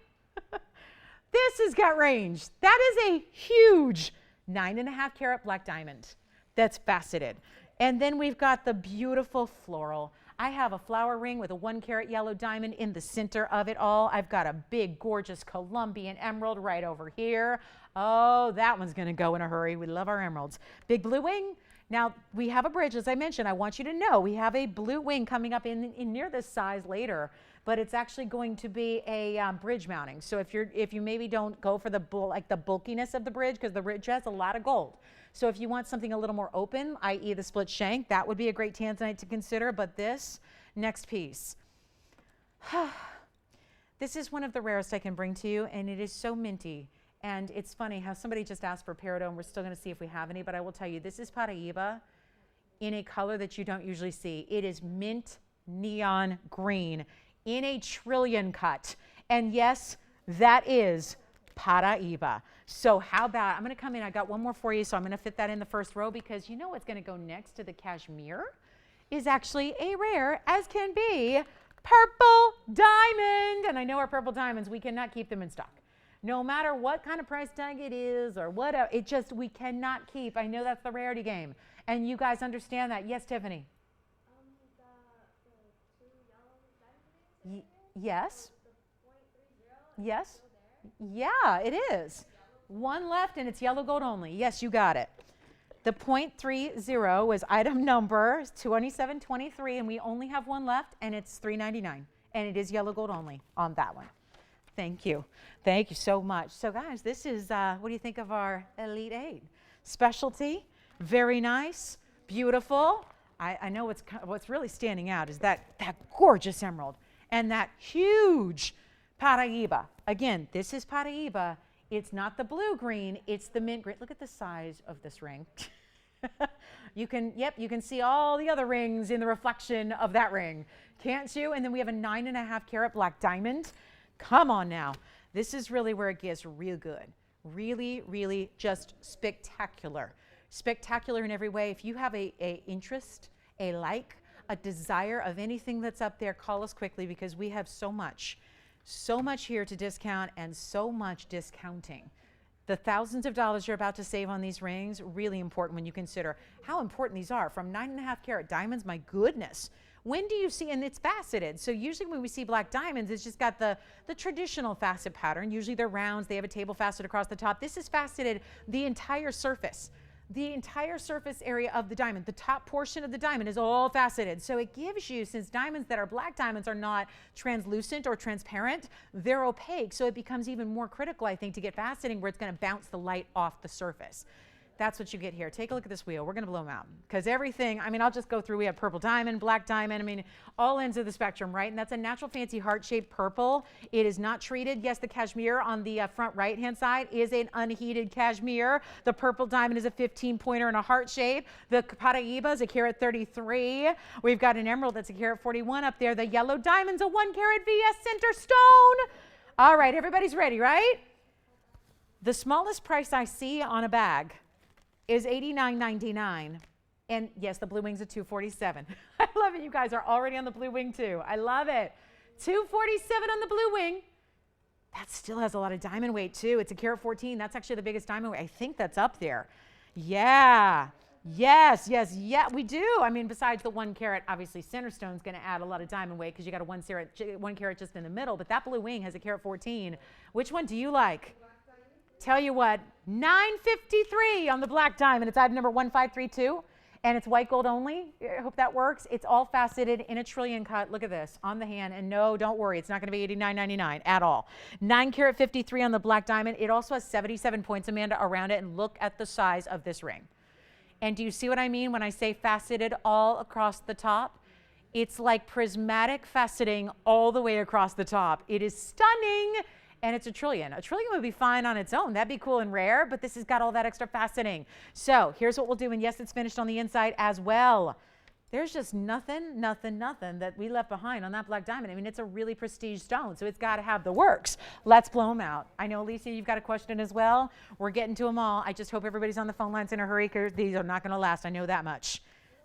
This has got range. That is a huge 9.5 carat black diamond that's faceted. And then we've got the beautiful floral. I have a flower ring with a 1 carat yellow diamond in the center of it all. I've got a big, gorgeous Colombian emerald right over here. Oh, that one's going to go in a hurry. We love our emeralds. Big blue wing. Now, we have a bridge, as I mentioned. I want you to know we have a blue wing coming up in near this size later, but it's actually going to be a bridge mounting. So if you maybe don't go for the bulkiness of the bridge, because the bridge has a lot of gold. So if you want something a little more open, i.e. the split shank, that would be a great Tanzanite to consider. But this next piece, this is one of the rarest I can bring to you, and it is so minty. And it's funny how somebody just asked for Peridot, and we're still going to see if we have any, but I will tell you, this is Paraiba in a color that you don't usually see. It is mint neon green in a trillion cut. And yes, that is Paraiba. So how about, I'm going to come in, I got one more for you, so I'm going to fit that in the first row because you know what's going to go next to the cashmere is actually a rare as can be purple diamond. And I know our purple diamonds, we cannot keep them in stock. No matter what kind of price tag it is or whatever, we cannot keep. I know that's the rarity game. And you guys understand that. Yes, Tiffany? The 2 yellow diamond rings? Yes. The .30? Yes. Still there? Yeah, it is. One left and it's yellow gold only. Yes, you got it. The .30 was item number 2723 and we only have one left and it's $3.99 and it is yellow gold only on that one. Thank you. Thank you so much. So guys, this is, what do you think of our Elite 8? Specialty, very nice, beautiful. I know what's really standing out is that gorgeous emerald and that huge Paraiba. Again, this is Paraiba. It's not the blue-green, it's the mint green. Look at the size of this ring. You can see all the other rings in the reflection of that ring, can't you? And then we have a 9.5 carat black diamond. Come on now. This is really where it gets real good. Really, really just spectacular. Spectacular in every way. If you have a interest, a like, a desire of anything that's up there, call us quickly because we have so much here to discount and so much discounting. The thousands of dollars you're about to save on these rings, really important when you consider how important these are. From 9.5 carat diamonds, my goodness. When do you see, and it's faceted, so usually when we see black diamonds, it's just got the traditional facet pattern. Usually they're rounds, they have a table facet across the top. This is faceted the entire surface. the entire surface area of the diamond, the top portion of the diamond is all faceted. So it gives you, since diamonds that are black diamonds are not translucent or transparent, they're opaque. So it becomes even more critical, I think, to get faceting where it's going to bounce the light off the surface. That's what you get here. Take a look at this wheel. We're going to blow them out because everything, I mean, I'll just go through. We have purple diamond, black diamond. I mean, all ends of the spectrum, right? And that's a natural fancy heart-shaped purple. It is not treated. Yes, the cashmere on the front right-hand side is an unheated cashmere. The purple diamond is a 15-pointer in a heart shape. The Paraiba is a carat 33. We've got an emerald that's a carat 41 up there. The yellow diamond's a 1 carat VS center stone. All right, everybody's ready, right? The smallest price I see on a bag is $89.99. And yes, the blue wing's a $247. I love it. You guys are already on the blue wing too. I love it. $247 on the blue wing. That still has a lot of diamond weight too. It's a carat 14. That's actually the biggest diamond weight. I think that's up there. Yeah. Yes, yes, yeah, we do. I mean, besides the 1 carat, obviously center stone's going to add a lot of diamond weight because you got a 1 carat just in the middle, but that blue wing has a carat 14. Which one do you like? Tell you what, $953 on the black diamond. It's item number 1532, and it's white gold only. I hope that works. It's all faceted in a trillion cut. Look at this on the hand, and no, don't worry, it's not going to be $89.99 at all. 9 carat 53 on the black diamond. It also has 77 points, Amanda, around it, and look at the size of this ring. And do you see what I mean when I say faceted all across the top? It's like prismatic faceting all the way across the top. It is stunning. And it's a trillion. A trillion would be fine on its own. That'd be cool and rare, but this has got all that extra faceting. So here's what we'll do. And yes, it's finished on the inside as well. There's just nothing that we left behind on that black diamond. I mean, it's a really prestige stone, so it's got to have the works. Let's blow them out. I know, Lisa, you've got a question as well. We're getting to them all. I just hope everybody's on the phone lines in a hurry because these are not going to last. I know that much.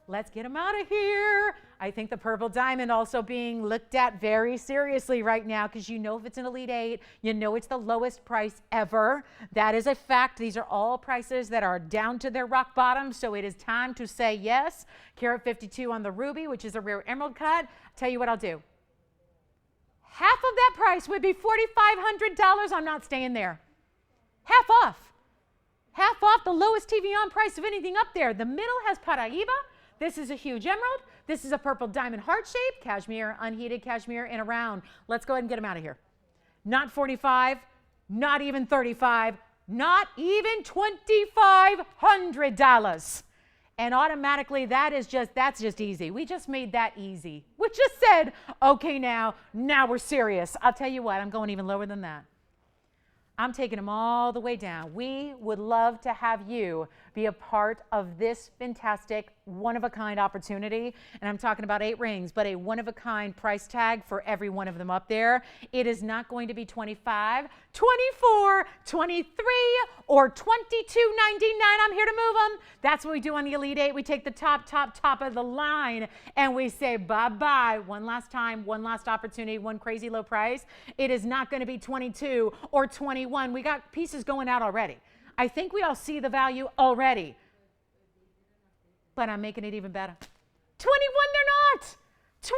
Let's get them out of here. I think the purple diamond also being looked at very seriously right now because you know if it's an Elite 8, you know it's the lowest price ever. That is a fact. These are all prices that are down to their rock bottom, so it is time to say yes. Carat 52 on the ruby, which is a rare emerald cut. Tell you what I'll do. Half of that price would be $4,500. I'm not staying there. Half off. Half off the lowest TVON price of anything up there. The middle has Paraiba. This is a huge emerald. This is a purple diamond heart shape, cashmere, unheated cashmere in a round. Let's go ahead and get them out of here. Not 45, not even 35, not even $2,500. And automatically that's just easy. We just made that easy. We just said, okay, now we're serious. I'll tell you what, I'm going even lower than that. I'm taking them all the way down. We would love to have you be a part of this fantastic one-of-a-kind opportunity. And I'm talking about 8 rings, but a one-of-a-kind price tag for every one of them up there. It is not going to be $25, $24, $23, or $22.99. I'm here to move them. That's what we do on the Elite 8. We take the top of the line and we say bye-bye. One last time, one last opportunity, one crazy low price. It is not going to be 22 or 21. We got pieces going out already. I think we all see the value already. But I'm making it even better. 21, they're not. $21.99.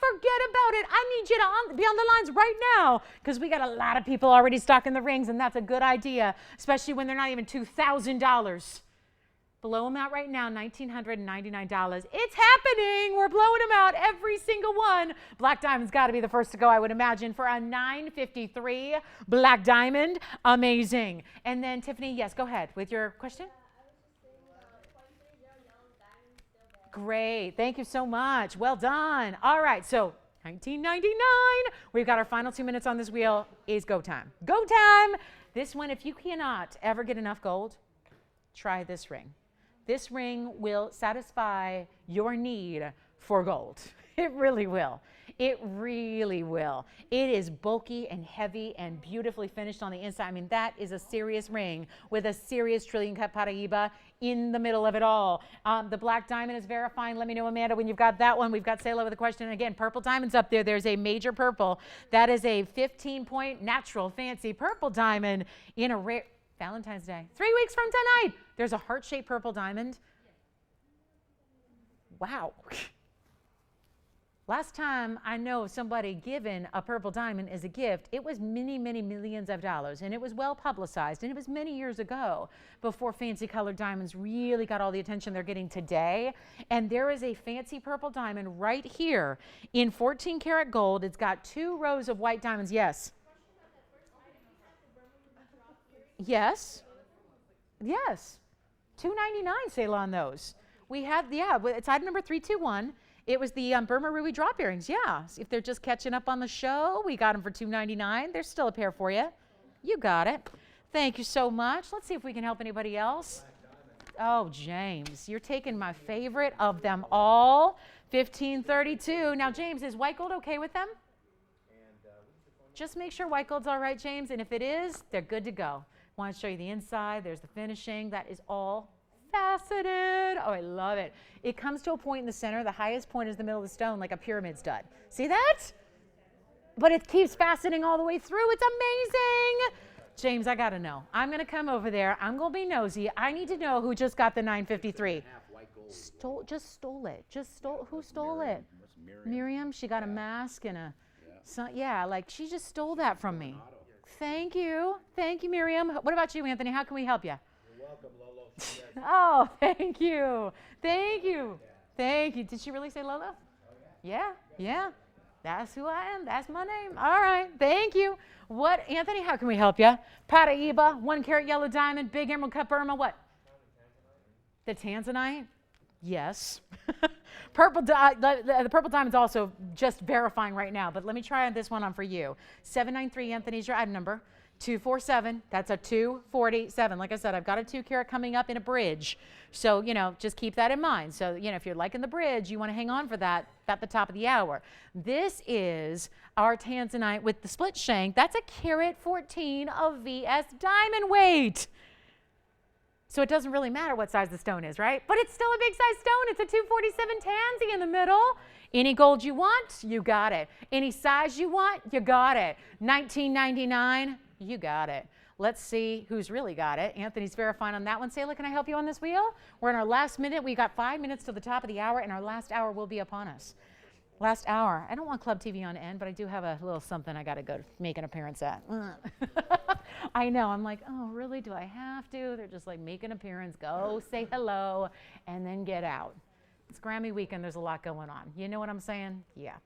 Forget about it. I need you to be on the lines right now because we got a lot of people already stocking the rings, and that's a good idea, especially when they're not even $2,000. Blow them out right now, $1,999. It's happening. We're blowing them out, every single one. Black diamond's got to be the first to go, I would imagine, for a $953 black diamond. Amazing. And then, Tiffany, yes, go ahead with your question. Great. Thank you so much. Well done. All right. So $19.99. We've got our final 2 minutes on this wheel. Is go time. Go time. This one, if you cannot ever get enough gold, try this ring. This ring will satisfy your need for gold. It really will. It really will. It is bulky and heavy and beautifully finished on the inside. I mean, that is a serious ring with a serious trillion cut Paraiba in the middle of it all. The black diamond is verifying. Let me know, Amanda, when you've got that one. We've got Sayla with a question. And again, purple diamond's up there. There's a major purple. That is a 15-point natural fancy purple diamond in a rare Valentine's Day. 3 weeks from tonight. There's a heart-shaped purple diamond. Wow. Last time I know of somebody given a purple diamond as a gift, it was many, many millions of dollars, and it was well publicized, and it was many years ago before fancy colored diamonds really got all the attention they're getting today. And there is a fancy purple diamond right here in 14 karat gold. It's got 2 rows of white diamonds. Yes. Yes. Yes. $299 sale on those. We had, yeah, it's item number 321. It was the Burma Ruby drop earrings. Yeah, if they're just catching up on the show, we got them for $299. There's still a pair for you. You got it. Thank you so much. Let's see if we can help anybody else. Oh, James, you're taking my favorite of them all, 1532. Now, James, is white gold okay with them? Just make sure white gold's all right, James, and if it is, they're good to go. Want to show you the inside. There's the finishing. That is all faceted. Oh, I love it. It comes to a point in the center. The highest point is the middle of the stone, like a pyramid stud. See that? But it keeps faceting all the way through. It's amazing. James, I got to know. I'm going to come over there. I'm going to be nosy. I need to know who just got the 953. Just stole it. Who stole it? Miriam. She got a mask and a, yeah, like she just stole that from me. Thank you. Thank you, Miriam. What about you, Anthony? How can we help you? You're welcome, Lolo. Oh, thank you. Thank you. Thank you. Did she really say Lola? Yeah, yeah. That's who I am. That's my name. All right. Thank you. What, Anthony, how can we help you? Paraiba, 1 karat yellow diamond, big emerald cut Burma. What? The Tanzanite? Yes. The purple diamond's also just verifying right now, but let me try this one on for you. 793, Anthony's your item number. 247, that's a 247. Like I said, I've got a 2 karat coming up in a bridge. So, just keep that in mind. So, if you're liking the bridge, you want to hang on for that at the top of the hour. This is our Tanzanite with the split shank. That's a carat 14 of VS diamond weight. So it doesn't really matter what size the stone is, right? But it's still a big size stone. It's a 247 tansy in the middle. Any gold you want, you got it. Any size you want, you got it. $19.99, you got it. Let's see who's really got it. Anthony's verifying on that one. Sayla, can I help you on this wheel? We're in our last minute. We got 5 minutes to the top of the hour, and our last hour will be upon us. Last hour. I don't want Club TV on end, but I do have a little something I got to go to make an appearance at. I know. I'm like, oh, really? Do I have to? They're just like, make an appearance, go say hello, and then get out. It's Grammy weekend. There's a lot going on. You know what I'm saying? Yeah.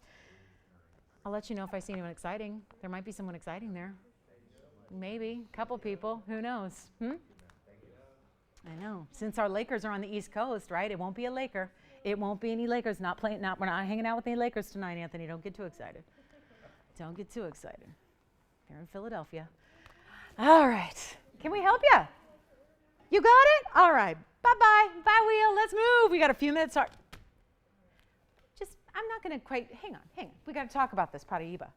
I'll let you know if I see anyone exciting. There might be someone exciting there. Maybe. A couple people. Who knows? I know. Since our Lakers are on the East Coast, right? It won't be a Laker. It won't be any Lakers. Not playing. We're not hanging out with any Lakers tonight, Anthony. Don't get too excited. Don't get too excited. They're in Philadelphia. All right. Can we help you? You got it? All right. Bye-bye. Bye, wheel. Let's move. We got a few minutes. I'm not going to quite, hang on. We got to talk about this Paraiba.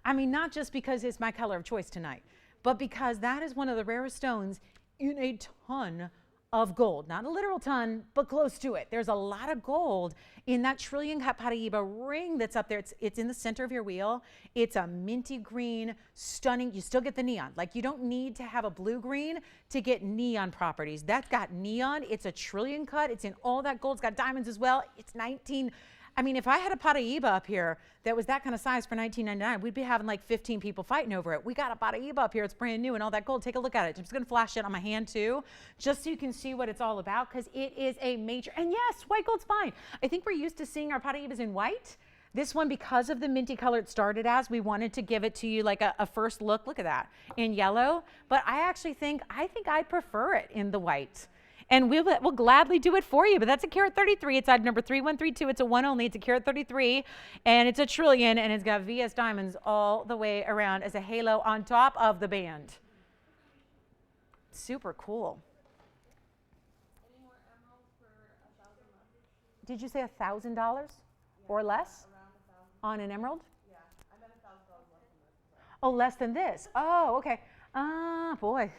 I mean, not just because it's my color of choice tonight, but because that is one of the rarest stones in a ton of gold. Not a literal ton, but close to it. There's a lot of gold in that trillion cut Paraiba ring that's up there. It's in the center of your wheel. It's a minty green, stunning. You still get the neon. Like, you don't need to have a blue green to get neon properties. That's got neon. It's a trillion cut. It's in all that gold. It's got diamonds as well. It's 19. I mean, if I had a Paraiba up here that was that kind of size for $19.99, we'd be having like 15 people fighting over it. We got a Paraiba up here. It's brand new and all that gold. Take a look at it. I'm just going to flash it on my hand too, just so you can see what it's all about, because it is a major, and yes, white gold's fine. I think we're used to seeing our Paraibas in white. This one, because of the minty color it started as, we wanted to give it to you like a first look. Look at that, in yellow. But I actually think I'd prefer it in the white. And we'll gladly do it for you. But that's a carat 33. It's item number 3132. It's a one only. It's a carat 33. And it's a trillion. And it's got VS diamonds all the way around as a halo on top of the band. Super cool. Any more emeralds for $1,000 less? Did you say $1,000 or less? Around $1,000. On an emerald? Yeah, I meant $1,000 less than this. Oh, less than this. Oh, okay. Ah, boy.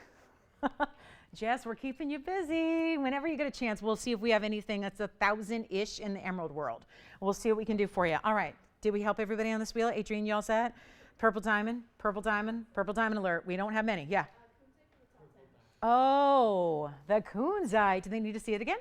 Jess, we're keeping you busy. Whenever you get a chance, we'll see if we have anything that's 1,000-ish in the emerald world. We'll see what we can do for you. All right. Did we help everybody on this wheel? Adrienne, you all set? Purple diamond, purple diamond, purple diamond alert. We don't have many. Yeah. Oh, the kunzite. Do they need to see it again?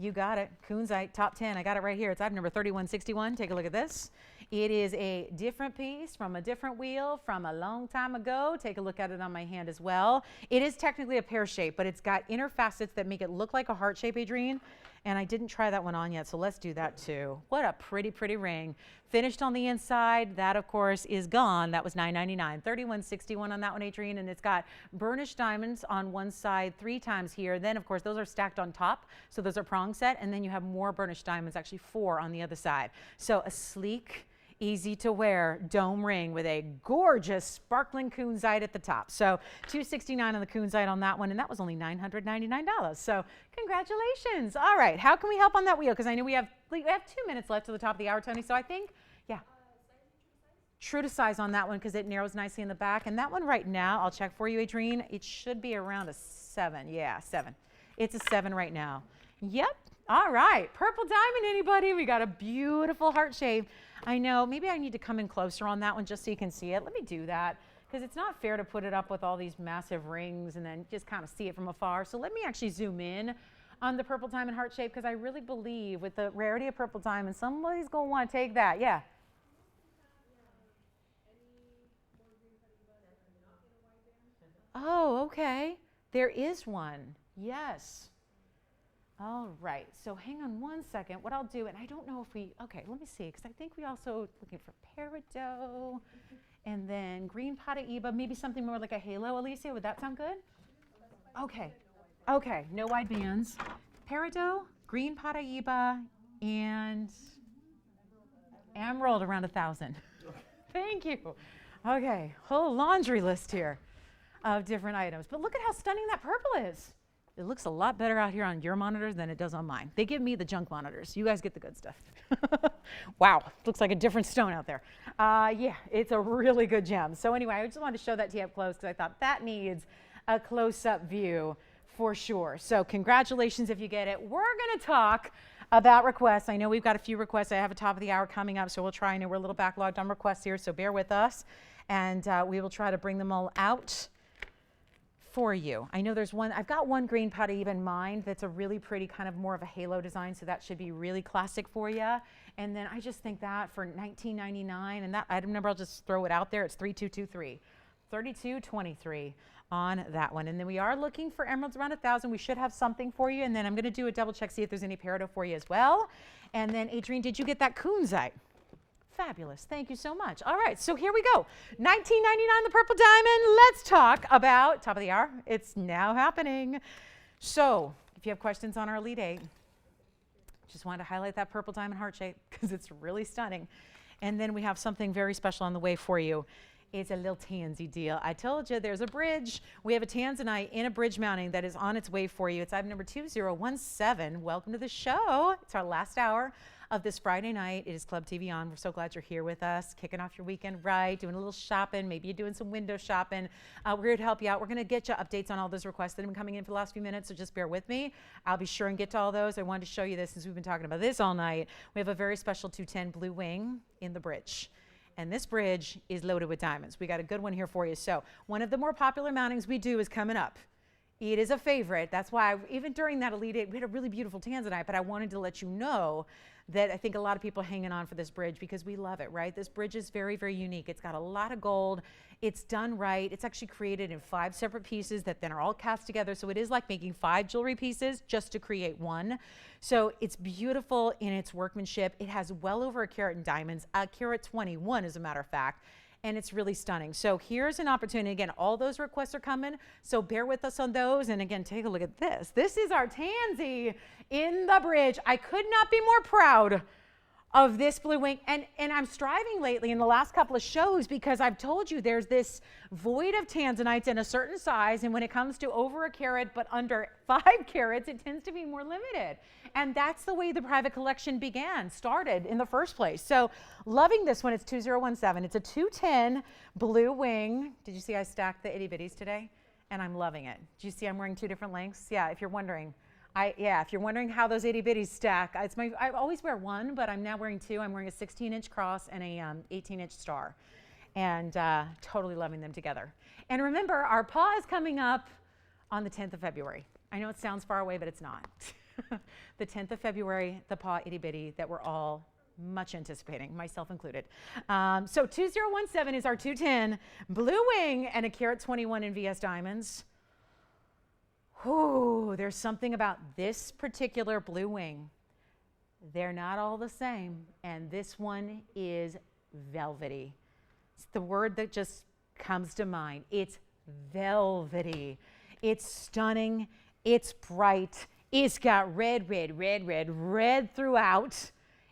You got it. Kunzite, top 10. I got it right here. It's item number 3161. Take a look at this. It is a different piece from a different wheel from a long time ago. Take a look at it on my hand as well. It is technically a pear shape, but it's got inner facets that make it look like a heart shape, Adrienne. And I didn't try that one on yet, so let's do that too. What a pretty, pretty ring. Finished on the inside. That, of course, is gone. That was $9.99. $31.61 on that one, Adrienne. And it's got burnished diamonds on one side 3 times here. Then, of course, those are stacked on top. So those are prong set. And then you have more burnished diamonds, actually 4 on the other side. So a sleek, easy to wear dome ring with a gorgeous sparkling kunzite at the top. So $269 on the kunzite on that one, and that was only $999. So congratulations. All right, how can we help on that wheel? Because I know we have 2 minutes left to the top of the hour, Tony. So I think, yeah, true to size on that one because it narrows nicely in the back. And that one right now, I'll check for you, Adrienne. It should be around a 7. Yeah, 7. It's a 7 right now. Yep. All right, purple diamond, anybody? We got a beautiful heart shape. I know, maybe I need to come in closer on that one just so you can see it. Let me do that because it's not fair to put it up with all these massive rings and then just kind of see it from afar. So let me actually zoom in on the purple diamond heart shape because I really believe with the rarity of purple diamond, somebody's going to want to take that. Yeah. Oh, okay. There is one. Yes. All right, so hang on one second. What I'll do, and I don't know if we, okay, let me see, because I think we also looking for Peridot, and then green Paraiba, maybe something more like a halo, Alicia. Would that sound good? Okay, okay, no wide bands. Peridot, green Paraiba, and emerald around 1,000. Thank you. Okay, whole laundry list here of different items. But look at how stunning that purple is. It looks a lot better out here on your monitors than it does on mine. They give me the junk monitors. You guys get the good stuff. Wow, looks like a different stone out there. Yeah, it's a really good gem. So anyway, I just wanted to show that to you up close because I thought that needs a close-up view for sure. So congratulations if you get it. We're going to talk about requests. I know we've got a few requests. I have a top of the hour coming up, so we'll try. I know we're a little backlogged on requests here, so bear with us. And we will try to bring them all out for you. I know there's one, I've got one green Paraiba in mind that's a really pretty kind of more of a halo design, so that should be really classic for you. And then I just think that for $19.99, and that item number, I'll just throw it out there, it's 3223. 3223 on that one. And then we are looking for emeralds around 1,000. We should have something for you. And then I'm going to do a double check, see if there's any Peridot for you as well. And then Adrienne, did you get that kunzite? Fabulous. Thank you so much. All right, so here we go. $19.99 the purple diamond. Let's talk about top of the hour. It's now happening. So if you have questions on our Elite 8, just wanted to highlight that purple diamond heart shape because it's really stunning. And then we have something very special on the way for you. It's a little tansy deal. I told you there's a bridge. We have a Tanzanite in a bridge mounting that is on its way for you. It's item number 2017. Welcome to the show. It's our last hour of this Friday night. It is Club TVON. We're so glad you're here with us, kicking off your weekend right, doing a little shopping. Maybe you're doing some window shopping. We're here to help you out. We're going to get you updates on all those requests that have been coming in for the last few minutes, so just bear with me. I'll be sure and get to all those. I wanted to show you this since we've been talking about this all night. We have a very special 210 blue wing in the bridge. And this bridge is loaded with diamonds. We got a good one here for you. So one of the more popular mountings we do is coming up. It is a favorite. That's why even during that Elite 8, we had a really beautiful Tanzanite, but I wanted to let you know that I think a lot of people are hanging on for this bridge because we love it, right? This bridge is very, very unique. It's got a lot of gold. It's done right. It's actually created in 5 separate pieces that then are all cast together. So it is like making 5 jewelry pieces just to create one. So it's beautiful in its workmanship. It has well over a carat in diamonds, a carat 21 as a matter of fact. And it's really stunning. So here's an opportunity. Again, all those requests are coming, so bear with us on those. And again, take a look at this. This is our Tansy in the bridge. I could not be more proud of this blue wing. And I'm striving lately in the last couple of shows because I've told you there's this void of Tanzanites in a certain size. And when it comes to over a carat but under 5 carats, it tends to be more limited. And that's the way the private collection started in the first place. So loving this one. It's 2017. It's a 210 blue wing. Did you see I stacked the itty bitties today? And I'm loving it. Do you see I'm wearing 2 different lengths? Yeah, if you're wondering. If you're wondering how those itty bitties stack, I always wear one, but I'm now wearing 2. I'm wearing a 16-inch cross and a 18-inch star. And totally loving them together. And remember, our paw is coming up on the 10th of February. I know it sounds far away, but it's not. the 10th of February, the paw itty bitty that we're all much anticipating, myself included. So 2017 is our 210 blue wing and a carat 21 in VS diamonds. Whew, there's something about this particular blue wing. They're not all the same, and this one is velvety. It's the word that just comes to mind. It's velvety. It's stunning. It's bright. It's got red, red, red, red, red throughout.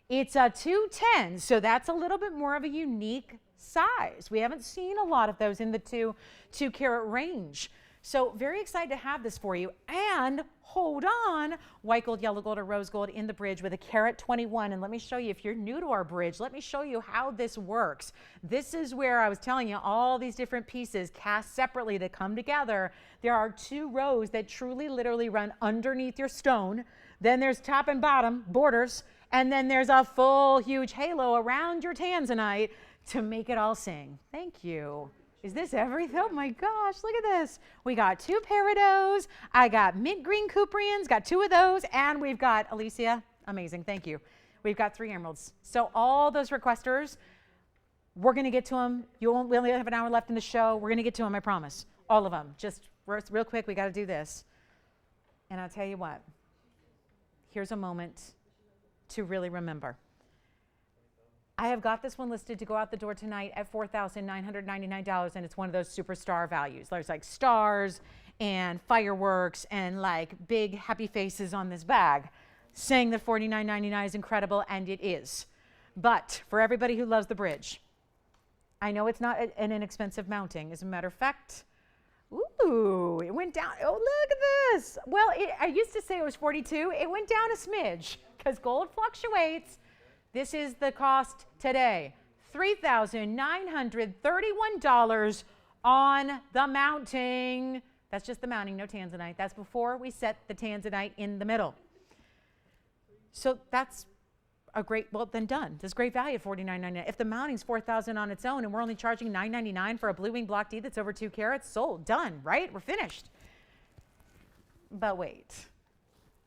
It's a 210, so that's a little bit more of a unique size. We haven't seen a lot of those in the two carat range. So very excited to have this for you. And hold on, white gold, yellow gold, or rose gold in the bridge with a carat 21. And let me show you, if you're new to our bridge, let me show you how this works. This is where I was telling you all these different pieces cast separately that come together. There are 2 rows that truly literally run underneath your stone. Then there's top and bottom borders. And then there's a full huge halo around your Tanzanite to make it all sing. Thank you. Is this everything? Oh my gosh, look at this. We got 2 Peridots. I got mint green Cuprians, got 2 of those. And we've got, Alicia, amazing, thank you. We've got 3 emeralds. So all those requesters, we're gonna get to them. We only have an hour left in the show. We're gonna get to them, I promise. All of them. Just real quick, we gotta do this. And I'll tell you what, here's a moment to really remember. I have got this one listed to go out the door tonight at $4,999, and it's one of those superstar values. There's like stars and fireworks and like big happy faces on this bag, saying that $49.99 is incredible, and it is. But for everybody who loves the bridge, I know it's not an inexpensive mounting. As a matter of fact, ooh, it went down. Oh, look at this. Well, I used to say it was 42. It went down a smidge because gold fluctuates. This is the cost today, $3,931 on the mounting. That's just the mounting, no Tanzanite. That's before we set the Tanzanite in the middle. So that's a great, well then done. That's great value at $49.99. If the mounting's $4,000 on its own and we're only charging $9.99 for a blue wing block D that's over 2 carats, sold, done, right? We're finished. But wait.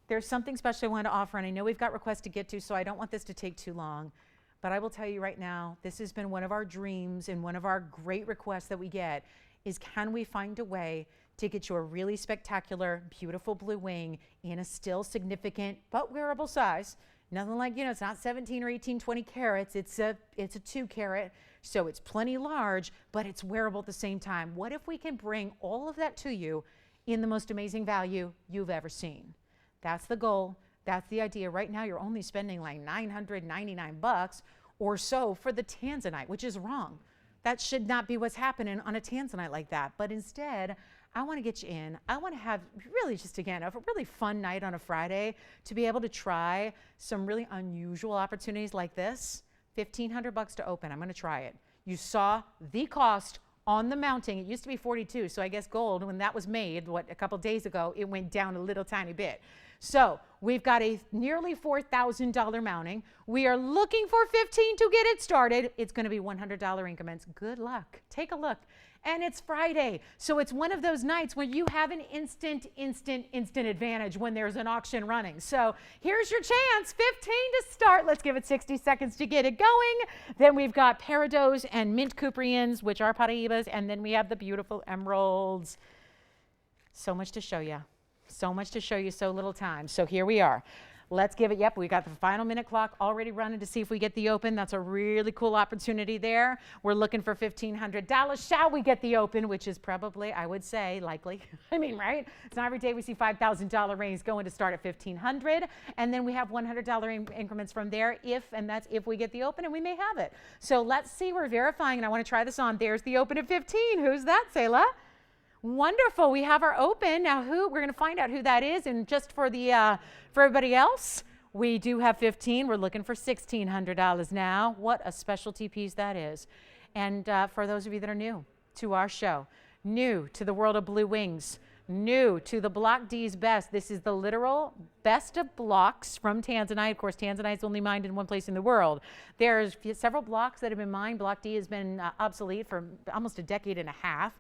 There's something special I want to offer, and I know we've got requests to get to, so I don't want this to take too long. But I will tell you right now, this has been one of our dreams and one of our great requests that we get is, can we find a way to get you a really spectacular, beautiful blue wing in a still significant but wearable size? Nothing like, you know, it's not 17 or 18, 20 carats. It's a 2 carat, so it's plenty large, but it's wearable at the same time. What if we can bring all of that to you in the most amazing value you've ever seen? That's the goal. That's the idea. Right now, you're only spending like $999 or so for the Tanzanite, which is wrong. That should not be what's happening on a Tanzanite like that. But instead, I want to get you in. I want to have really just, again, a really fun night on a Friday to be able to try some really unusual opportunities like this. $1,500 to open. I'm going to try it. You saw the cost on the mounting. It used to be 42, so I guess gold, when that was made, a couple days ago, it went down a little tiny bit. So we've got a nearly $4,000 mounting. We are looking for 15 to get it started. It's going to be $100 increments. Good luck. Take a look. And it's Friday, so it's one of those nights where you have an instant advantage when there's an auction running. So here's your chance, 15 to start. Let's give it 60 seconds to get it going. Then we've got Peridots and mint Cuprians, which are Paraibas, and then we have the beautiful emeralds. So much to show you. So much to show you, so little time. So here we are. Let's give it, yep, we got the final minute clock already running to see if we get the open. That's a really cool opportunity there. We're looking for $1,500. Shall we get the open, which is probably, I would say, likely. I mean, right? It's not every day we see $5,000 rings going to start at $1,500. And then we have $100 increments from there and that's if we get the open, and we may have it. So let's see, we're verifying, and I want to try this on. There's the open at 15. Who's that, Selah? Wonderful. We have our open. Now we're going to find out who that is. And just for for everybody else, we do have 15. We're looking for $1,600 now. What a specialty piece that is. And for those of you that are new to our show, new to the world of blue wings, new to the Block D's best, this is the literal best of blocks from Tanzanite. Of course, Tanzanite is only mined in one place in the world. There's several blocks that have been mined. Block D has been obsolete for almost a decade and a half.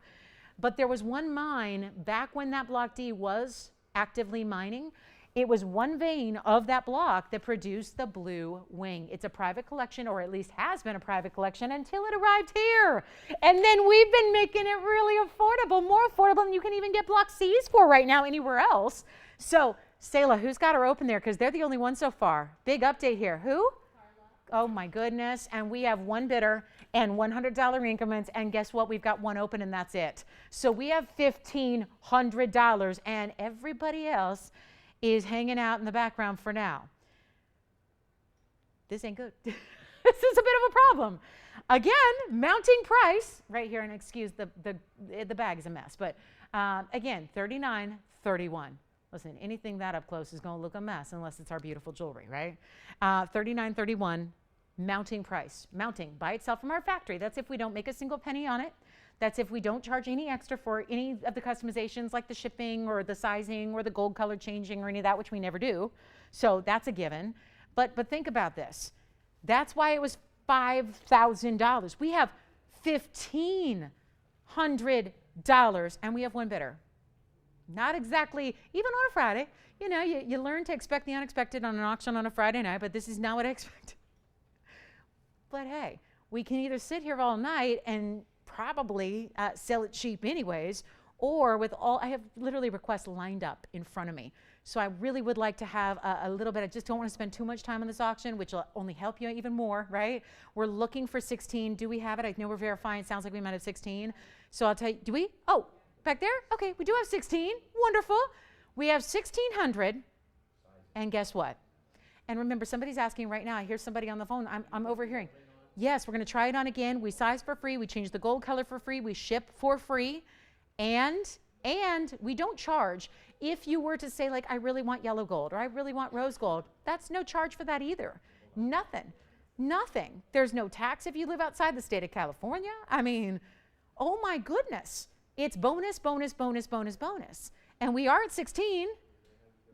But there was one mine back when that Block D was actively mining, It was one vein of that block that produced the blue wing. It's a private collection, or at least has been a private collection until it arrived here. And then we've been making it really affordable, more affordable than you can even get block C's for right now anywhere else. So, Selah, who's got her open there? Because they're the only one so far. Big update here. Who? Oh my goodness. And we have one bidder and $100 increments. And guess what? We've got one open and that's it. So we have $1,500 and everybody else is hanging out in the background for now. This ain't good. This is a bit of a problem. Again, mounting price right here, and excuse the bag is a mess, but again, $39.31. Listen, anything that up close is going to look a mess unless it's our beautiful jewelry, right? $39.31 mounting price. Mounting by itself from our factory. That's if we don't make a single penny on it. That's if we don't charge any extra for any of the customizations like the shipping or the sizing or the gold color changing or any of that, which we never do. So that's a given. But think about this. That's why it was $5,000. We have $1,500 and we have one bidder. Not exactly, even on a Friday. You know, you learn to expect the unexpected on an auction on a Friday night, but this is not what I expected. But hey, we can either sit here all night and probably sell it cheap anyways, or with all, I have literally requests lined up in front of me. So I really would like to have a little bit, I just don't want to spend too much time on this auction, which will only help you even more, right? We're looking for 16. Do we have it? I know we're verifying. It sounds like we might have 16. So I'll tell you, do we? Oh, back there? Okay, we do have 16. Wonderful. We have 1,600. And guess what? And remember, somebody's asking right now. I hear somebody on the phone. I'm overhearing. Yes, we're going to try it on again. We size for free. We change the gold color for free. We ship for free. And we don't charge. If you were to say, like, I really want yellow gold or I really want rose gold, that's no charge for that either. Nothing. Nothing. There's no tax if you live outside the state of California. I mean, oh my goodness. It's bonus, bonus, bonus, bonus, bonus. And we are at 16,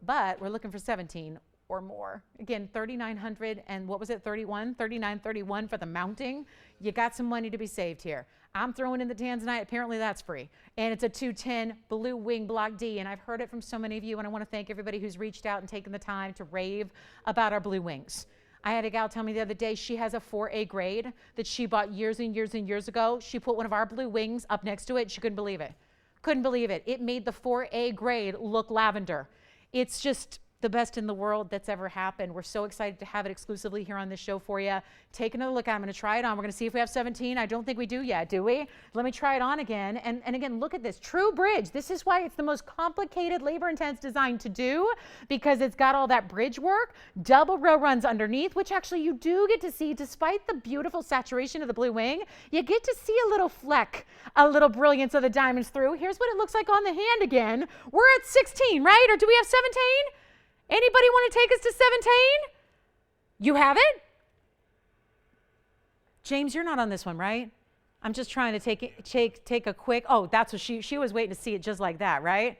but we're looking for 17 or more. Again, 3,900 and what was it, 31? 39.31 for the mounting. You got some money to be saved here. I'm throwing in the Tanzanite. Apparently that's free. And it's a 210 blue wing block D. And I've heard it from so many of you. And I want to thank everybody who's reached out and taken the time to rave about our blue wings. I had a gal tell me the other day she has a 4A grade that she bought years and years and years ago. She put one of our blue wings up next to it. She couldn't believe it. Couldn't believe it. It made the 4A grade look lavender. It's just the best in the world that's ever happened. We're so excited to have it exclusively here on this show for you. Take another look at it. I'm going to try it on. We're going to see if we have 17. I don't think we do yet, do we? Let me try it on again. And again, look at this. True bridge. This is why it's the most complicated, labor-intense design to do, because it's got all that bridge work, double row runs underneath, which actually you do get to see, despite the beautiful saturation of the blue wing, you get to see a little fleck, a little brilliance of the diamonds through. Here's what it looks like on the hand again. We're at 16, right? Or do we have 17? Anybody want to take us to 17? You have it? James, you're not on this one, right? I'm just trying to take a quick, oh, that's what she was waiting to see it just like that, right?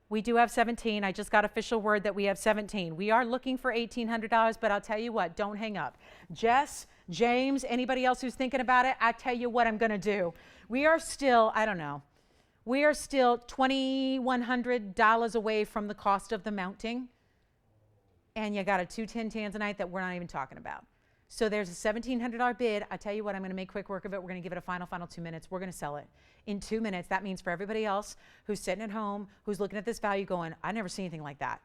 We do have 17. I just got official word that we have 17. We are looking for $1,800, but I'll tell you what, don't hang up. Jess, James, anybody else who's thinking about it, I tell you what I'm going to do. We are still, I don't know. We are still $2,100 away from the cost of the mounting. And you got a 210 Tanzanite that we're not even talking about. So there's a $1,700 bid. I tell you what, I'm going to make quick work of it. We're going to give it a final 2 minutes. We're going to sell it in 2 minutes. That means for everybody else who's sitting at home, who's looking at this value going, I never seen anything like that.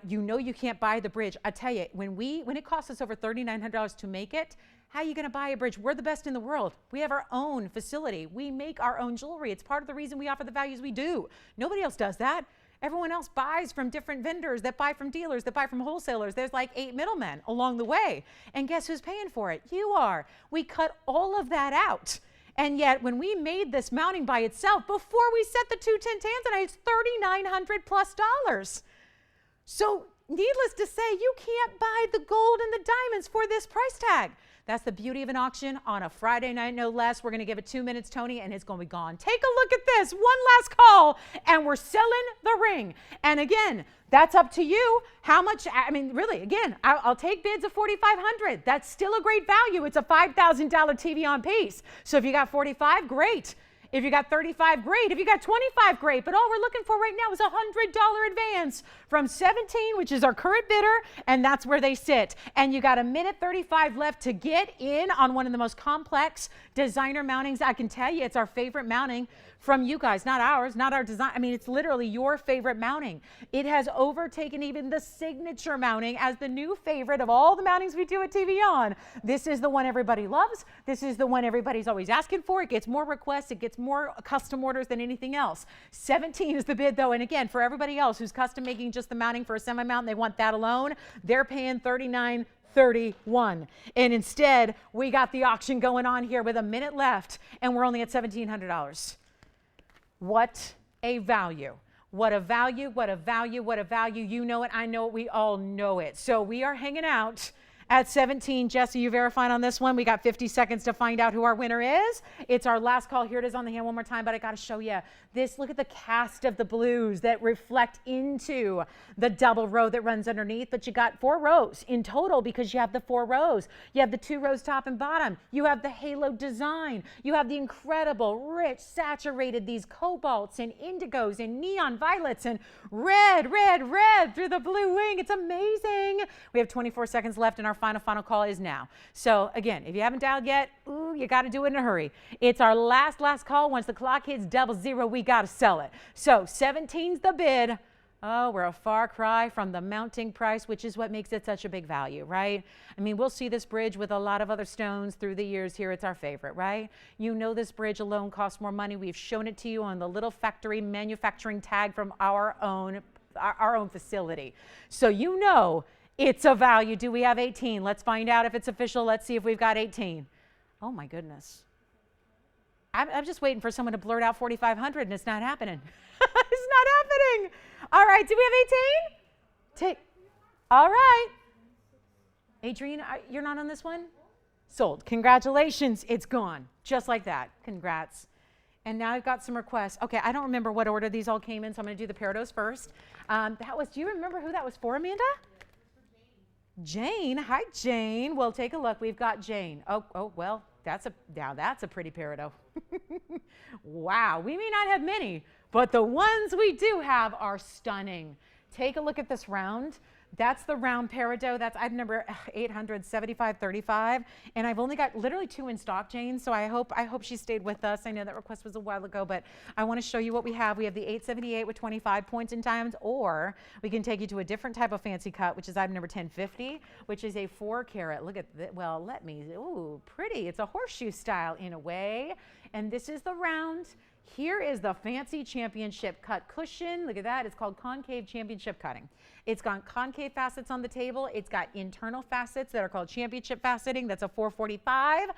You know you can't buy the bridge. I tell you, when it costs us over $3,900 to make it, how are you going to buy a bridge? We're the best in the world. We have our own facility. We make our own jewelry. It's part of the reason we offer the values we do. Nobody else does that. Everyone else buys from different vendors that buy from dealers, that buy from wholesalers. There's like 8 middlemen along the way. And guess who's paying for it? You are. We cut all of that out. And yet when we made this mounting by itself, before we set the 210 Tanzanite, it's $3,900+. So needless to say, you can't buy the gold and the diamonds for this price tag. That's the beauty of an auction on a Friday night, no less. We're going to give it 2 minutes, Tony, and it's going to be gone. Take a look at this. One last call, and we're selling the ring. And again, that's up to you. How much? I mean, really, again, I'll take bids of $4,500. That's still a great value. It's a $5,000 TVON piece. So if you got 45, great. If you got 35, great. If you got 25, great. But all we're looking for right now is a $100 advance from 17, which is our current bidder, and that's where they sit. And you got a minute 35 left to get in on one of the most complex designer mountings. I can tell you it's our favorite mounting from you guys, not ours, not our design. I mean, it's literally your favorite mounting. It has overtaken even the signature mounting as the new favorite of all the mountings we do at TVON. This is the one everybody loves. This is the one everybody's always asking for. It gets more requests. It gets more custom orders than anything else. 17 is the bid though. And again, for everybody else who's custom making just the mounting for a semi-mount and they want that alone, they're paying $39.31. And instead, we got the auction going on here with a minute left and we're only at $1,700. What a value. What a value, what a value, what a value. You know it, I know it, we all know it. So we are hanging out at 17. Jesse, you verified on this one. We got 50 seconds to find out who our winner is. It's our last call. Here it is on the hand one more time, but I got to show you this. Look at the cast of the blues that reflect into the double row that runs underneath, but you got 4 rows in total because you have the 4 rows. You have the 2 rows top and bottom. You have the halo design. You have the incredible, rich, saturated, these cobalts and indigos and neon violets and red, red, red through the blue wing. It's amazing. We have 24 seconds left and our final call is now. So again, if you haven't dialed yet, ooh, you got to do it in a hurry. It's our last call. Once the clock hits 00, we got to sell it. So 17's the bid. Oh, we're a far cry from the mounting price, which is what makes it such a big value, right? I mean, we'll see this bridge with a lot of other stones through the years here. It's our favorite, right? You know this bridge alone costs more money. We've shown it to you on the little factory manufacturing tag from our own facility. So you know it's a value. Do we have 18? Let's find out if it's official. Let's see if we've got 18. Oh my goodness. I'm just waiting for someone to blurt out 4,500 and it's not happening. It's not happening. All right, do we have 18? All right. Adrienne, you're not on this one? Sold. Congratulations. It's gone. Just like that. Congrats. And now I've got some requests. Okay, I don't remember what order these all came in, so I'm going to do the Peridots first. Do you remember who that was for, Amanda? Jane. Hi, Jane. Well, take a look. We've got Jane. Oh, well, that's a pretty peridot. Wow, we may not have many, but the ones we do have are stunning. Take a look at this round. That's the round peridot. That's item number 875.35, and I've only got literally 2 in stock, Jane. So I hope she stayed with us. I know that request was a while ago, but I want to show you what we have. We have the 878 with 25 points in diamonds, or we can take you to a different type of fancy cut, which is item number 1050, which is a 4 carat. Look at that. Well, ooh, pretty. It's a horseshoe style in a way, and this is the round. Here is the fancy championship cut cushion. Look at that. It's called concave championship cutting. It's got concave facets on the table. It's got internal facets that are called championship faceting. That's a 445.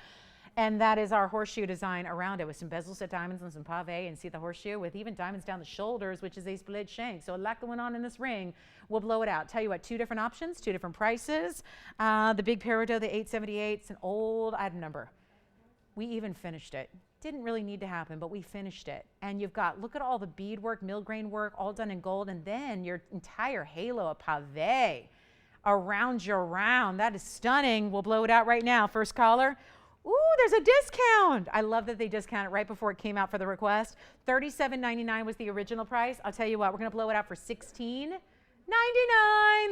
And that is our horseshoe design around it with some bezel set diamonds and some pave, and see the horseshoe with even diamonds down the shoulders, which is a split shank. So a lot going on in this ring. We'll blow it out. Tell you what, 2 different options, 2 different prices. The big peridot, the 878, it's an old item number. We even finished it. Didn't really need to happen, but we finished it. And you've got, look at all the beadwork, mill grain work, all done in gold, and then your entire halo of pave around your round. That is stunning. We'll blow it out right now. First caller. Ooh, there's a discount. I love that they discounted right before it came out for the request. $37.99 was the original price. I'll tell you what, we're gonna blow it out for $16.99.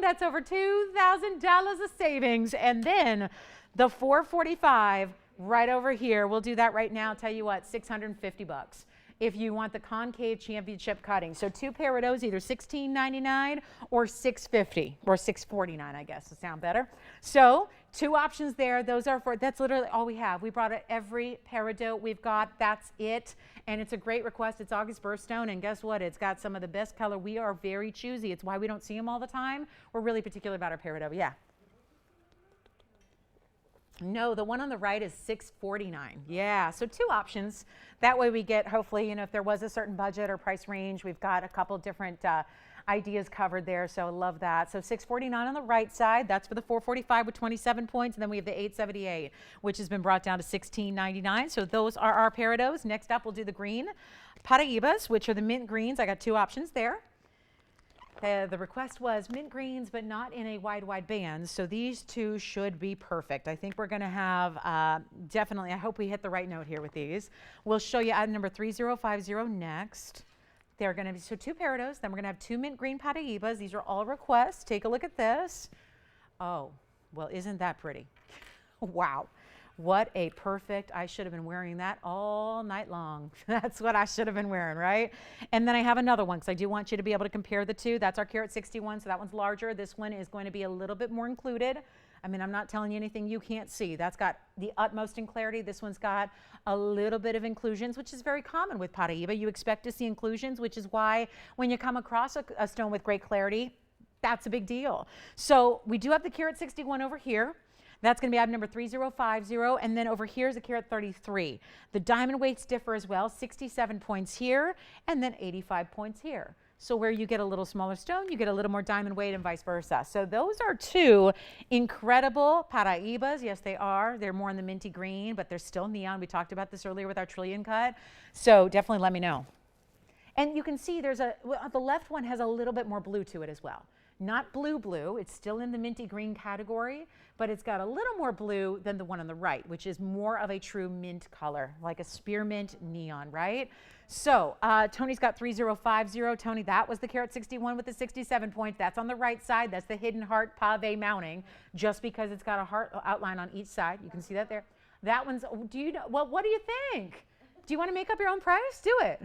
That's over $2,000 of savings. And then the 445 right over here. We'll do that right now. I'll tell you what, $650 if you want the concave championship cutting. So 2 peridots, either $16.99 or $650 or $649, I guess to sound better. So 2 options there. Those are that's literally all we have. We brought it every peridot we've got. That's it. And it's a great request. It's August Birthstone, and guess what? It's got some of the best color. We are very choosy. It's why we don't see them all the time. We're really particular about our peridot. Yeah. No, the one on the right is $649. Yeah, so 2 options. That way we get, hopefully, if there was a certain budget or price range, we've got a couple different ideas covered there, so love that. So $649 on the right side. That's for the 445 with 27 points, and then we have the 878, which has been brought down to $16.99. So those are our peridots. Next up, we'll do the green Paraibas, which are the mint greens. I got 2 options there. The request was mint greens, but not in a wide band. So these two should be perfect. I think we're going to have definitely, I hope we hit the right note here with these. We'll show you item number 3050 next. They're going to be, so 2 Peridots, then we're going to have 2 mint green Paraibas. These are all requests. Take a look at this. Oh, well, isn't that pretty? Wow. What a perfect, I should have been wearing that all night long. That's what I should have been wearing, right? And then I have another one because I do want you to be able to compare the two. That's our carat 61, so that one's larger. This one is going to be a little bit more included. I mean, I'm not telling you anything you can't see. That's got the utmost in clarity. This one's got a little bit of inclusions, which is very common with Paraiba. You expect to see inclusions, which is why when you come across a stone with great clarity, that's a big deal. So we do have the carat 61 over here. That's going to be item number 3050, and then over here is a carat 33. The diamond weights differ as well, 67 points here, and then 85 points here. So where you get a little smaller stone, you get a little more diamond weight and vice versa. So those are 2 incredible Paraibas. Yes, they are. They're more in the minty green, but they're still neon. We talked about this earlier with our trillion cut. So definitely let me know. And you can see the left one has a little bit more blue to it as well. Not blue, it's still in the minty green category, but it's got a little more blue than the one on the right, which is more of a true mint color, like a spearmint neon, right? So Tony's got 3050. Tony, that was the carat 61 with the 67 points. That's on the right side. That's the hidden heart pave mounting, just because it's got a heart outline on each side. You can see that there. That one's, do you know, well, what do you think? Do you want to make up your own price? Do it.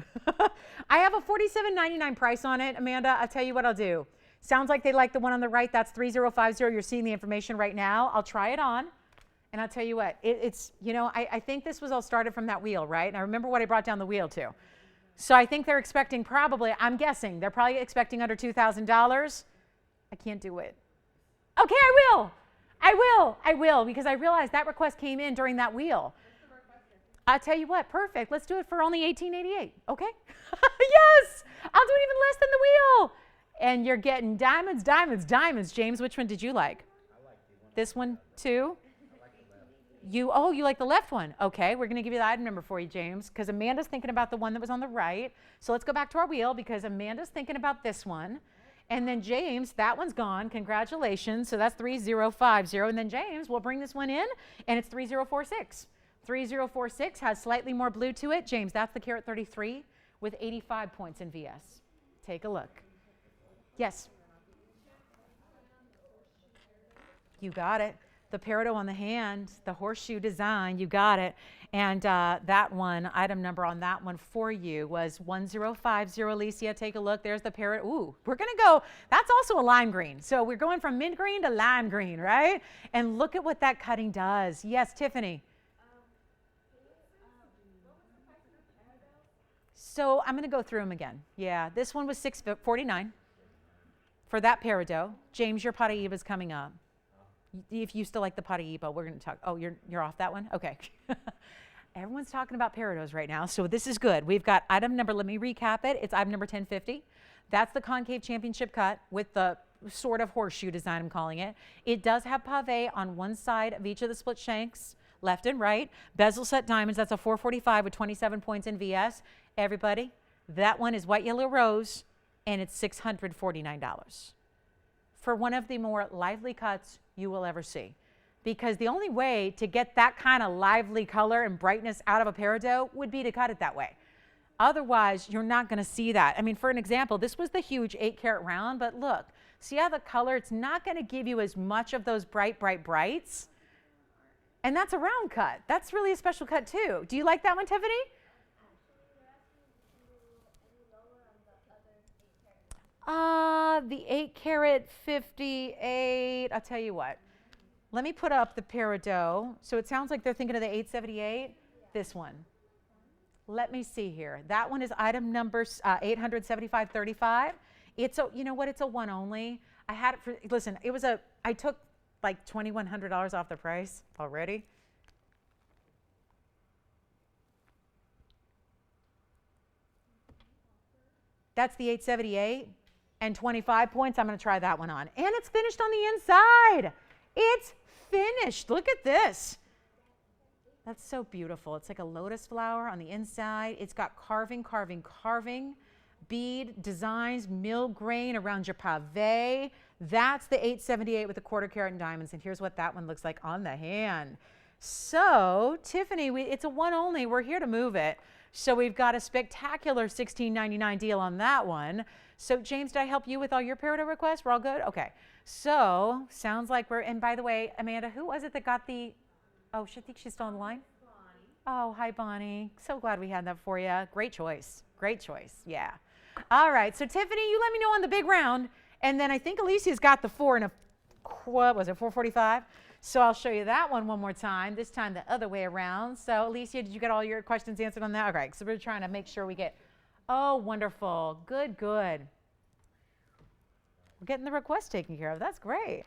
I have a $47.99 price on it, Amanda. I'll tell you what I'll do. Sounds like they like the one on the right. That's 3050. You're seeing the information right now. I'll try it on. And I'll tell you what, it's, you know, I think this was all started from that wheel, right? And I remember what I brought down the wheel to. So I think they're expecting probably, I'm guessing, they're probably expecting under $2,000. I can't do it. Okay, I will, because I realized that request came in during that wheel. I'll tell you what, perfect. Let's do it for only $18.88, okay? Yes, I'll do it even less than the wheel. And you're getting diamonds, diamonds, diamonds. James, which one did you like? I like the one. This one too? I like the left. You like the left one. Okay, we're going to give you the item number for you, James, because Amanda's thinking about the one that was on the right. So let's go back to our wheel because Amanda's thinking about this one. And then James, that one's gone. Congratulations. So that's 3050. And then James, we'll bring this one in, and it's 3046. 3046 has slightly more blue to it. James, that's the carat 33 with 85 points in VS. Take a look. Yes. You got it. The peridot on the hand, the horseshoe design, you got it. And that one, item number on that one for you was 1050. Alicia, take a look. There's the peridot. Ooh, we're going to go, that's also a lime green. So we're going from mint green to lime green, right? And look at what that cutting does. Yes, Tiffany. So I'm going to go through them again. Yeah, this one was $649. For that peridot. James, your Paraiba is coming up. If you still like the Paraiba, we're going to talk. Oh, you're off that one? Okay. Everyone's talking about peridots right now, so this is good. We've got item number, let me recap it. It's item number 1050. That's the concave championship cut with the sort of horseshoe design, I'm calling it. It does have pave on one side of each of the split shanks, left and right. Bezel set diamonds, that's a 445 with 27 points in VS. Everybody, that one is white, yellow, rose, and it's $649 for one of the more lively cuts you will ever see. Because the only way to get that kind of lively color and brightness out of a peridot would be to cut it that way. Otherwise, you're not going to see that. I mean, for an example, this was the huge 8-carat round, but look, see how the color, it's not going to give you as much of those bright, bright, brights. And that's a round cut. That's really a special cut too. Do you like that one, Tiffany? The 8-carat 58, I'll tell you what. Let me put up the peridot. So it sounds like they're thinking of the 878. This one. Let me see here. That one is item number 875.35. It's a, you know what? It's a one only. I had it for, listen, it was a, I took like $2,100 off the price already. That's the 878 and 25 points. I'm going to try that one on. And it's finished on the inside. It's finished. Look at this. That's so beautiful. It's like a lotus flower on the inside. It's got carving, carving, carving. bead designs, mill grain around your pave. That's the 878 with the 1/4 carat in diamonds. And here's what that one looks like on the hand. So Tiffany, it's a one only. We're here to move it. So we've got a spectacular $16.99 deal on that one. So James, did I help you with all your Peridot requests? We're all good? Okay. So sounds like we're, and by the way, Amanda, who was it that got the, oh, I think she's still on the line? Oh, hi, Bonnie. So glad we had that for you. Great choice. Great choice. Yeah. All right. So Tiffany, you let me know on the big round. And then I think Alicia's got the 4 and a, what was it, 445? So I'll show you that one more time, this time the other way around. So Alicia, did you get all your questions answered on that? Okay, so we're trying to make sure we get, oh, wonderful. Good, good. We're getting the request taken care of. That's great.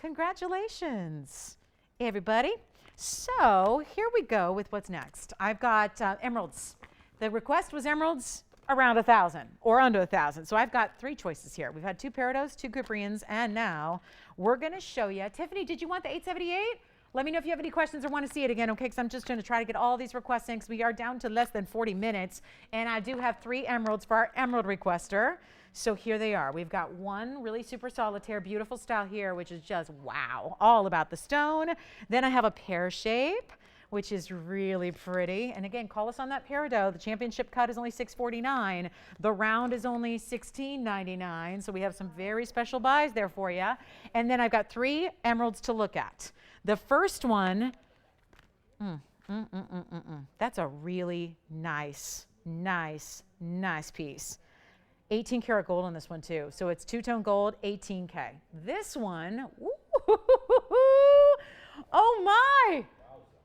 Congratulations, everybody. So here we go with what's next. I've got emeralds. The request was emeralds around 1,000 or under 1,000. So I've got 3 choices here. We've had 2 Peridots, 2 Cyprians, and now we're going to show you. Tiffany, did you want the 878? Let me know if you have any questions or want to see it again, okay? Because I'm just going to try to get all these requests in because we are down to less than 40 minutes. And I do have 3 emeralds for our emerald requester. So here they are. We've got one really super solitaire, beautiful style here, which is just wow, all about the stone. Then I have a pear shape, which is really pretty. And again, call us on that Peridot. The championship cut is only $649. The round is only $16.99. So we have some very special buys there for you. And then I've got 3 emeralds to look at. The first one, that's a really nice piece. 18 karat gold on this one too. So it's 2-tone gold, 18K. This one, oh my.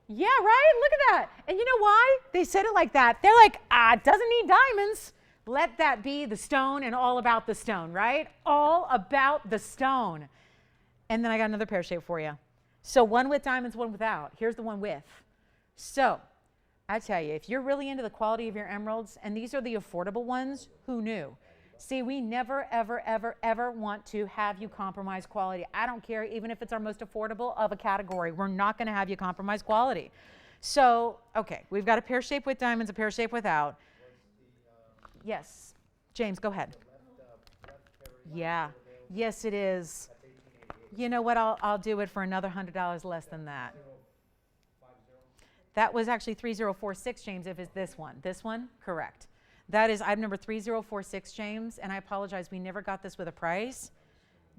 Yeah, right? Look at that. And you know why they said it like that? They're like, it doesn't need diamonds. Let that be the stone and all about the stone, right? All about the stone. And then I got another pear shape for you. So one with diamonds, one without. Here's the one with. So I tell you, if you're really into the quality of your emeralds, and these are the affordable ones, who knew? See, we never, ever, ever, ever want to have you compromise quality. I don't care, even if it's our most affordable of a category. We're not going to have you compromise quality. So, okay, we've got a pear shape with diamonds, a pear shape without. Yes. James, go ahead. Yeah. Yes, it is. You know what? I'll do it for another $100 less than that. That was actually 3046, James, if it's this one. This one? Correct. That is item number 3046, James, and I apologize, we never got this with a price.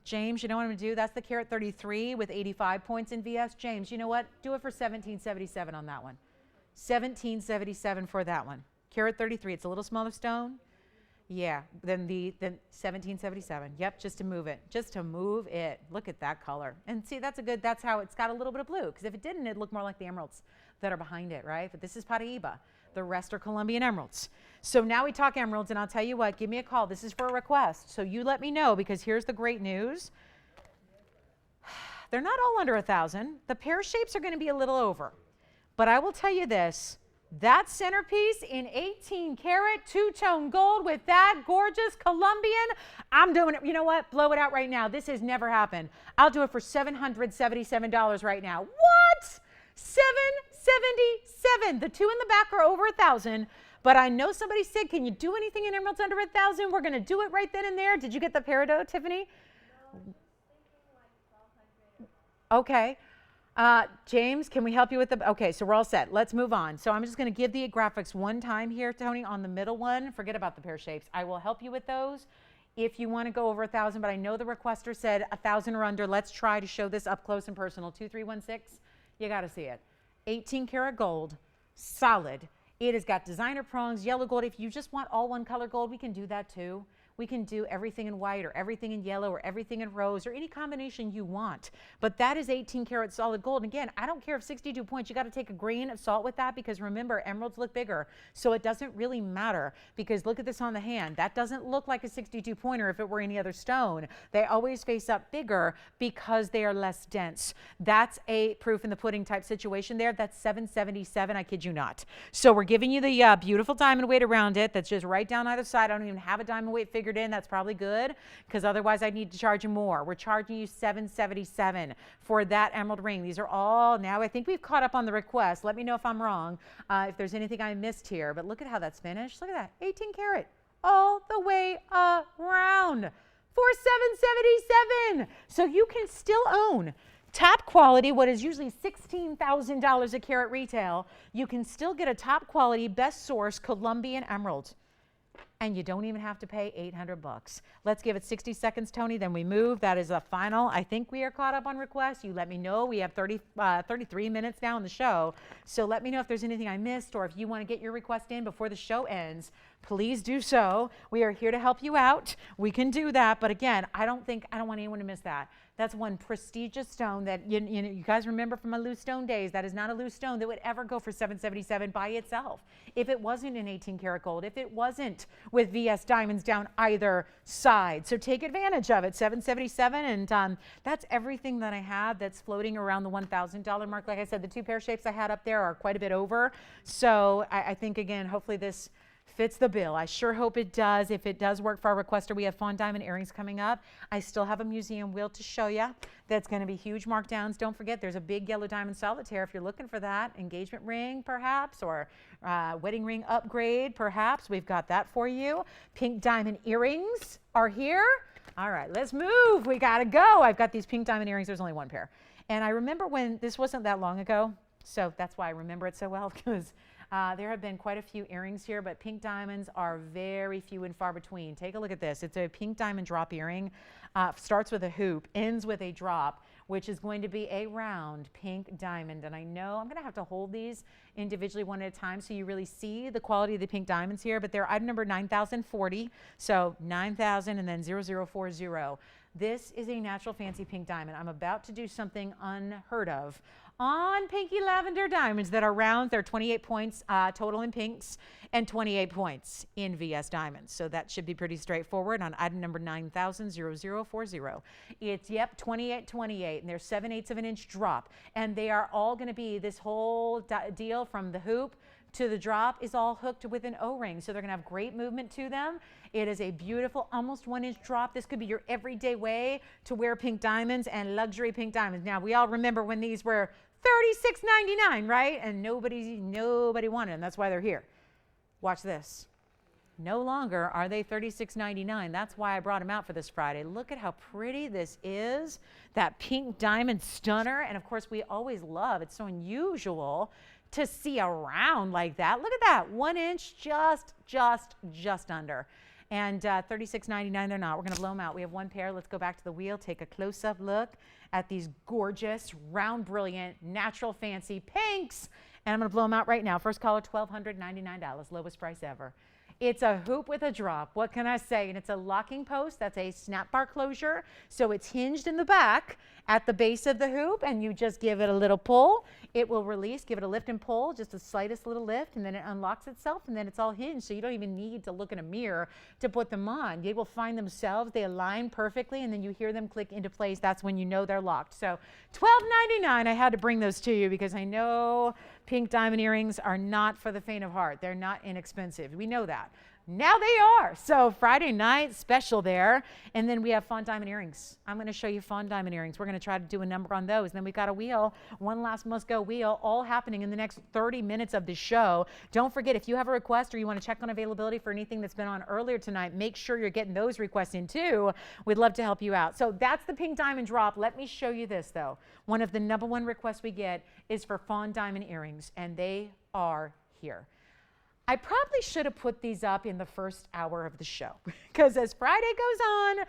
James, you know what I'm going to do? That's the carat 33 with 85 points in VS. James, you know what? Do it for 1777 on that one. 1777 for that one. Carat 33, it's a little smaller stone. Yeah, then 1777. Yep, just to move it. Just to move it. Look at that color. And see, that's how it's got a little bit of blue, because if it didn't, it'd look more like the emeralds that are behind it, right? But this is Paraiba. The rest are Colombian emeralds. So now we talk emeralds, and I'll tell you what, give me a call. This is for a request. So you let me know, because here's the great news. They're not all under 1,000. The pear shapes are going to be a little over. But I will tell you this, that centerpiece in 18 karat 2-tone gold with that gorgeous Colombian, I'm doing it. You know what? Blow it out right now. This has never happened. I'll do it for $777 right now. What? $777. The 2 in the back are over 1,000. But I know somebody said, can you do anything in emeralds under 1,000? We're going to do it right then and there. Did you get the Peridot, Tiffany? No, okay. James, can we help you with the, okay, so we're all set. Let's move on. So I'm just going to give the graphics one time here, Tony, on the middle one. Forget about the pear shapes. I will help you with those if you want to go over 1,000, but I know the requester said 1,000 or under. Let's try to show this up close and personal. 2316, you got to see it. 18 karat gold, solid. It has got designer prongs, yellow gold. If you just want all one color gold, we can do that too. We can do everything in white or everything in yellow or everything in rose or any combination you want. But that is 18 karat solid gold. And again, I don't care if 62 points, you got to take a grain of salt with that, because remember, emeralds look bigger. So it doesn't really matter, because look at this on the hand. That doesn't look like a 62 pointer if it were any other stone. They always face up bigger because they are less dense. That's a proof in the pudding type situation there. That's 777, I kid you not. So we're giving you the beautiful diamond weight around it. That's just right down either side. I don't even have a diamond weight figure in. That's probably good, because otherwise I'd need to charge you more. We're charging you $777 for that emerald ring. These are all, now I think we've caught up on the request. Let me know if I'm wrong, if there's anything I missed here, but look at how that's finished. Look at that, 18 karat. all the way around for $777. So you can still own top quality, what is usually $16,000 a carat retail. You can still get a top quality, best source Colombian emerald. And you don't even have to pay $800. Let's give it 60 seconds, Tony, then we move. That is a final. I think we are caught up on requests. You let me know. We have 33 minutes now in the show. So let me know if there's anything I missed, or if you want to get your request in before the show ends, please do so. We are here to help you out. We can do that. But again, I don't want anyone to miss that. That's one prestigious stone that you guys remember from my loose stone days. That is not a loose stone that would ever go for $777 by itself. If it wasn't in 18 karat gold, if it wasn't with VS diamonds down either side. So take advantage of it. $777, and that's everything that I have that's floating around the $1,000 mark. Like I said, the two pear shapes I had up there are quite a bit over. So I think, again, hopefully this fits the bill. I sure hope it does. If it does work for our requester, we have Fawn diamond earrings coming up. I still have a museum wheel to show you. That's going to be huge markdowns. Don't forget, there's a big yellow diamond solitaire if you're looking for that. Engagement ring, perhaps, or wedding ring upgrade, perhaps. We've got that for you. Pink diamond earrings are here. All right, let's move. We got to go. I've got these pink diamond earrings. There's only one pair. And I remember when this wasn't that long ago, so that's why I remember it so well, because there have been quite a few earrings here, but pink diamonds are very few and far between. Take a look at this. It's a pink diamond drop earring. Starts with a hoop, ends with a drop, which is going to be a round pink diamond. And I know I'm going to have to hold these individually one at a time so you really see the quality of the pink diamonds here, but they're item number 9040. So 9000 and then 0040. This is a natural fancy pink diamond. I'm about to do something unheard of on pinky lavender diamonds that are round. They're 28 points total in pinks and 28 points in VS diamonds. So that should be pretty straightforward on item number 90000040. It's, 2828, and they're 7/8 of an inch drop. And they are all going to be, this whole deal from the hoop to the drop is all hooked with an O-ring. So they're going to have great movement to them. It is a beautiful, almost 1 inch drop. This could be your everyday way to wear pink diamonds and luxury pink diamonds. Now, we all remember when these were $36.99, right? And nobody wanted them. That's why they're here. Watch this. No longer are they $36.99. That's why I brought them out for this Friday. Look at how pretty this is. That pink diamond stunner. And of course, we always love, it's so unusual to see a round like that. Look at that, 1 inch, just under. And $36.99 they're not. We're gonna blow them out. We have one pair. Let's go back to the wheel, take a close-up look at these gorgeous, round, brilliant, natural, fancy pinks. And I'm gonna blow them out right now. First caller, $1,299, lowest price ever. It's a hoop with a drop. What can I say? And it's a locking post. That's a snap bar closure. So it's hinged in the back at the base of the hoop, and you just give it a little pull. It will release. Give it a lift and pull, just the slightest little lift, and then it unlocks itself, and then it's all hinged. So you don't even need to look in a mirror to put them on. They will find themselves. They align perfectly, and then you hear them click into place. That's when you know they're locked. So $12.99. I had to bring those to you because I know pink diamond earrings are not for the faint of heart. They're not inexpensive. We know that. Now they are. So Friday night special there. And then we have Fawn diamond earrings. I'm going to show you Fawn diamond earrings. We're going to try to do a number on those. Then we've got a wheel, one last must go wheel, all happening in the next 30 minutes of the show. Don't forget, if you have a request or you want to check on availability for anything that's been on earlier tonight, make sure you're getting those requests in too. We'd love to help you out. So that's the pink diamond drop. Let me show you this though. One of the #1 requests we get is for Fawn diamond earrings, and they are here. I probably should have put these up in the first hour of the show because as Friday goes on,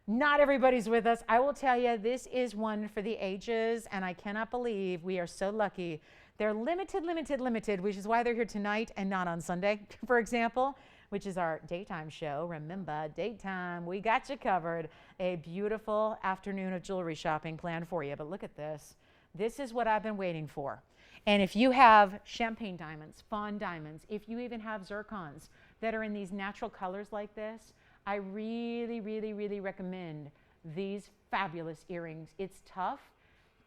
not everybody's with us. I will tell you, this is one for the ages, and I cannot believe we are so lucky. They're limited, which is why they're here tonight and not on Sunday, for example, which is our daytime show. Remember, daytime, we got you covered. A beautiful afternoon of jewelry shopping planned for you. But look at this. This is what I've been waiting for. And if you have champagne diamonds, fawn diamonds, if you even have zircons that are in these natural colors like this, I really recommend these fabulous earrings. It's tough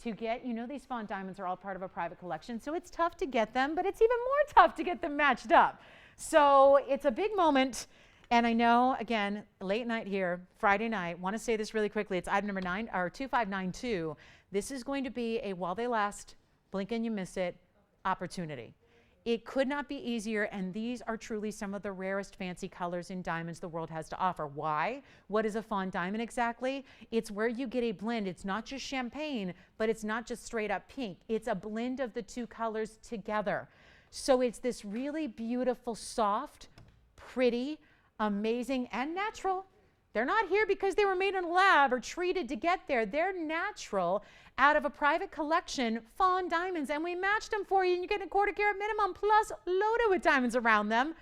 to get. You know, these fawn diamonds are all part of a private collection, so it's tough to get them, but it's even more tough to get them matched up. So it's a big moment. And I know, again, late night here, Friday night, want to say this really quickly. It's item number 2592. This is going to be a while they last, blink and you miss it opportunity. It could not be easier, and these are truly some of the rarest fancy colors in diamonds the world has to offer. Why? What is a fawn diamond exactly? It's where you get a blend. It's not just champagne, but it's not just straight up pink. It's a blend of the two colors together. So it's this really beautiful, soft, pretty, amazing, and natural. They're not here because they were made in a lab or treated to get there. They're natural out of a private collection, fawn diamonds, and we matched them for you, and you get a 1/4 carat minimum plus loaded with diamonds around them.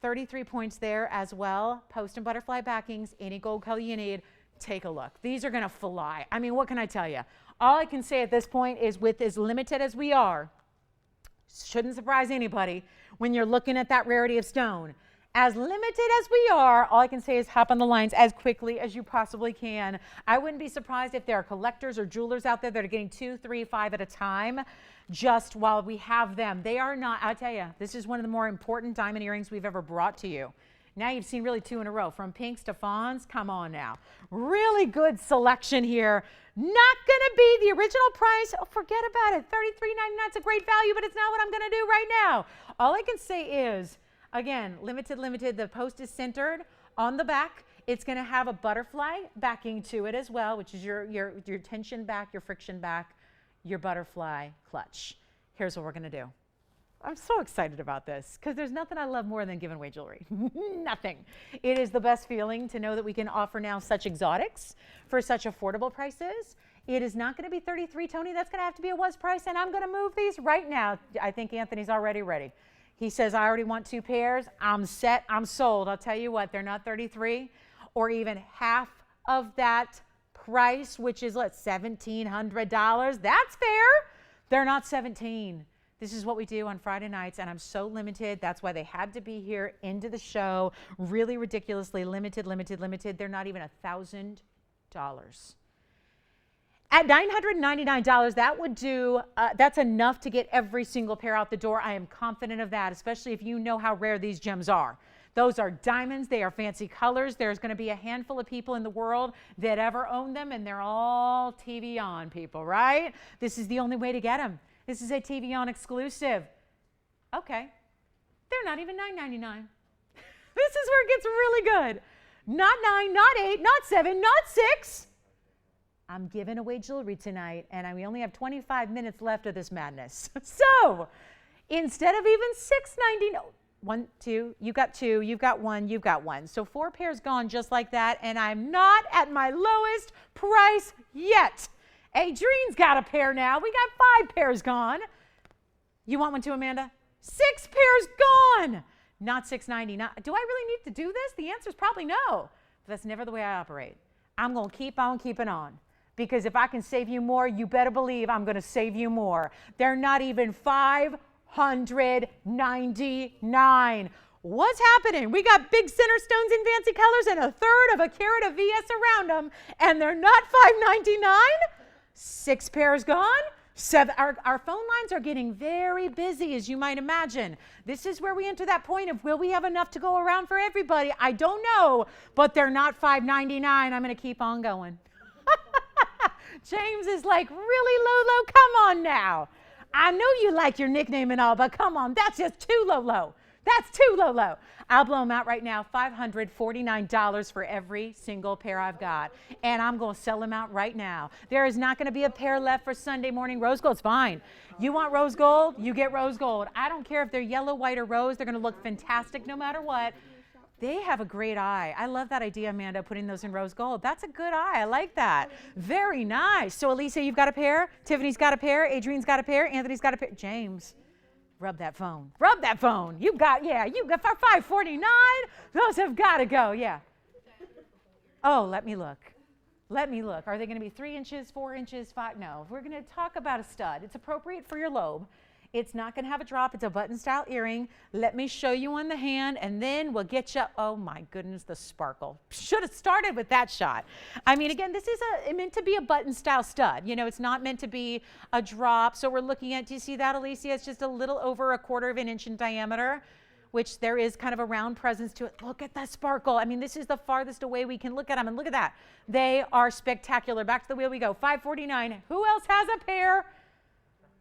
33 points there as well. Post and butterfly backings, any gold color you need. Take a look. These are gonna fly. I mean, what can I tell you? All I can say at this point is, with as limited as we are, shouldn't surprise anybody when you're looking at that rarity of stone. As limited as we are, all I can say is hop on the lines as quickly as you possibly can. I wouldn't be surprised if there are collectors or jewelers out there that are getting 2, 3, 5 at a time just while we have them. They are not, I'll tell you, this is one of the more important diamond earrings we've ever brought to you. Now you've seen really 2 in a row, from pinks to fawns. Come on now. Really good selection here. Not gonna be the original price. Oh, forget about it. $33.99, it's a great value, but it's not what I'm gonna do right now. All I can say is, again, limited. The post is centered on the back. It's going to have a butterfly backing to it as well, which is your tension back, your friction back, your butterfly clutch. Here's what we're going to do. I'm so excited about this because there's nothing I love more than giving away jewelry. Nothing. It is the best feeling to know that we can offer now such exotics for such affordable prices. It is not going to be 33, Tony. That's going to have to be a was price, and I'm going to move these right now. I think Anthony's already ready. He says, I already want 2 pairs. I'm set. I'm sold. I'll tell you what, they're not 33 or even half of that price, which is, what, $1,700. That's fair. They're not 17. This is what we do on Friday nights, and I'm so limited. That's why they had to be here into the show. Really ridiculously limited. They're not even $1,000. At $999, that would do, that's enough to get every single pair out the door. I am confident of that, especially if you know how rare these gems are. Those are diamonds. They are fancy colors. There's going to be a handful of people in the world that ever own them, and they're all TVON people, right? This is the only way to get them. This is a TVON exclusive. Okay. They're not even $9.99. This is where it gets really good. Not 9, not 8, not 7, not 6. I'm giving away jewelry tonight, and we only have 25 minutes left of this madness. So instead of even $6.99, 1, 2, you got 2, you've got 1, you've got 1. So 4 pairs gone just like that, and I'm not at my lowest price yet. Adrienne's got a pair now. We got 5 pairs gone. You want one too, Amanda? 6 pairs gone. Not $6.99. Do I really need to do this? The answer is probably no. But that's never the way I operate. I'm going to keep on keeping on. Because if I can save you more, you better believe I'm going to save you more. They're not even $599. What's happening? We got big center stones in fancy colors and 1/3 of a carat of VS around them, and they're not $599? 6 pairs gone? 7. Our phone lines are getting very busy, as you might imagine. This is where we enter that point of, will we have enough to go around for everybody? I don't know, but they're not $599. I'm going to keep on going. James is like, really, Lolo? Come on now. I know you like your nickname and all, but come on, that's just too low. That's too low. I'll blow them out right now. $549 for every single pair I've got. And I'm going to sell them out right now. There is not going to be a pair left for Sunday morning. Rose gold's fine. You want rose gold? You get rose gold. I don't care if they're yellow, white, or rose. They're going to look fantastic no matter what. They have a great eye. I love that idea, Amanda, putting those in rose gold. That's a good eye. I like that. Very nice. So, Alicia, you've got a pair. Tiffany's got a pair. Adrienne's got a pair. Anthony's got a pair. James, rub that phone. Rub that phone. You got for $549. Those have got to go. Yeah. Oh, let me look. Are they going to be 3 inches, 4 inches, 5? No. We're going to talk about a stud. It's appropriate for your lobe. It's not going to have a drop. It's a button-style earring. Let me show you on the hand, and then we'll get you. Oh, my goodness, the sparkle. Should have started with that shot. I mean, again, this is meant to be a button-style stud. You know, it's not meant to be a drop. So we're looking at, do you see that, Alicia? It's just a little over 1/4 of an inch in diameter, which there is kind of a round presence to it. Look at that sparkle. I mean, this is the farthest away we can look at them, and look at that. They are spectacular. Back to the wheel we go. $549. Who else has a pair?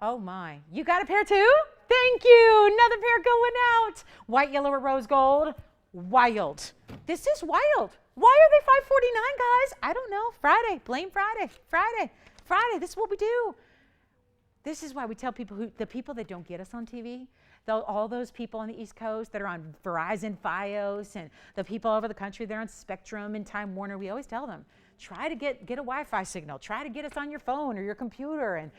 Oh my, you got a pair too? Thank you. Another pair going out. White, yellow, or rose gold. Wild. This is wild. Why are they $549, guys? I don't know. Friday. Blame Friday. Friday. Friday. This is what we do. This is why we tell people the people that don't get us on TV, all those people on the East Coast that are on Verizon, Fios, and the people all over the country, they're on Spectrum and Time Warner. We always tell them, try to get a Wi-Fi signal. Try to get us on your phone or your computer and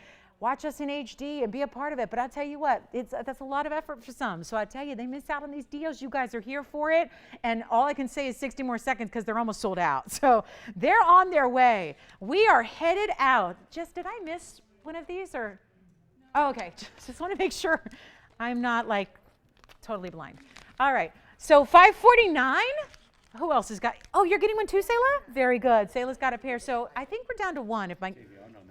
watch us in HD and be a part of it. But I'll tell you what, that's a lot of effort for some. So I tell you, they miss out on these deals. You guys are here for it. And all I can say is 60 more seconds because they're almost sold out. So they're on their way. We are headed out. Did I miss one of these or? Oh, okay. Just want to make sure I'm not like totally blind. All right. So $549. Who else has got? Oh, you're getting one too, Selah? Very good. Selah's got a pair. So I think we're down to one. If my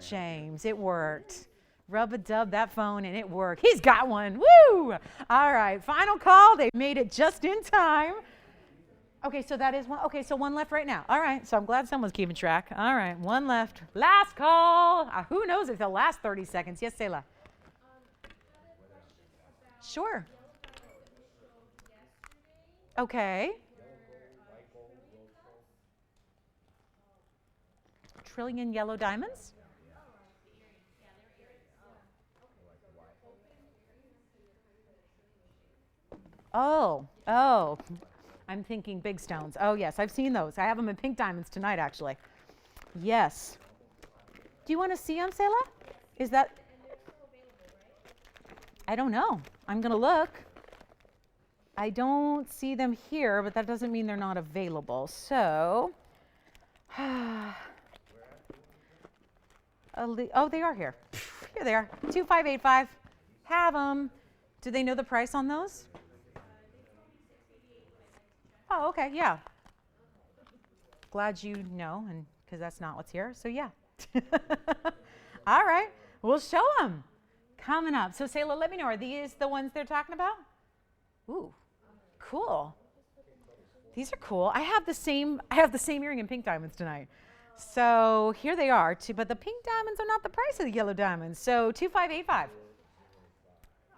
James, it worked. Rub-a-dub that phone and it worked. He's got one. Woo! All right. Final call. They made it just in time. Okay, so that is one. Okay, so one left right now. All right. So I'm glad someone's keeping track. All right. One left. Last call. Who knows if they'll last 30 seconds. Yes, Selah. Sure. Okay. Trillion yellow diamonds? Oh, I'm thinking big stones. Oh, yes, I've seen those. I have them in pink diamonds tonight, actually. Yes. Do you want to see them, Selah? Is that? I don't know. I'm going to look. I don't see them here, but that doesn't mean they're not available. So, oh, they are here. Here they are. 2585. Have them. Do they know the price on those? Oh, okay, yeah. Glad you know, and because that's not what's here. So yeah. All right, we'll show them coming up. So Selah, let me know. Are these the ones they're talking about? Ooh, cool. These are cool. I have the same earring in pink diamonds tonight. So here they are. But the pink diamonds are not the price of the yellow diamonds. So 2585.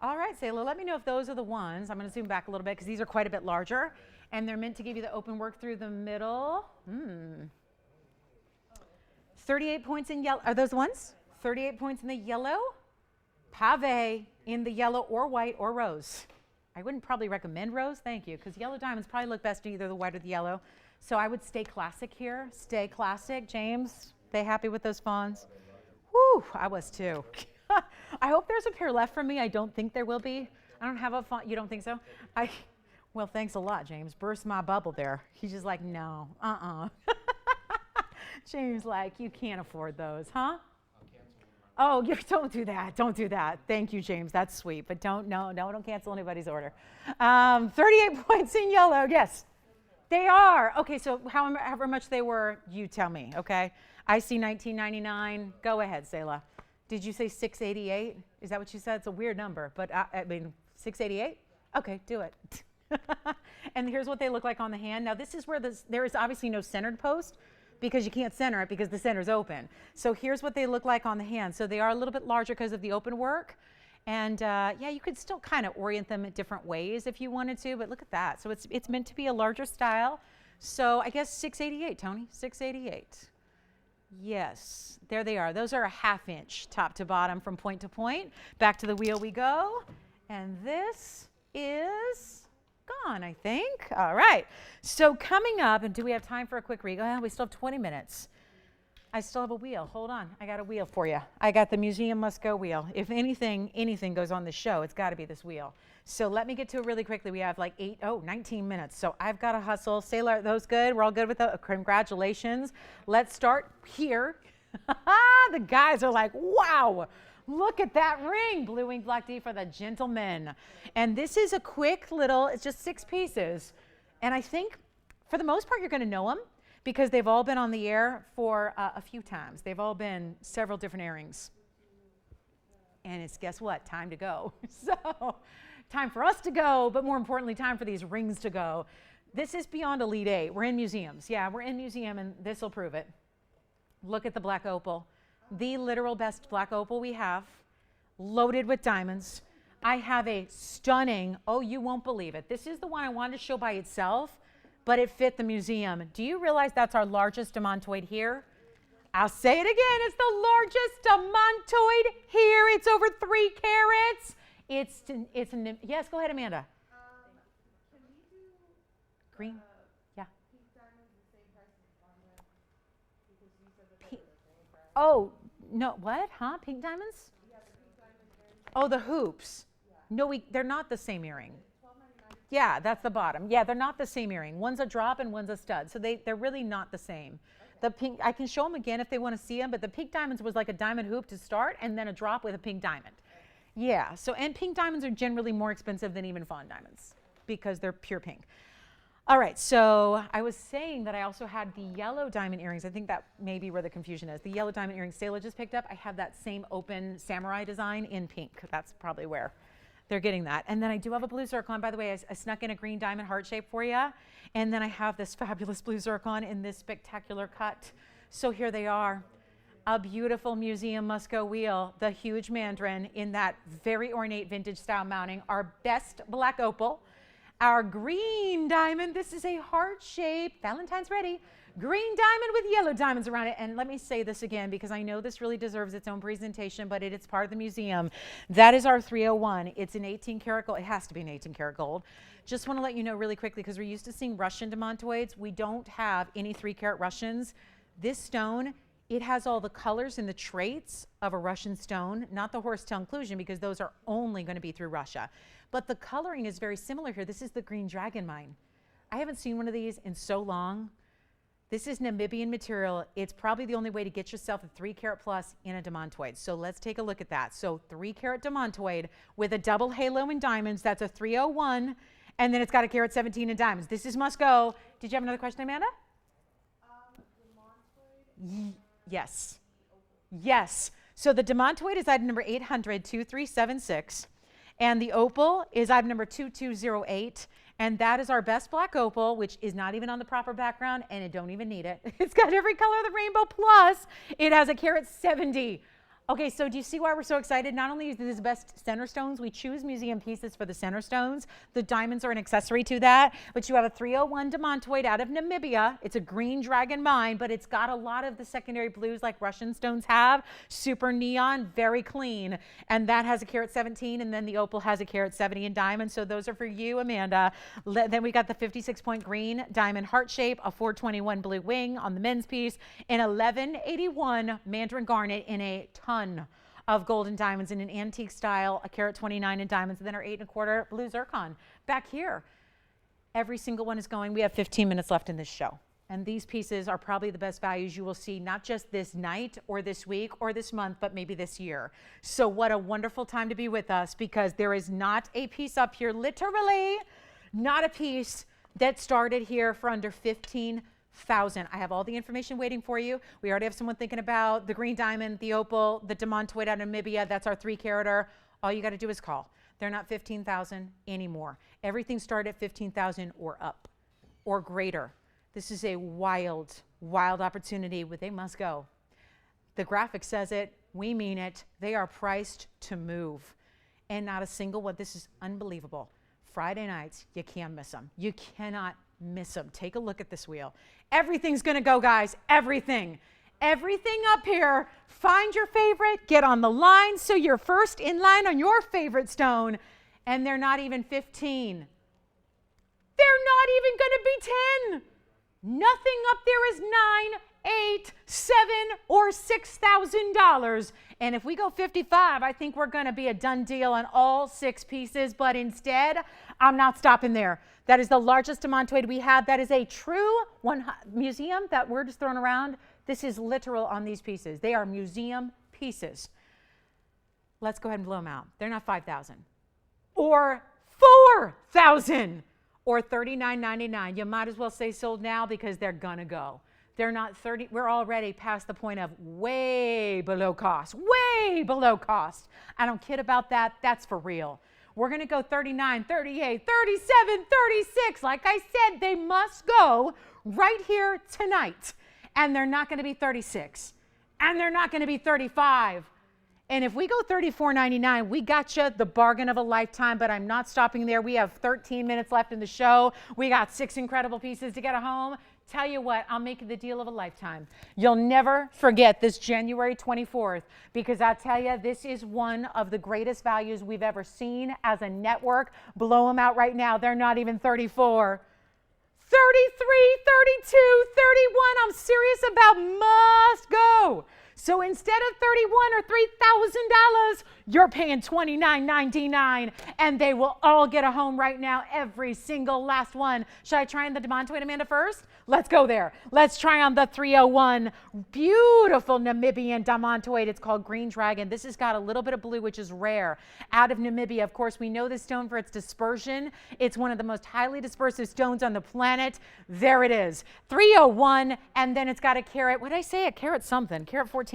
All right, Selah, let me know if those are the ones. I'm going to zoom back a little bit because these are quite a bit larger. And they're meant to give you the open work through the middle. 38 points in yellow. Are those the ones? 38 points in the yellow. Pave in the yellow or white or rose. I wouldn't probably recommend rose, thank you, because yellow diamonds probably look best in either the white or the yellow. So I would stay classic here. Stay classic. James, they happy with those fawns? Whew, I was too. I hope there's a pair left for me. I don't think there will be. I don't have a fawn. You don't think so? Well, thanks a lot, James. Burst my bubble there. He's just like, no, James, like, you can't afford those, huh? Oh, don't do that. Don't do that. Thank you, James. That's sweet. But don't cancel anybody's order. 38 points in yellow. Yes, they are. Okay, so however much they were, you tell me, okay? I see $19.99. Go ahead, Selah. Did you say $688? Is that what you said? It's a weird number, but I mean, $688? Okay, do it. And here's what they look like on the hand. Now, this is where there is obviously no centered post because you can't center it because the center's open. So here's what they look like on the hand. So they are a little bit larger because of the open work. And yeah, you could still kind of orient them in different ways if you wanted to, but look at that. So it's meant to be a larger style. So I guess $688, Tony, $688. Yes, there they are. Those are a 1/2 inch top to bottom from point to point. Back to the wheel we go. And this is gone, I think. All right. So coming up, and do we have time for a quick read? Oh, we still have 20 minutes. I still have a wheel. Hold on. I got a wheel for you. I got the Museum Must Go wheel. If anything goes on the show, it's got to be this wheel. So let me get to it really quickly. We have like 19 minutes. So I've got to hustle. Sailor, are those good? We're all good with those? Congratulations. Let's start here. The guys are like, wow, look at that ring. Blue Wing Black D for the gentlemen. And this is a quick little, it's just 6 pieces. And I think for the most part, you're going to know them because they've all been on the air for a few times. They've all been several different airings. And it's, guess what? Time to go. So time for us to go, but more importantly, time for these rings to go. This is beyond Elite 8. We're in museums. Yeah, we're in museum, and this will prove it. Look at the black opal. The literal best black opal we have, loaded with diamonds. I have a stunning, oh, you won't believe it. This is the one I wanted to show by itself, but it fit the museum. Do you realize that's our largest demantoid here? I'll say it again. It's the largest demantoid here. It's over 3 carats. Yes, go ahead, Amanda. Can we do Green. Yeah. pink diamonds the same price as farmland? Because you said that they Pink. were the same price. Oh, no, what? Huh? Pink diamonds? Yeah, the pink diamonds earrings. Oh, the hoops. No, they're not the same earring. $12.99. Yeah, that's the bottom. Yeah, they're not the same earring. One's a drop and one's a stud. So they're really not the same. The pink, I can show them again if they want to see them, but the pink diamonds was like a diamond hoop to start and then a drop with a pink diamond. Yeah, so and pink diamonds are generally more expensive than even fawn diamonds because they're pure pink. All right, so I was saying that I also had the yellow diamond earrings. I think that may be where the confusion is. The yellow diamond earrings Sayla just picked up. I have that same open samurai design in pink. That's probably where they're getting that. And then I do have a blue zircon. By the way, I snuck in a green diamond heart shape for you. And then I have this fabulous blue zircon in this spectacular cut. So here they are. A beautiful museum Musco wheel, the huge Mandarin in that very ornate vintage style mounting, our best black opal, our green diamond. This is a heart shape, Valentine's ready, green diamond with yellow diamonds around it. And let me say this again because I know this really deserves its own presentation, but it's part of the museum. That is our 301. It's an 18 karat gold. It has to be an 18 karat gold. Just want to let you know really quickly because we're used to seeing Russian demantoids. We don't have any 3 karat Russians. This stone, it has all the colors and the traits of a Russian stone, not the horsetail inclusion because those are only going to be through Russia. But the coloring is very similar here. This is the green dragon mine. I haven't seen one of these in so long. This is Namibian material. It's probably the only way to get yourself a 3 karat plus in a demantoid. So let's take a look at that. So 3 karat demantoid with a double halo in diamonds. That's a 301. And then it's got a carat 17 in diamonds. This is must go. Did you have another question, Amanda? Yes. Yes. So the demantoid is item number 800-2376. And the opal is item number 2208. And that is our best black opal, which is not even on the proper background, and it don't even need it. It's got every color of the rainbow, plus it has a carat 70. Okay, so do you see why we're so excited? Not only is this the best center stones, we choose museum pieces for the center stones. The diamonds are an accessory to that, but you have a 301 demantoid out of Namibia. It's a green dragon mine, but it's got a lot of the secondary blues like Russian stones have. Super neon, very clean. And that has a carat 17, and then the opal has a carat 70 in diamonds. So those are for you, Amanda. Then we got the 56-point green diamond heart shape, a 421 blue wing on the men's piece, an 1181 Mandarin garnet in a ton of golden diamonds in an antique style, a carat 29 in diamonds, and then our 8 1/4 blue zircon. Back here, every single one is going. We have 15 minutes left in this show. And these pieces are probably the best values you will see, not just this night or this week or this month, but maybe this year. So what a wonderful time to be with us, because there is not a piece up here, literally not a piece that started here for under 15,000. I have all the information waiting for you. We already have someone thinking about the green diamond, the opal, the demantoid out of Namibia. That's our 3 carater. All you got to do is call. They're not 15,000 anymore. Everything started at 15,000 or up or greater. This is a wild, wild opportunity where they must go. The graphic says it. We mean it. They are priced to move. And not a single one. This is unbelievable. Friday nights, you can't miss them. You cannot miss them. Take a look at this wheel. Everything's going to go, guys. Everything. Everything up here. Find your favorite. Get on the line so you're first in line on your favorite stone. And they're not even 15. They're not even going to be 10. Nothing up there is $9, $8, $7, or $6,000. And if we go 55, I think we're going to be a done deal on all 6 pieces. But instead, I'm not stopping there. That is the largest demantoid we have. That is a true museum. That word is thrown around. This is literal on these pieces. They are museum pieces. Let's go ahead and blow them out. They're not 5,000 or 4,000 or $39.99. You might as well say sold now, because they're gonna go. They're not 30. We're already past the point of way below cost. Way below cost. I don't kid about that. That's for real. We're going to go 39, 38, 37, 36. Like I said, they must go right here tonight. And they're not going to be 36. And they're not going to be 35. And if we go $34.99, we got you the bargain of a lifetime, but I'm not stopping there. We have 13 minutes left in the show. We got 6 incredible pieces to get home. Tell you what, I'll make you the deal of a lifetime. You'll never forget this January 24th, because I'll tell you, this is one of the greatest values we've ever seen as a network. Blow them out right now. They're not even 34. 33, 32, 31. I'm serious about must go. So instead of $31 or $3,000, you're paying $29.99, and they will all get a home right now, every single last one. Should I try on the demantoid, Amanda, first? Let's go there. Let's try on the 301. Beautiful Namibian demantoid. It's called Green Dragon. This has got a little bit of blue, which is rare. Out of Namibia, of course, we know this stone for its dispersion. It's one of the most highly dispersive stones on the planet. There it is. 301, and then it's got a carat. What did I say? A carat something. Carat 14?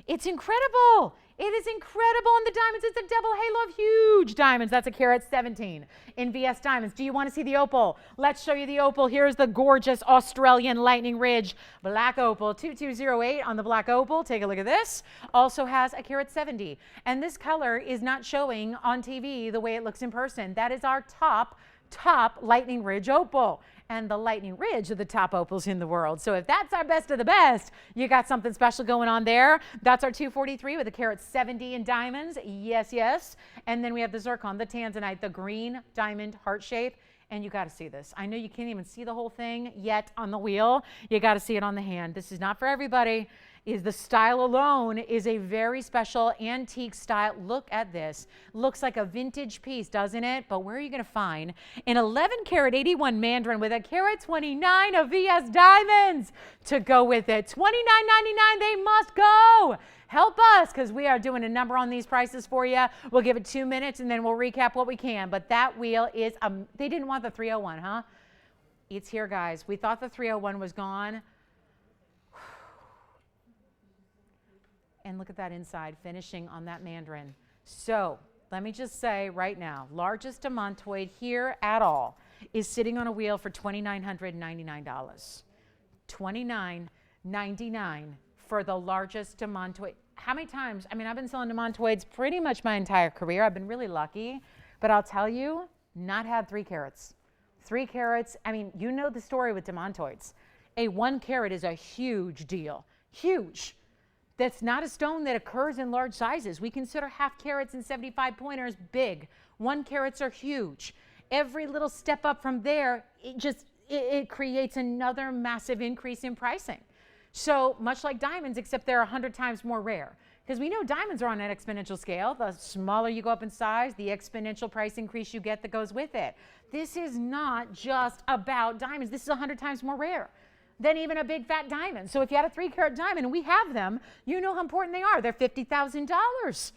It's incredible. It is incredible on the diamonds. It's a double halo of huge diamonds. That's a carat 17 in VS Diamonds. Do you want to see the opal? Let's show you the opal. Here's the gorgeous Australian Lightning Ridge black opal. 2208 on the black opal. Take a look at this. Also has a carat 70. And this color is not showing on TV the way it looks in person. That is our top Lightning Ridge opal. And the Lightning Ridge are the top opals in the world. So if that's our best of the best, you got something special going on there. That's our 243 with a carat 70 in diamonds. Yes, yes. And then we have the Zircon, the Tanzanite, the green diamond heart shape. And you got to see this. I know you can't even see the whole thing yet on the wheel. You got to see it on the hand. This is not for everybody. Is the style alone is a very special antique style. Look at this. Looks like a vintage piece, doesn't it? But where are you going to find an 11 karat 81 Mandarin with a carat 29 of VS diamonds to go with it? $29.99, they must go. Help us, because we are doing a number on these prices for you. We'll give it 2 minutes and then we'll recap what we can. But that wheel is, they didn't want the 301, huh? It's here, guys. We thought the 301 was gone. And look at that inside, finishing on that Mandarin. So let me just say right now, largest demantoid here at all is sitting on a wheel for $2,999. $2,999 for the largest demantoid. How many times? I mean, I've been selling demantoids pretty much my entire career. I've been really lucky, but I'll tell you, not had 3 carats. 3 carats, I mean, you know the story with demantoids. A 1 carat is a huge deal, huge. That's not a stone that occurs in large sizes. We consider half carats and 75 pointers big. 1 carats are huge. Every little step up from there, it creates another massive increase in pricing. So much like diamonds, except they're 100 times more rare. Because we know diamonds are on an exponential scale. The smaller you go up in size, the exponential price increase you get that goes with it. This is not just about diamonds. This is 100 times more rare than even a big fat diamond. So if you had a 3 carat diamond, and we have them, you know how important they are. They're $50,000.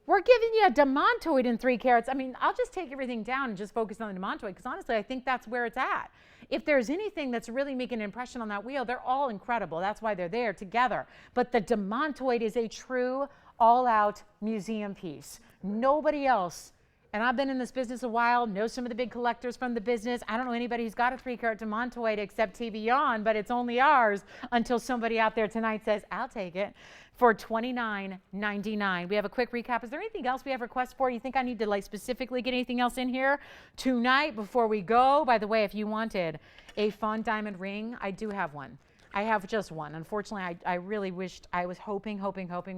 We're giving you a demantoid in 3 carats. I mean, I'll just take everything down and just focus on the demantoid, because honestly, I think that's where it's at. If there's anything that's really making an impression on that wheel, they're all incredible. That's why they're there together. But the demantoid is a true all-out museum piece. Nobody else, and I've been in this business a while, know some of the big collectors from the business. I don't know anybody who's got a 3 carat demantoid except TVON, but it's only ours until somebody out there tonight says, I'll take it, for $29.99. We have a quick recap. Is there anything else we have requests for? You think I need to like specifically get anything else in here tonight before we go? By the way, if you wanted a Fawn diamond ring, I do have one. I have just one. Unfortunately, I really wished, I was hoping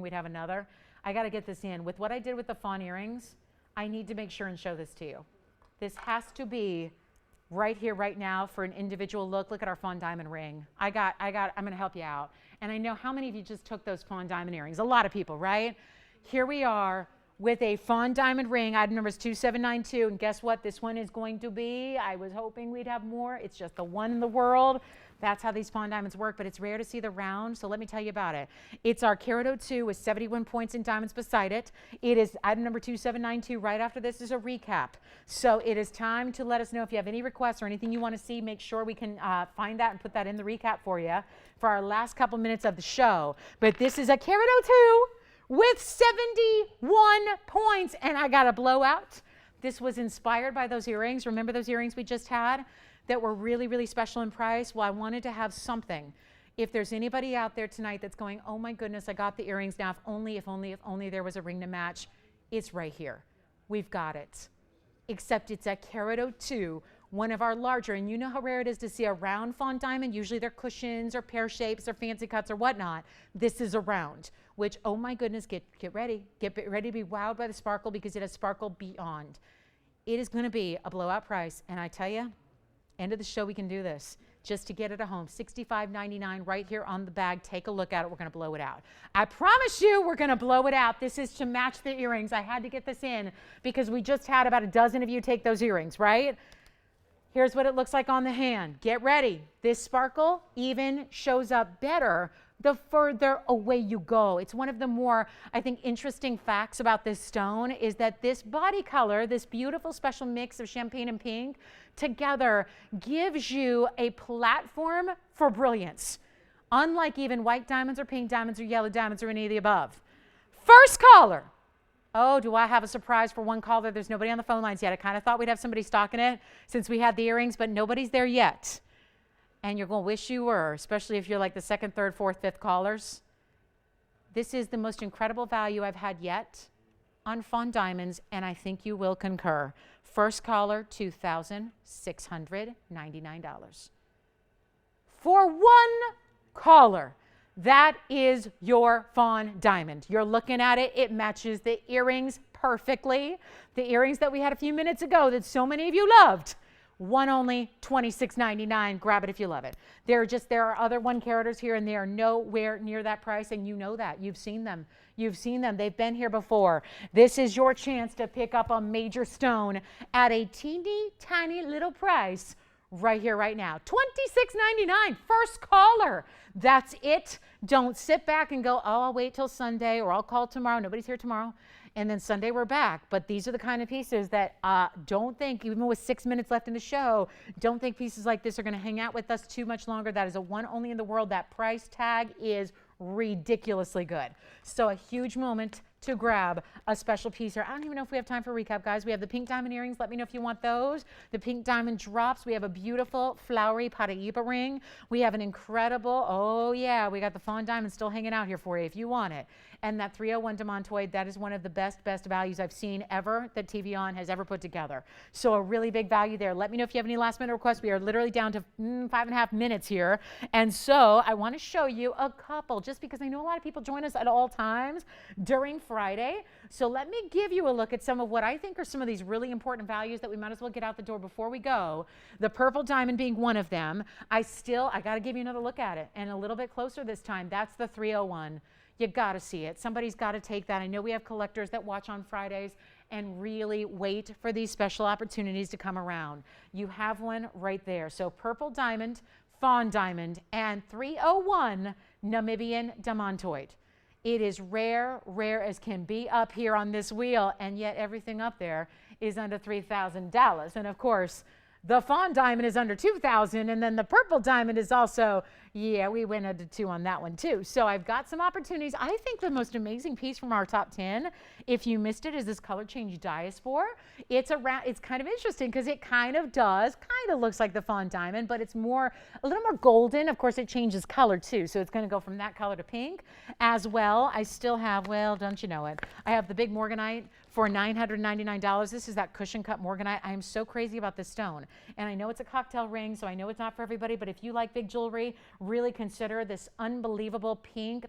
we'd have another. I got to get this in. With what I did with the Fawn earrings, I need to make sure and show this to you. This has to be right here, right now for an individual look. Look at our Fawn diamond ring. I'm going to help you out. And I know how many of you just took those Fawn diamond earrings. A lot of people, right? Here we are with a Fawn diamond ring. Item number is 2792. And guess what? This one is going to be, I was hoping we'd have more. It's just the one in the world. That's how these Fawn diamonds work, but it's rare to see the round, so let me tell you about it. It's our Peridot 2 with 71 points in diamonds beside it. It is item number 2792. Right after this is a recap. So it is time to let us know if you have any requests or anything you want to see. Make sure we can find that and put that in the recap for you for our last couple minutes of the show. But this is a Peridot 2 with 71 points, and I got a blowout. This was inspired by those earrings. Remember those earrings we just had that were really, really special in price? Well, I wanted to have something If there's anybody out there tonight that's going, oh my goodness, I got the earrings now, if only there was a ring to match, it's right here. We've got it. Except it's a Peridot 2, one of our larger, and you know how rare it is to see a round fawn diamond. Usually they're cushions or pear shapes or fancy cuts or whatnot. This is a round, which, oh my goodness, get ready. Get ready to be wowed by the sparkle because it has sparkle beyond. It is going to be a blowout price, and I tell you, end of the show we can do this. Just to get it at home, $65.99 right here on the bag. Take a look at it. We're going to blow it out. I promise you we're going to blow it out. This is to match the earrings. I had to get this in because we just had about a dozen of you take those earrings, right? Here's what it looks like on the hand. Get ready. This sparkle even shows up better the further away you go. It's one of the more, I think, interesting facts about this stone is that this body color, this beautiful special mix of champagne and pink together gives you a platform for brilliance. Unlike even white diamonds or pink diamonds or yellow diamonds or any of the above. First caller. Oh, do I have a surprise for one caller? There's nobody on the phone lines yet. I kind of thought we'd have somebody stocking it since we had the earrings, but nobody's there yet. And you're going to wish you were, especially if you're like the second, third, fourth, fifth callers. This is the most incredible value I've had yet on fawn diamonds, and I think you will concur. First caller, $2,699. For one caller, that is your fawn diamond. You're looking at it. It matches the earrings perfectly. The earrings that we had a few minutes ago that so many of you loved. One only, $26.99. Grab it if you love it. There are other 1 caraters here, and they are nowhere near that price, and you know that. You've seen them. You've seen them. They've been here before. This is your chance to pick up a major stone at a teeny tiny little price right here, right now. $26.99. First caller. That's it. Don't sit back and go, oh, I'll wait till Sunday, or I'll call tomorrow. Nobody's here tomorrow. And then Sunday we're back. But these are the kind of pieces that don't think, even with 6 minutes left in the show, don't think pieces like this are going to hang out with us too much longer. That is a one only in the world. That price tag is ridiculously good. So a huge moment to grab a special piece here. I don't even know if we have time for a recap, guys. We have the pink diamond earrings. Let me know if you want those. The pink diamond drops. We have a beautiful flowery Paraiba ring. We have an incredible, oh yeah, we got the fawn diamond still hanging out here for you if you want it. And that 301 demontoid, that is one of the best values I've seen ever that TVON has ever put together. So a really big value there. Let me know if you have any last minute requests. We are literally down to 5.5 minutes here. And so I want to show you a couple, just because I know a lot of people join us at all times during Friday. So let me give you a look at some of what I think are some of these really important values that we might as well get out the door before we go. The purple diamond being one of them. I got to give you another look at it, and a little bit closer this time. That's the 301. You got to see it. Somebody's got to take that. I know we have collectors that watch on Fridays and really wait for these special opportunities to come around. You have one right there. So purple diamond, fawn diamond, and 301 Namibian demontoid. It is rare as can be up here on this wheel, and yet everything up there is under $3,000. And of course, the fawn diamond is under $2,000, and then the purple diamond is also, yeah, we went under 2 on that one too. So I've got some opportunities. I think the most amazing piece from our top 10, if you missed it, is this color change diaspore. It's kind of interesting because it kind of looks like the fawn diamond, but it's a little more golden. Of course, it changes color too. So it's going to go from that color to pink as well. I still have, well, don't you know it, I have the big morganite for $999. This is that cushion cut morganite. I am so crazy about this stone. And I know it's a cocktail ring, so I know it's not for everybody, but if you like big jewelry, really consider this unbelievable pink,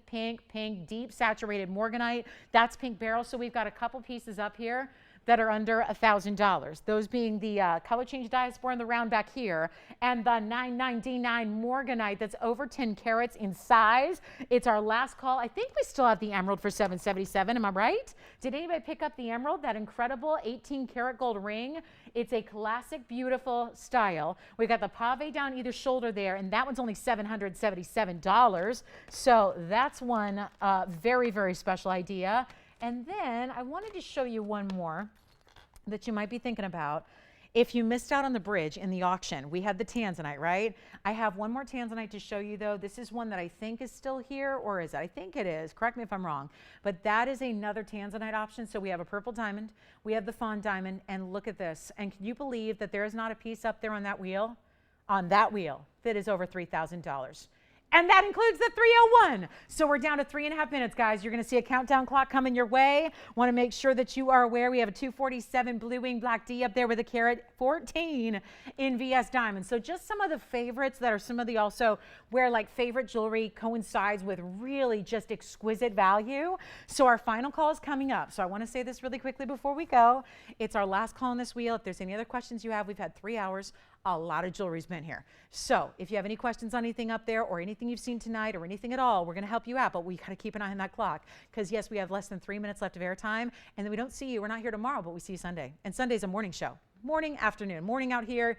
deep saturated morganite. That's pink beryl. So we've got a couple pieces up here that are under $1,000. Those being the color change diaspora in the round back here, and the $999 morganite that's over 10 carats in size. It's our last call. I think we still have the emerald for $777. Am I right? Did anybody pick up the emerald? That incredible 18 karat gold ring. It's a classic, beautiful style. We've got the pave down either shoulder there, and that one's only $777. So that's one very special idea. And then I wanted to show you one more that you might be thinking about. If you missed out on the bridge in the auction, we had the Tanzanite, right? I have one more Tanzanite to show you, though. This is one that I think is still here, or is it? I think it is. Correct me if I'm wrong. But that is another Tanzanite option. So we have a purple diamond, we have the fawn diamond, and look at this. And can you believe that there is not a piece up there on that wheel? On that wheel that is over $3,000. And that includes the 301. So we're down to 3.5 minutes, guys. You're going to see a countdown clock coming your way. Want to make sure that you are aware we have a 247 Blue Wing Black D up there with a carat 14 in VS Diamonds. So just some of the favorites that are some of the also where like favorite jewelry coincides with really just exquisite value. So our final call is coming up. So I want to say this really quickly before we go. It's our last call on this wheel. If there's any other questions you have, we've had 3 hours. A lot of jewelry's been here. So if you have any questions on anything up there or anything you've seen tonight or anything at all, we're going to help you out, but we got to keep an eye on that clock because yes, we have less than 3 minutes left of airtime, and then we don't see you. We're not here tomorrow, but we see you Sunday. And Sunday's a morning show. Morning, afternoon. Morning out here,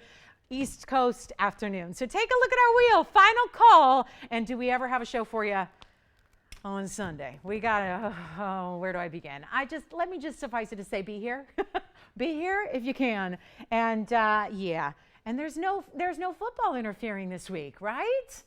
East Coast, afternoon. So take a look at our wheel. Final call. And do we ever have a show for you on Sunday? We got to, oh, where do I begin? Let me just suffice it to say, be here. Be here if you can. And yeah. And there's no football interfering this week, right?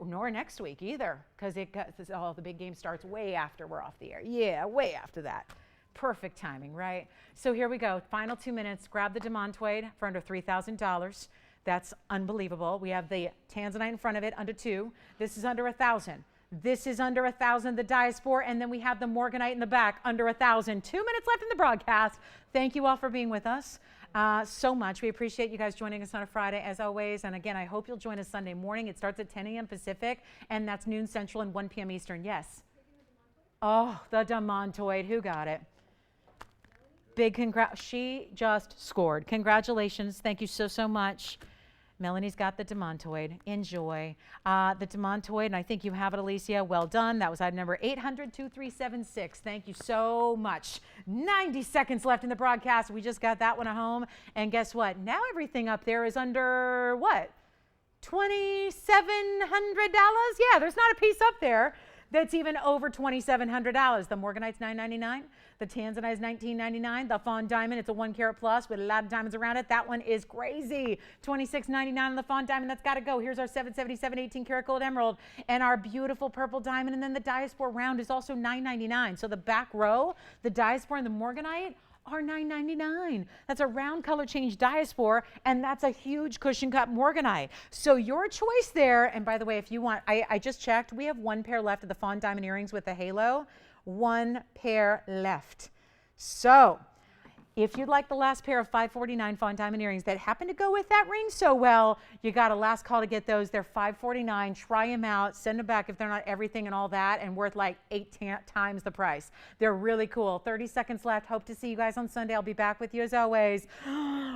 Nor next week either, because the big game starts way after we're off the air. Yeah, way after that. Perfect timing, right? So here we go. Final 2 minutes. Grab the demantoid for under $3,000. That's unbelievable. We have the Tanzanite in front of it, under 2. This is under 1,000. This is under 1,000, the diaspora, and then we have the morganite in the back, under 1,000. 2 minutes left in the broadcast. Thank you all for being with us so much. We appreciate you guys joining us on a Friday, as always. And again, I hope you'll join us Sunday morning. It starts at 10 a.m. Pacific, and that's noon Central and 1 p.m. Eastern. Yes? Oh, the demantoid. Who got it? Big congrats. She just scored. Congratulations. Thank you so much. Melanie's got the demantoid. Enjoy. The demantoid, and I think you have it, Alicia. Well done. That was item number 800-2376. Thank you so much. 90 seconds left in the broadcast. We just got that one at home. And guess what? Now everything up there is under what? $2,700? Yeah, there's not a piece up there that's even over $2,700. The morganite's $999. The Tanzanite is $19.99. The Fawn diamond, it's a 1 carat plus with a lot of diamonds around it. That one is crazy. $26.99 on the Fawn diamond. That's got to go. Here's our 777 18 karat gold emerald and our beautiful purple diamond. And then the diaspora round is also $9.99. So the back row, the diaspora and the morganite are $9.99. That's a round color change diaspora, and that's a huge cushion cut morganite. So your choice there. And by the way, if you want, I just checked, we have 1 pair left of the Fawn diamond earrings with the halo. 1 pair left. So if you'd like the last pair of $549 Fawn diamond earrings that happen to go with that ring so well, you got a last call to get those. They're $549. Try them out. Send them back if they're not everything and all that and worth like 8 times the price. They're really cool. 30 seconds left. Hope to see you guys on Sunday. I'll be back with you as always.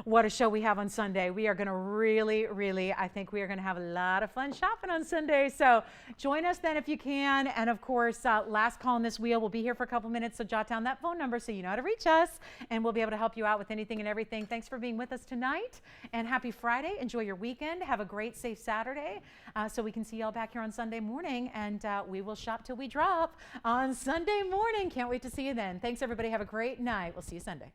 What a show we have on Sunday. We are going to really, I think we are going to have a lot of fun shopping on Sunday. So join us then if you can. And of course, last call on this wheel. We'll be here for a couple minutes. So jot down that phone number so you know how to reach us. And we'll be able to help you out with anything and everything. Thanks for being with us tonight, and happy Friday. Enjoy your weekend. Have a great, safe Saturday, so we can see y'all back here on Sunday morning, and we will shop till we drop on Sunday morning. Can't wait to see you then. Thanks, everybody. Have a great night. We'll see you Sunday.